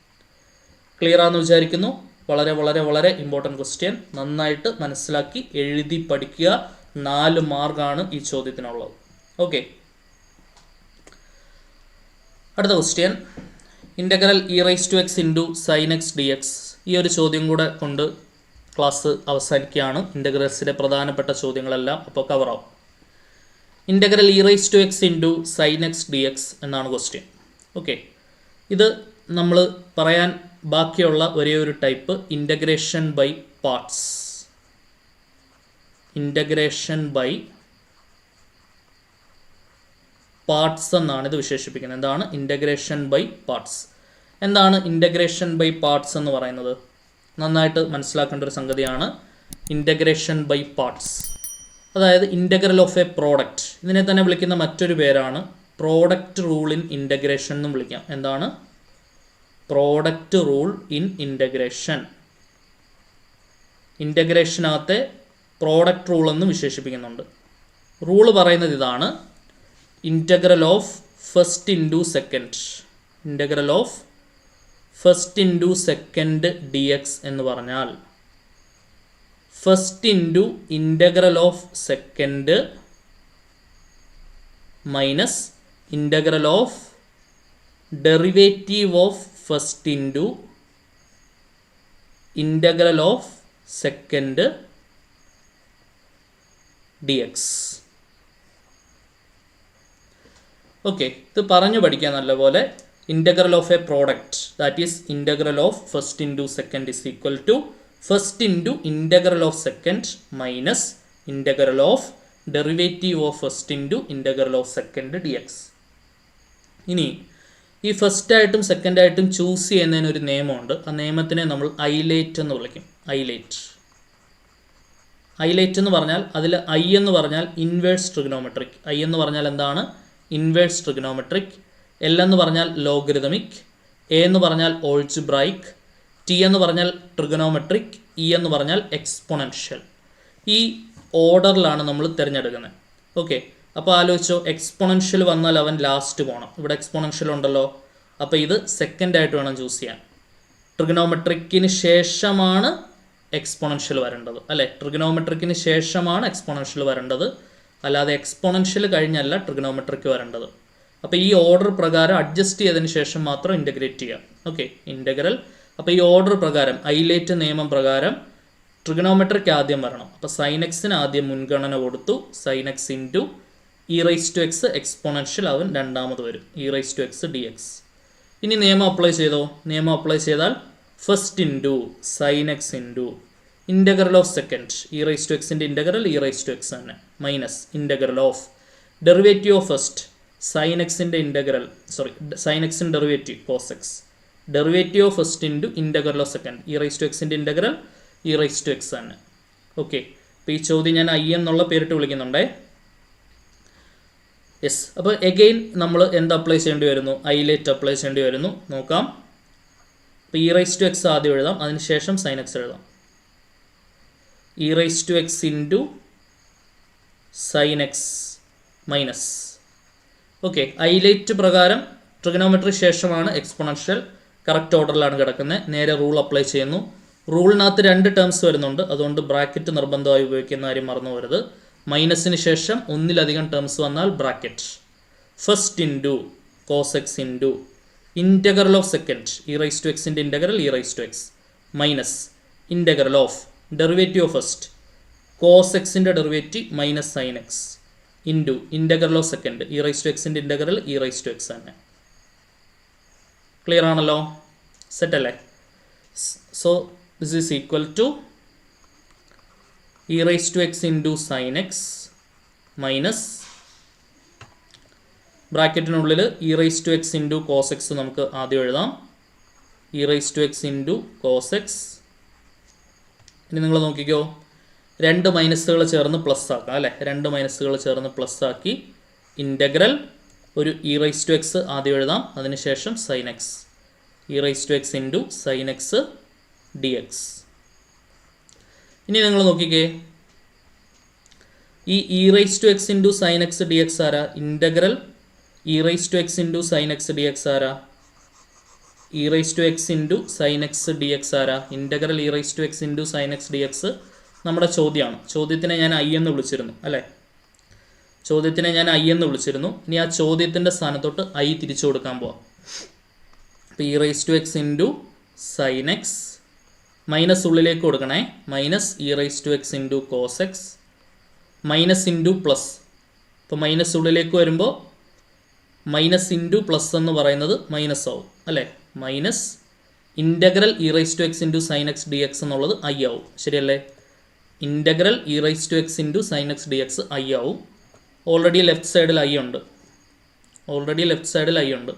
ക്ലിയർ ആണെന്ന് വിചാരിക്കുന്നു. വളരെ വളരെ വളരെ ഇമ്പോർട്ടൻറ്റ് ക്വസ്റ്റ്യൻ. നന്നായിട്ട് മനസ്സിലാക്കി എഴുതി പഠിക്കുക. 4 മാർക്കാണ് ഈ ചോദ്യത്തിനുള്ളത്. ഓക്കെ, അടുത്ത question integral e⁻x into sin x dx. ഈ ഒരു ചോദ്യം കൂടെ കൊണ്ട് ക്ലാസ് അവസാനിക്കുകയാണ്. ഇൻ്റഗ്രൽസിൻ്റെ പ്രധാനപ്പെട്ട ചോദ്യങ്ങളെല്ലാം അപ്പോൾ കവറാവും. Integral e⁻x into sin x dx എന്നാണ് ക്വസ്റ്റ്യൻ. ഓക്കെ, ഇത് നമ്മൾ പറയാൻ ബാക്കിയുള്ള ഒരേ ഒരു type integration by parts. Integration by parts എന്നാണ് ഇത് വിശേഷിപ്പിക്കുന്നത്. എന്താണ് ഇൻ്റഗ്രേഷൻ ബൈ പാർട്സ്? എന്താണ് ഇൻ്റഗ്രേഷൻ ബൈ പാർട്സ് എന്ന് പറയുന്നത്? നന്നായിട്ട് മനസ്സിലാക്കേണ്ട ഒരു സംഗതിയാണ് ഇൻ്റഗ്രേഷൻ ബൈ പാർട്സ്. അതായത് ഇൻ്റഗ്രൽ ഓഫ് എ പ്രോഡക്റ്റ്. ഇതിനെ തന്നെ വിളിക്കുന്ന മറ്റൊരു പേരാണ് പ്രോഡക്റ്റ് റൂൾ ഇൻ ഇൻ്റഗ്രേഷൻ എന്നും വിളിക്കാം. എന്താണ്? Product rule in integration. ഇൻ്റഗ്രേഷനകത്തെ പ്രോഡക്റ്റ് റൂൾ എന്ന് വിശേഷിപ്പിക്കുന്നുണ്ട്. റൂള് പറയുന്നത് ഇതാണ്: integral of first into second, integral of first into second d x എന്ന് പറഞ്ഞാൽ first into integral of second minus integral of derivative of first into integral of second d x. Okay, ഇത് പറഞ്ഞു പഠിക്കാൻ നല്ലപോലെ. Integral of a product, that is integral of first into second is equal to first into integral of second minus integral of derivative of first into integral of second d x. ഇനി ഈ ഫസ്റ്റായിട്ടും സെക്കൻഡായിട്ടും ചൂസ് ചെയ്യുന്നതിന് ഒരു നിയമമുണ്ട്. ആ നിയമത്തിനെ നമ്മൾ ഐലേറ്റ് എന്ന് വിളിക്കും. ഐലേറ്റ് എന്ന് പറഞ്ഞാൽ അതിൽ ഐ എന്ന് പറഞ്ഞാൽ ഇൻവേഴ്സ് ട്രിഗണോമെട്രിക്. ഐ എന്ന് പറഞ്ഞാൽ എന്താണ്? Inverse trigonometric. എൽ എന്ന് പറഞ്ഞാൽ ലോഗരിതമിക്. എ എന്ന് പറഞ്ഞാൽ ഓൾജിബ്രൈക്ക്. ടി എന്ന് പറഞ്ഞാൽ ട്രിഗണോമെട്രിക്. ഇ എന്ന് പറഞ്ഞാൽ എക്സ്പൊണൻഷ്യൽ. ഈ ഓർഡറിലാണ് നമ്മൾ തിരഞ്ഞെടുക്കുന്നത്. ഓക്കെ, അപ്പോൾ ആലോചിച്ചോ, എക്സ്പൊണൻഷ്യൽ വന്നാൽ അവൻ ലാസ്റ്റ് പോകണം. ഇവിടെ എക്സ്പൊണൻഷ്യൽ ഉണ്ടല്ലോ, അപ്പോൾ ഇത് സെക്കൻഡായിട്ട് വേണം ചൂസ് ചെയ്യാൻ. ട്രിഗണോമെട്രിക്കിന് ശേഷമാണ് എക്സ്പൊണൻഷ്യൽ വരേണ്ടത്, അല്ലേ? ട്രിഗണോമെട്രിക്കിന് ശേഷമാണ് എക്സ്പൊണൻഷ്യൽ വരേണ്ടത്, അല്ലാതെ എക്സ്പൊണൻഷ്യൽ കഴിഞ്ഞല്ല ട്രിഗണോമെട്രിക്ക് വരേണ്ടത്. അപ്പോൾ ഈ ഓർഡർ പ്രകാരം അഡ്ജസ്റ്റ് ചെയ്തതിന് ശേഷം മാത്രം ഇൻ്റഗ്രേറ്റ് ചെയ്യാം. Okay, integral. അപ്പോൾ ഈ ഓർഡർ പ്രകാരം, ഐലേറ്റ് നിയമം പ്രകാരം ട്രിഗണോമെട്രിക് ആദ്യം വരണം. അപ്പോൾ സൈൻ എക്സിന് ആദ്യം മുൻഗണന കൊടുത്തു. Sine x into e rice to x exponential അവൻ രണ്ടാമത് വരും, e rice to x d x. ഇനി നിയമം അപ്ലൈ ചെയ്തോ? നിയമം അപ്ലൈ ചെയ്താൽ first into sine x into integral of second, e rice to എക്സിൻ്റെ integral e rice to x തന്നെ, minus integral of derivative of first sine എക്സിൻ്റെ ഇൻ്റഗ്രൽ, സൈൻ എക്സിൻ്റെ derivative cos x, derivative of first into integral of second, e rice to എക്സിൻ്റെ integral e rice to x തന്നെ. ഓക്കെ, അപ്പോൾ ഈ ചോദ്യം ഞാൻ ഐ എന്നുള്ള പേരിട്ട് വിളിക്കുന്നുണ്ടേ. യെസ്, അപ്പോൾ എഗെയിൻ നമ്മൾ എന്ത് അപ്ലൈ ചെയ്യേണ്ടി വരുന്നു? ഐലേറ്റ് അപ്ലൈ ചെയ്യേണ്ടി വരുന്നു. നോക്കാം. അപ്പോൾ ഇ റൈസ് ടു എക്സ് ആദ്യം എഴുതാം, അതിനുശേഷം സൈൻ എക്സ് എഴുതാം. E rice to x into sine x minus. Okay, ILATE പ്രകാരം ട്രിഗണോമെട്രി ശേഷമാണ് എക്സ്പൊണൻഷ്യൽ. കറക്റ്റ് ഓർഡറിലാണ് കിടക്കുന്നത്. നേരെ റൂൾ അപ്ലൈ ചെയ്യുന്നു. റൂളിനകത്ത് രണ്ട് ടേംസ് വരുന്നുണ്ട്, അതുകൊണ്ട് ബ്രാക്കറ്റ് നിർബന്ധമായി ഉപയോഗിക്കുന്ന കാര്യം മറന്നു പോകരുത്. മൈനസിന് ശേഷം ഒന്നിലധികം ടേംസ് വന്നാൽ bracket. First into cos x into integral of second, e rice to എക്സിൻ്റെ integral e rice to x minus integral of derivative of first cos എക്സിൻ്റെ derivative minus sine x into integral of second, e rice to എക്സിൻ്റെ integral e rice to x തന്നെ. ക്ലിയർ ആണല്ലോ? സെറ്റ് അല്ലേ? So this is equal to e rice to x into sine x minus ബ്രാക്കറ്റിനുള്ളിൽ e rice to x into cos x നമുക്ക് ആദ്യം എഴുതാം. E rice to x into cos x. ഇനി നിങ്ങൾ നോക്കിക്കോ, രണ്ട് മൈനസുകൾ ചേർന്ന് പ്ലസ് ആക്കാം, അല്ലേ? രണ്ട് മൈനസുകൾ ചേർന്ന് പ്ലസ് ആക്കി ഇൻ്റഗ്രൽ ഒരു ഇ റൈസ് ടു എക്സ് ആദ്യം എഴുതാം, അതിനുശേഷം sine x, e rice to x into sine x d x. ഇനി നിങ്ങൾ നോക്കിക്കേ, ഈ e rice to x into sine x d x ആരാ? Integral e rice to x into sine x d x ആരാ? E rice to x into sine x d x ആരാ? Integral e rice to x into sine x d x നമ്മുടെ ചോദ്യമാണ്. ചോദ്യത്തിനെ ഞാൻ ഐ എന്ന് വിളിച്ചിരുന്നു, അല്ലേ? ചോദ്യത്തിനെ ഞാൻ ഐ എന്ന് വിളിച്ചിരുന്നു. ഇനി ആ ചോദ്യത്തിൻ്റെ സ്ഥാനത്തോട്ട് ഐ തിരിച്ചു കൊടുക്കാൻ പോവാം. അപ്പോൾ e rice to x into sine x minus ഉള്ളിലേക്ക് കൊടുക്കണേ, minus e rice to x into cos x minus into plus. ഇപ്പോൾ മൈനസ് ഉള്ളിലേക്ക് വരുമ്പോൾ മൈനസ് ഇൻറ്റു പ്ലസ് എന്ന് പറയുന്നത് മൈനസ് ആവും, അല്ലേ? Minus integral e rice to x into sine x d x എന്നുള്ളത് ഐ ആവും, ശരിയല്ലേ? Integral e rice to x into sine x d x I ആവും. ഓൾറെഡി ലെഫ്റ്റ് സൈഡിൽ ഐ ഉണ്ട്,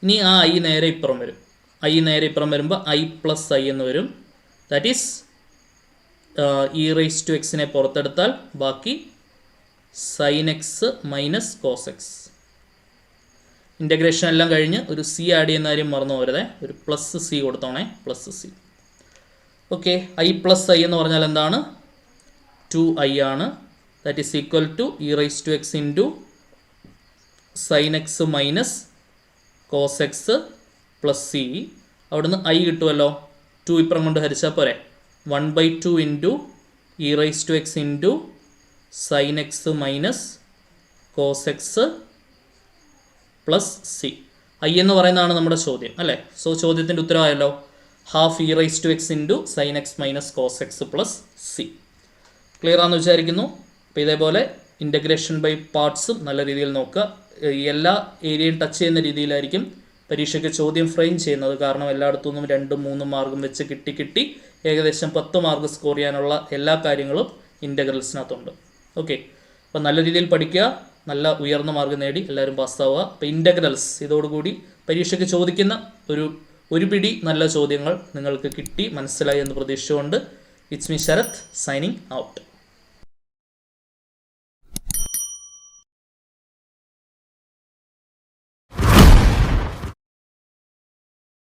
ഇനി ആ ഐ നേരെ ഇപ്പുറം വരും. ഐ നേരെ ഇപ്പുറം വരുമ്പോൾ ഐ പ്ലസ് ഐ എന്ന് വരും. That is e rice to എക്സിനെ പുറത്തെടുത്താൽ ബാക്കി sine x minus cos x. Integration എല്ലാം കഴിഞ്ഞ് ഒരു സി ആഡ് ചെയ്യുന്ന കാര്യം മറന്നു പോരുതേ, ഒരു പ്ലസ് സി കൊടുത്തോണേ, plus C. Okay, I plus I എന്ന് പറഞ്ഞാൽ എന്താണ്? 2i ആണ്. That is equal to e rice to x into sine x minus cos x plus C. അവിടുന്ന് ഐ കിട്ടുമല്ലോ, 2 ഇപ്പുറം കൊണ്ട് ഹരിച്ചാൽ പോരെ. 1/2 into e rice to x into sine x minus cos x plus C. I എന്ന് പറയുന്നതാണ് നമ്മുടെ ചോദ്യം അല്ലേ. സോ ചോദ്യത്തിൻ്റെ ഉത്തരവായല്ലോ, half e rice to x into sine x minus cos x plus c. Clear ആണെന്ന് വിചാരിക്കുന്നു. അപ്പോൾ ഇതേപോലെ ഇൻ്റഗ്രേഷൻ ബൈ പാർട്സും നല്ല രീതിയിൽ നോക്കുക. എല്ലാ ഏരിയയും ടച്ച് ചെയ്യുന്ന രീതിയിലായിരിക്കും പരീക്ഷയ്ക്ക് ചോദ്യം ഫ്രെയിം ചെയ്യുന്നത്. കാരണം എല്ലായിടത്തു നിന്നും 2-3 മാർക്കും വെച്ച് കിട്ടി ഏകദേശം 10 മാർക്ക് സ്കോർ ചെയ്യാനുള്ള എല്ലാ കാര്യങ്ങളും ഇൻ്റഗ്രൽസിനകത്തുണ്ട്. ഓക്കെ, അപ്പോൾ നല്ല രീതിയിൽ പഠിക്കുക, നല്ല ഉയർന്ന മാർക്ക് നേടി എല്ലാവരും പാസ്സാവുക. അപ്പോൾ ഇൻ്റഗ്രൽസ് ഇതോടുകൂടി പരീക്ഷയ്ക്ക് ചോദിക്കുന്ന ഒരു പിടി നല്ല ചോദ്യങ്ങൾ നിങ്ങൾക്ക് കിട്ടി മനസ്സിലായി എന്ന് പ്രതീക്ഷിച്ചുകൊണ്ട് it's me Sharath signing out.